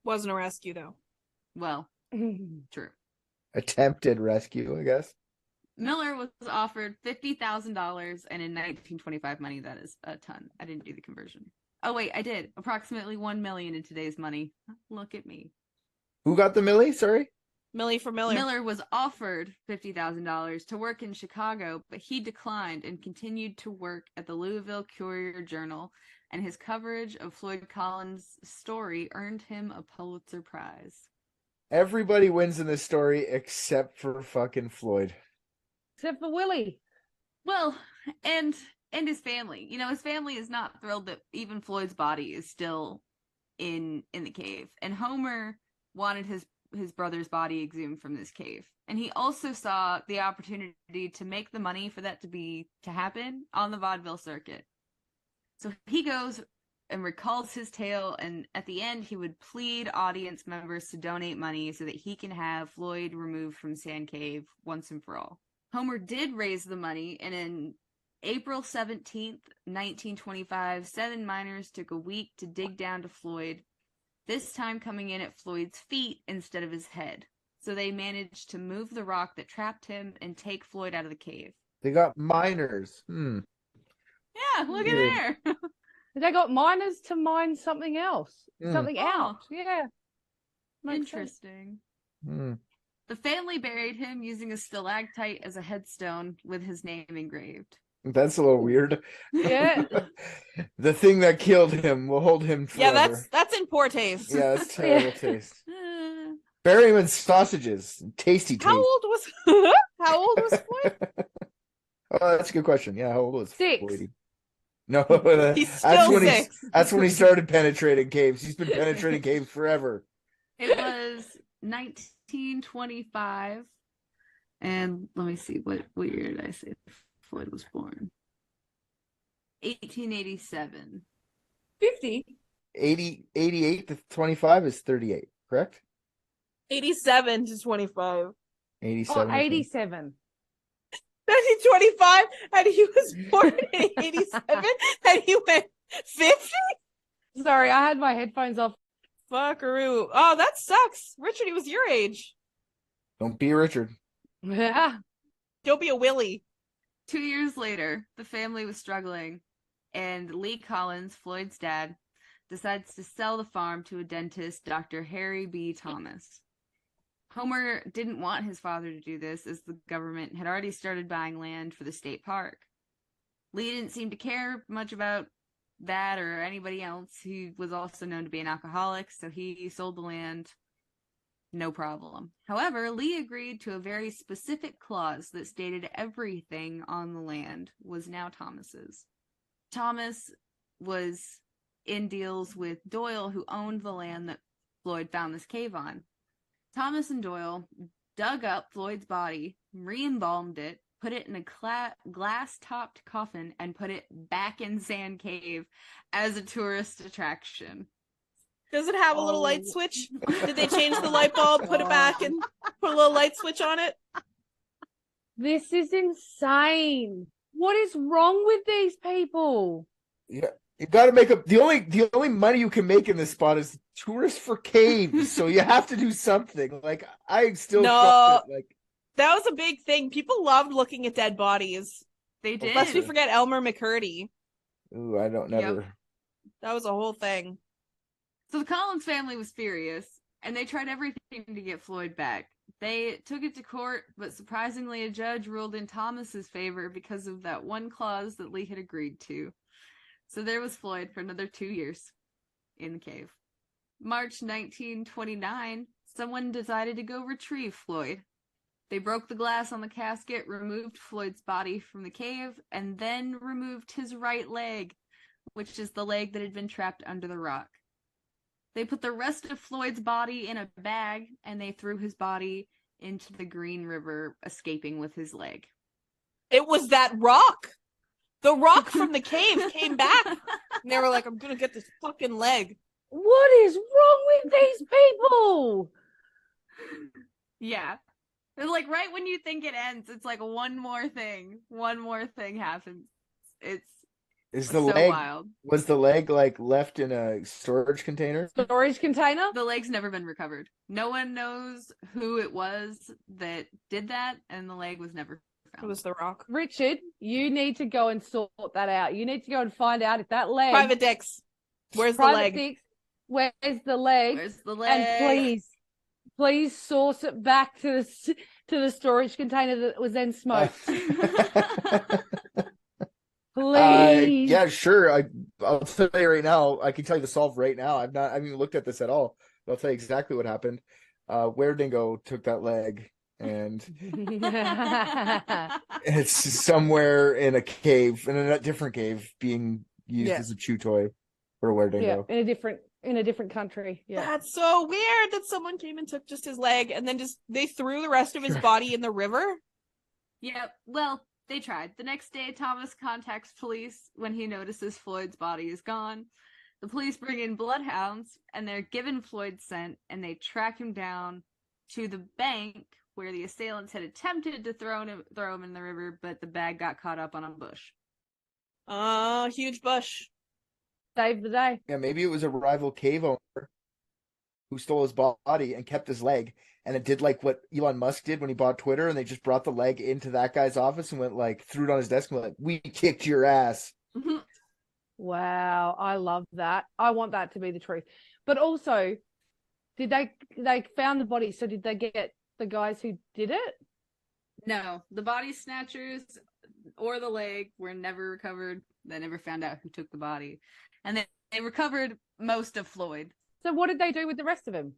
Wasn't a rescue, though. Well, true. Attempted rescue, I guess. Miller was offered $50,000, and in 1925 money, that is a ton. I didn't do the conversion. Oh, wait, I did. Approximately $1 million in today's money. Look at me. Who got the millie? Sorry? Millie for Miller. Miller was offered $50,000 to work in Chicago, but he declined and continued to work at the Louisville Courier-Journal, and his coverage of Floyd Collins' story earned him a Pulitzer Prize. Everybody wins in this story except for fucking Floyd. Except for Willie. Well, and his family. You know, his family is not thrilled that even Floyd's body is still in the cave. And Homer wanted his brother's body exhumed from this cave. And he also saw the opportunity to make the money for that to happen on the vaudeville circuit. So he goes and recalls his tale, and at the end he would plead audience members to donate money so that he can have Floyd removed from Sand Cave once and for all. Homer did raise the money, and in April 17th, 1925, 7 miners took a week to dig down to Floyd, this time coming in at Floyd's feet instead of his head. So they managed to move the rock that trapped him and take Floyd out of the cave. They got miners. Yeah, look at Weird. there. They got miners to mine something else. Mm. Something Oh. else. Yeah. Makes sense. Interesting. Hmm. The family buried him using a stalactite as a headstone with his name engraved. That's a little weird. Yeah. The thing that killed him will hold him Yeah, forever. that's in poor taste. Yeah, that's terrible Yeah. taste. Uh, Bury him in sausages. Tasty taste. How old was Floyd? Oh, that's a good question. Yeah, how old was 6. Floyd? No, He's that's still when 6. that's when he started penetrating caves. He's been penetrating caves forever. It was 1925. And let me see, what year did I say Floyd was born? 1887. 50. 88 to 25 is 38, correct? 87 to 25. 87. Oh, 87. 1925, and he was born in 87, and he went 50? Sorry, I had my headphones off. Fuckaroo. Oh, that sucks. Richard, he was your age. Don't be Richard. Don't be a Willie. 2 years later, the family was struggling, and Lee Collins, Floyd's dad, decides to sell the farm to a dentist, Dr. Harry B. Thomas. Homer didn't want his father to do this, as the government had already started buying land for the state park. Lee didn't seem to care much about that or anybody else. He was also known to be an alcoholic, so he sold the land, no problem. However, Lee agreed to a very specific clause that stated everything on the land was now Thomas's. Thomas was in deals with Doyle, who owned the land that Floyd found this cave on. Thomas and Doyle dug up Floyd's body, re-embalmed it, put it in a glass-topped coffin, and put it back in Sand Cave as a tourist attraction. Does it have a little light switch? Did they change the light bulb, put it back, and put a little light switch on it? This is insane. What is wrong with these people? Yeah, you got to make up. The only money you can make in this spot is tourists for caves. So you have to do something. Like I still No. like That was a big thing. People loved looking at dead bodies. They did. Lest we forget Elmer McCurdy. ooh, I don't never. That was a whole thing. So the Collins family was furious, and they tried everything to get Floyd back. They took it to court, but surprisingly, a judge ruled in Thomas's favor because of that one clause that Lee had agreed to. So there was Floyd for another 2 years in the cave. March 1929, someone decided to go retrieve Floyd. They broke the glass on the casket, removed Floyd's body from the cave, and then removed his right leg, which is the leg that had been trapped under the rock. They put the rest of Floyd's body in a bag, and they threw his body into the Green River, escaping with his leg. It was that rock. The rock from the cave came back. And they were like, I'm going to get this fucking leg. What is wrong with these people? Yeah. It's like right when you think it ends, it's like one more thing happens. Is It's the so leg wild. was the leg like left in a storage container? Storage container? The leg's never been recovered. No one knows who it was that did that, and the leg was never It found. was the rock. Richard, you need to go and sort that out. You need to go and find out if that leg. Private dicks. Where's the Private leg? dicks, where's the leg? Where's the leg? And please source it back to the storage container that was then smoked. Please. Yeah, sure. I'll tell you right now. I can tell you the solve right now. I haven't even looked at this at all. But I'll tell you exactly what happened. Where Dingo took that leg, and it's somewhere in a cave, in a different cave, being used as a chew toy for Where Dingo. Yeah, in a different country. Yeah. That's so weird that someone came and took just his leg and then they threw the rest of his body in the river. Yep. Well, they tried. The next day, Thomas contacts police when he notices Floyd's body is gone. The police bring in bloodhounds, and they're given Floyd's scent, and they track him down to the bank where the assailants had attempted to throw him in the river, but the bag got caught up on a bush. Huge bush. Save the day. Yeah, maybe it was a rival cave owner who stole his body and kept his leg. And it did like what Elon Musk did when he bought Twitter, and they just brought the leg into that guy's office and went like, threw it on his desk and went like, we kicked your ass. Wow, I love that. I want that to be the truth. But also, did they found the body? So did they get the guys who did it? No, the body snatchers or the leg were never recovered. They never found out who took the body. And they recovered most of Floyd. So what did they do with the rest of him?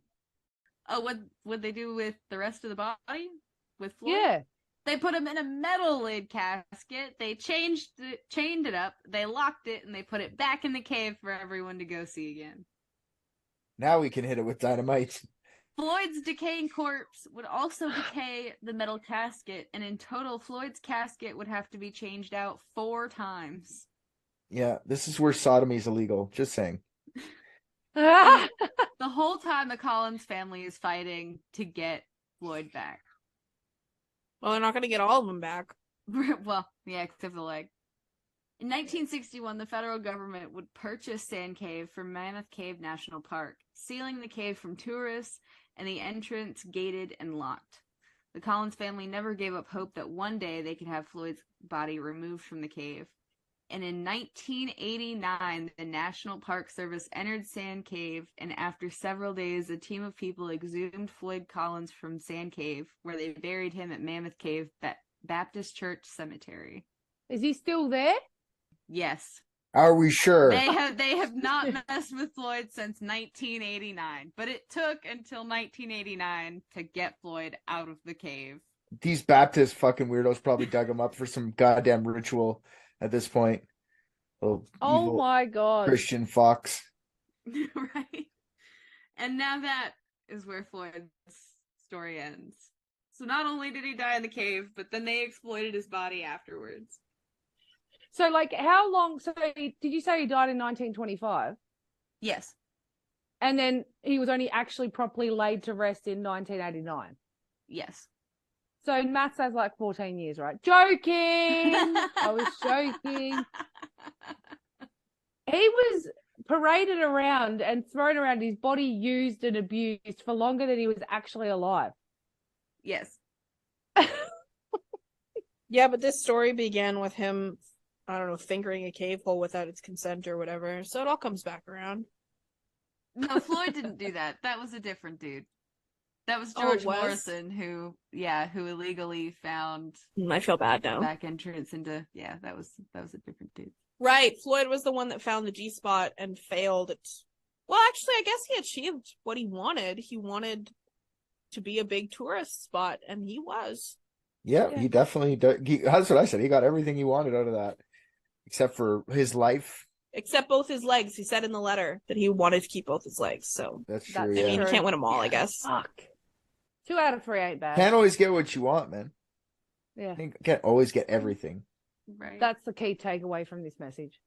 Oh, what would they do with the rest of the body? With Floyd? Yeah. They put him in a metal lid casket. They chained it up. They locked it, and they put it back in the cave for everyone to go see again. Now we can hit it with dynamite. Floyd's decaying corpse would also decay the metal casket, and in total, Floyd's casket would have to be changed out 4 times. Yeah, this is where sodomy is illegal. Just saying. The whole time, the Collins family is fighting to get Floyd back. Well, they're not going to get all of them back. Well, yeah, except for the leg. In 1961, the federal government would purchase Sand Cave from Mammoth Cave National Park, sealing the cave from tourists and the entrance gated and locked. The Collins family never gave up hope that one day they could have Floyd's body removed from the cave. And in 1989, the National Park Service entered Sand Cave, and after several days, a team of people exhumed Floyd Collins from Sand Cave, where they buried him at Mammoth Cave Baptist Church Cemetery. Is he still there? Yes. Are we sure? They have not messed with Floyd since 1989, but it took until 1989 to get Floyd out of the cave. These Baptist fucking weirdos probably dug him up for some goddamn ritual at this point. Little Oh evil my God. Christian fox. Right? And now that is where Floyd's story ends. So not only did he die in the cave, but then they exploited his body afterwards. So, like, how long? So, did you say he died in 1925? Yes. And then he was only actually properly laid to rest in 1989. Yes. So, math says like 14 years, right? Joking. I was joking. He was paraded around and thrown around, his body used and abused for longer than he was actually alive. Yes. Yeah, but this story began with him, I don't know, fingering a cave hole without its consent or whatever. So it all comes back around. No, Floyd didn't do that. That was a different dude. That was Oh, George it was? Morrison who illegally found I feel bad now. back entrance into that was a different dude. Right, Floyd was the one that found the G-spot and failed it. Well, actually, I guess he achieved what he wanted. He wanted to be a big tourist spot, and he was. Yeah, he definitely does. That's what I said. He got everything he wanted out of that, except for his life. Except both his legs. He said in the letter that he wanted to keep both his legs. So That's true. That's Yeah. I mean, you true. can't win them all, I Yeah. guess. Fuck. 2 out of 3 ain't bad. Can't always get what you want, man. Yeah. Can't always get everything. Right. That's the key takeaway from this message.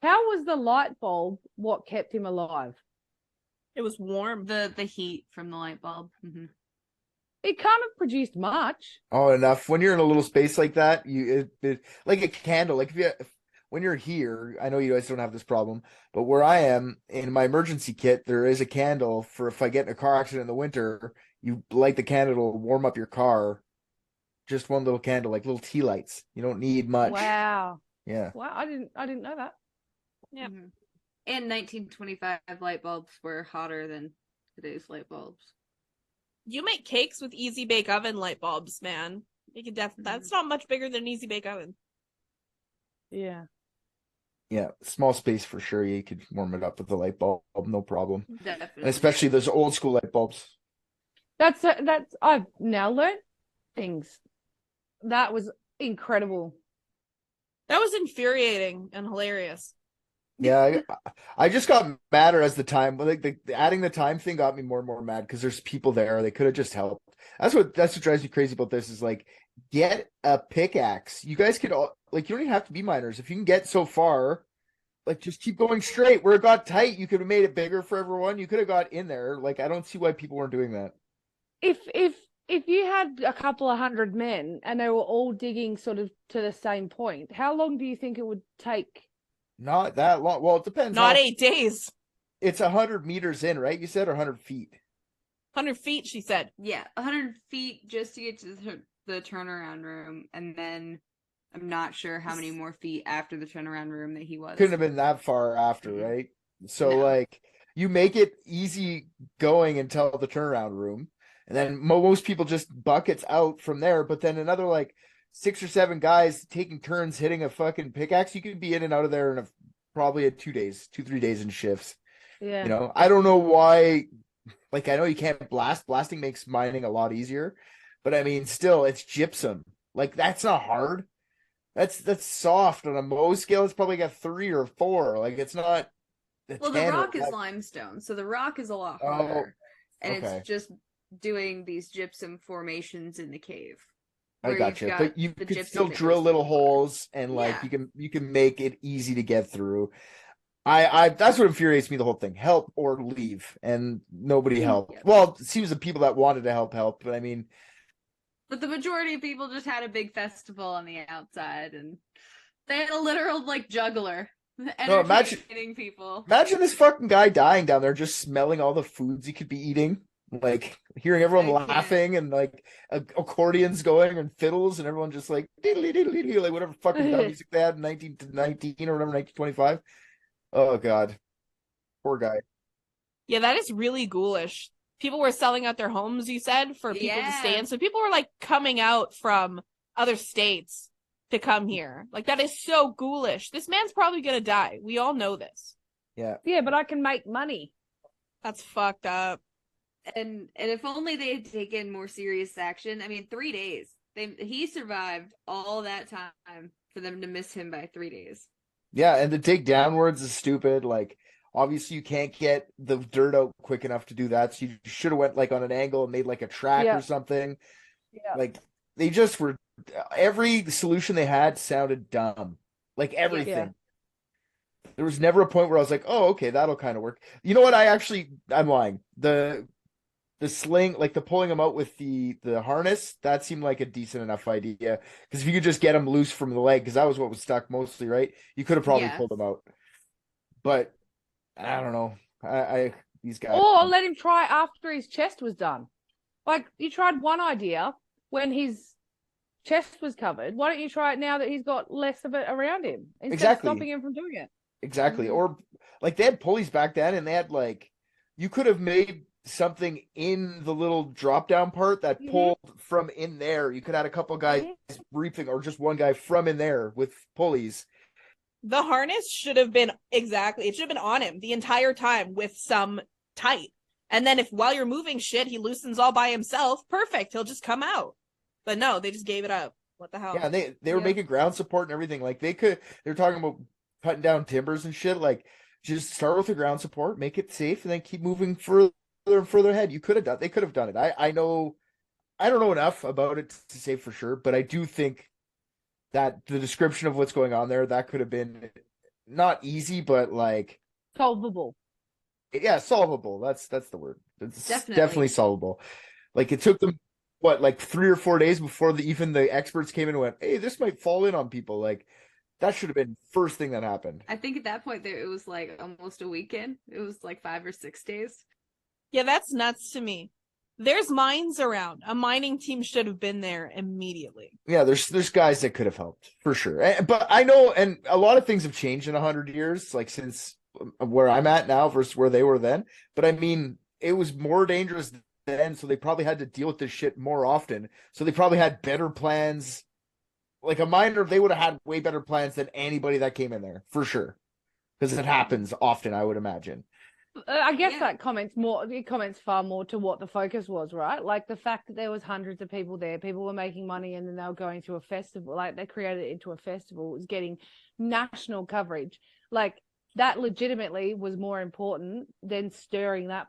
How was the light bulb what kept him alive? It was warm. the heat from the light bulb. Mm-hmm. It can't have produced much. Oh, enough. When you're in a little space like that, like a candle. Like when you're here, I know you guys don't have this problem, but where I am in my emergency kit, there is a candle for if I get in a car accident in the winter. You light the candle to warm up your car. Just one little candle, like little tea lights. You don't need much. Wow. Yeah. Wow, I didn't know that. Yeah. Mm-hmm. And 1925 light bulbs were hotter than today's light bulbs. You make cakes with easy bake oven light bulbs, man. You can that's not much bigger than an easy bake oven. Yeah. Yeah. Small space for sure. You could warm it up with the light bulb, no problem. Definitely. And especially those old school light bulbs. That's I've now learned things. That was incredible. That was infuriating and hilarious. Yeah, I just got madder as the time, like the adding the time thing got me more and more mad because there's people there. They could have just helped. That's what drives me crazy about this is like, get a pickaxe. You guys could all like, you don't even have to be miners. If you can get so far, like just keep going straight. Where it got tight, you could have made it bigger for everyone. You could have got in there. Like, I don't see why people weren't doing that. If you had a couple of hundred men and they were all digging sort of to the same point, how long do you think it would take? Not that long. Well, it depends. Not 8 days. It's 100 meters in, right? You said, or 100 feet. 100 feet, she said. Yeah, 100 feet just to get to the turnaround room, and then I'm not sure how many more feet after the turnaround room that he was. Couldn't have been that far after, right? So No. like, you make it easy going until the turnaround room, and then most people just buckets out from there. But then another like 6 or 7 guys taking turns hitting a fucking pickaxe. You could be in and out of there in probably 2 3 days in shifts. Yeah. You know, I don't know why Like, I know you can't blast. Blasting makes mining a lot easier, but I mean, still, it's gypsum. Like, that's not hard. That's soft. On a Moe scale, it's probably got 3 or 4. Like, it's not a Well, the 10 or rock is 11. limestone, so the rock is a lot Oh, harder, and okay. it's just doing these gypsum formations in the cave. I where got you've you. got But you the can gypsum still that drill goes little through the water. holes, and like Yeah. you can make it easy to get through. I that's what infuriates me, the whole thing. Help or leave. And nobody helped. Yep. Well, it seems the people that wanted to help, but I mean, But the majority of people just had a big festival on the outside, and they had a literal like juggler No, imagine- entertaining people. imagine this fucking guy dying down there, just smelling all the foods he could be eating, like hearing everyone I can't. laughing and like accordions going and fiddles and everyone just like diddly diddly diddly, like whatever fucking dumb music they had in 1919 or whatever, 1925. Oh god, poor guy. Yeah, that is really ghoulish. People were selling out their homes, you said, for people to stay Yeah. in. So people were like coming out from other states to come here. Like, that is so ghoulish. This man's probably gonna die. We all know this. Yeah, Yeah, but I can make money. That's fucked up. And if only they had taken more serious action. I mean, 3 days. He survived all that time for them to miss him by 3 days. yeah, and to dig downwards is stupid. Like, obviously you can't get the dirt out quick enough to do that, so you should have went like on an angle and made like a track Yeah. or something. Yeah. Like, they just were, every solution they had sounded dumb. Like, everything. Yeah. There was never a point where I was like, oh, okay, that'll kind of work. You know what? I'm lying. The sling, like the pulling them out with the harness, that seemed like a decent enough idea. Because if you could just get them loose from the leg, because that was what was stuck mostly, right? You could have probably Yeah. pulled them out. But I don't know. I these guys. Or let him try after his chest was done. Like, you tried one idea when his chest was covered. Why don't you try it now that he's got less of it around him instead Exactly. of stopping him from doing it? Exactly. Mhm. Or like, they had pulleys back then, and they had like, you could have made something in the little drop down part that Mhm. pulled from in there. You could have had a couple guys reaping, or just one guy from in there with pulleys. The harness should have been it should have been on him the entire time with some tight. And then if while you're moving shit, he loosens all by himself, perfect. He'll just come out. But no, they just gave it up. What the hell? Yeah, and they were Yeah. making ground support and everything. Like, they're talking about cutting down timbers and shit. Like, just start with the ground support, make it safe, and then keep moving further and further ahead. They could have done it. I know, I don't know enough about it to say for sure, but I do think that the description of what's going on there, that could have been not easy, but like, Solvable. yeah, solvable. That's the word. It's Definitely. definitely solvable. Like, it took them what, like 3 or 4 days before even the experts came in and went, hey, this might fall in on people. Like, that should have been first thing that happened. I think at that point it was like almost a weekend. It was like 5 or 6 days. Yeah, that's nuts to me. There's mines around. A mining team should have been there immediately. Yeah, there's guys that could have helped for sure. But I know, and a lot of things have changed in 100 years, like since where I'm at now versus where they were then. But I mean, it was more dangerous then, so they probably had to deal with this shit more often. So they probably had better plans. Like, a miner, they would have had way better plans than anybody that came in there, for sure. Because it happens often, I would imagine. I guess Yeah. that it comments far more to what the focus was, right? Like, the fact that there was hundreds of people there, people were making money, and then they were going to a festival. Like, they created it into a festival. It was getting national coverage. Like, that legitimately was more important than stirring that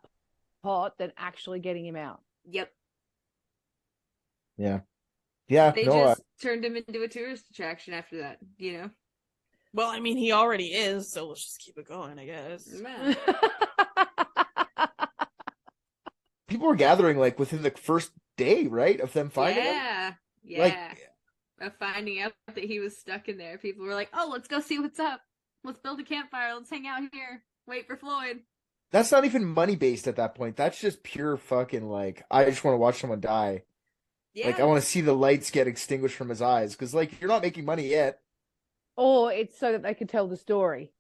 pot than actually getting him out. Yep. Yeah, They no, just turned him into a tourist attraction after that, you know? Well, I mean, he already is, so let's just keep it going, I guess. Man. people were gathering like within the first day, right, of them finding him. Yeah. Yeah. Like, Of finding out that he was stuck in there. People were like, oh, let's go see what's up. Let's build a campfire. Let's hang out here. Wait for Floyd. that's not even money based at that point. That's just pure fucking, like, I just want to watch someone die. Yeah. Like, I want to see the lights get extinguished from his eyes, because like, you're not making money yet. Or it's so that they could tell the story.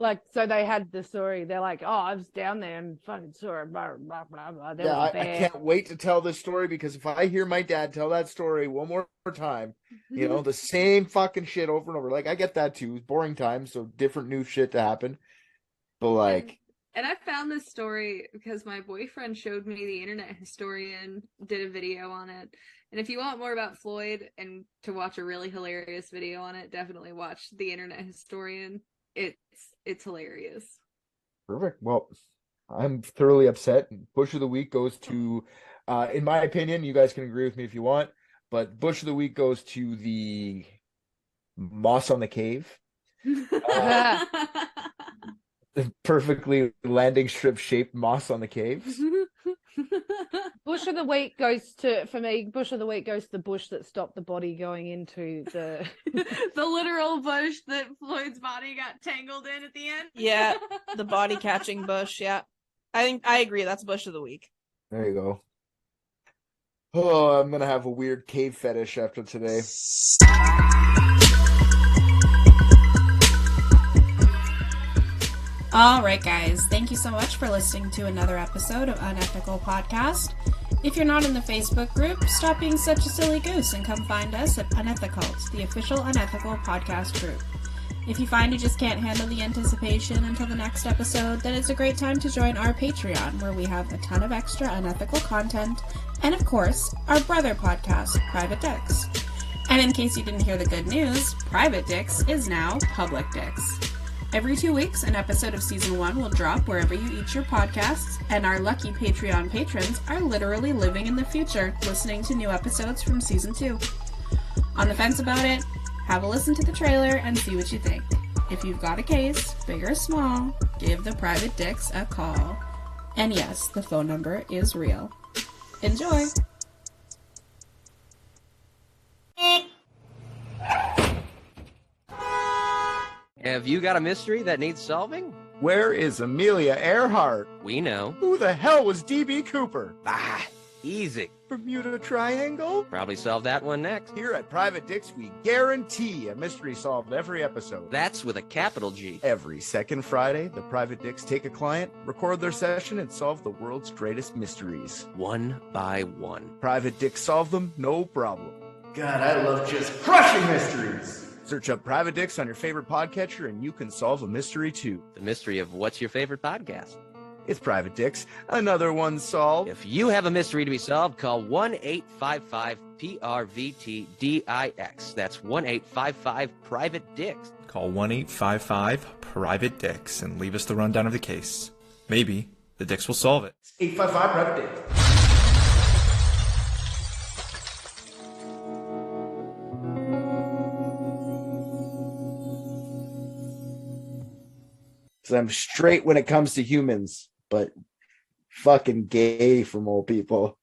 Like, so they had the story. They're like, oh, I was down there and fucking saw it, blah, blah, blah, blah. There Yeah, was I a bear. can't wait to tell this story, because if I hear my dad tell that story one more time, you know, the same fucking shit over and over. Like, I get that too. It's boring times, so different new shit to happen. But like, And I found this story because my boyfriend showed me the Internet Historian did a video on it. And if you want more about Floyd and to watch a really hilarious video on it, definitely watch the Internet Historian. It's hilarious. Perfect. Well, I'm thoroughly upset. Bush of the week goes to, in my opinion, you guys can agree with me if you want, but Bush of the week goes to the moss on the cave. The perfectly landing strip shaped moss on the caves. Bush of the week goes to, for me, Bush of the week goes to the bush that stopped the body going into the The literal bush that Floyd's body got tangled in at the end. Yeah, the body catching bush. Yeah, I agree. That's bush of the week. There you go. Oh, I'm gonna have a weird cave fetish after today. All right, guys. Thank you so much for listening to another episode of Unethical Podcast. If you're not in the Facebook group, stop being such a silly goose and come find us at Unethical, the official Unethical Podcast group. If you find you just can't handle the anticipation until the next episode, then it's a great time to join our Patreon, where we have a ton of extra unethical content, and of course, our brother podcast, Private Dicks. And in case you didn't hear the good news, Private Dicks is now Public Dicks. Every 2 weeks, an episode of Season 1 will drop wherever you eat your podcasts, and our lucky Patreon patrons are literally living in the future, listening to new episodes from Season 2. On the fence about it? Have a listen to the trailer and see what you think. If you've got a case, big or small, give the Private Dicks a call. And yes, the phone number is real. Enjoy! Have you got a mystery that needs solving? Where is Amelia Earhart? We know. Who the hell was DB Cooper? Ah, easy. Bermuda Triangle? Probably solve that one next. Here at Private Dicks, we guarantee a mystery solved every episode. That's with a capital G. Every second Friday, the Private Dicks take a client, record their session, and solve the world's greatest mysteries. One by one. Private Dicks solve them, no problem. God, I love just crushing mysteries. Search up Private Dicks on your favorite podcatcher and you can solve a mystery too. The mystery of what's your favorite podcast? It's Private Dicks. Another one solved. If you have a mystery to be solved, call 1-855-PRVT-DIX. That's 1-855-PRIVATE-DICKS. Call 1-855-PRIVATE-DICKS and leave us the rundown of the case. Maybe the Dicks will solve it. 855 Private Dicks. I'm straight when it comes to humans, but fucking gay from old people.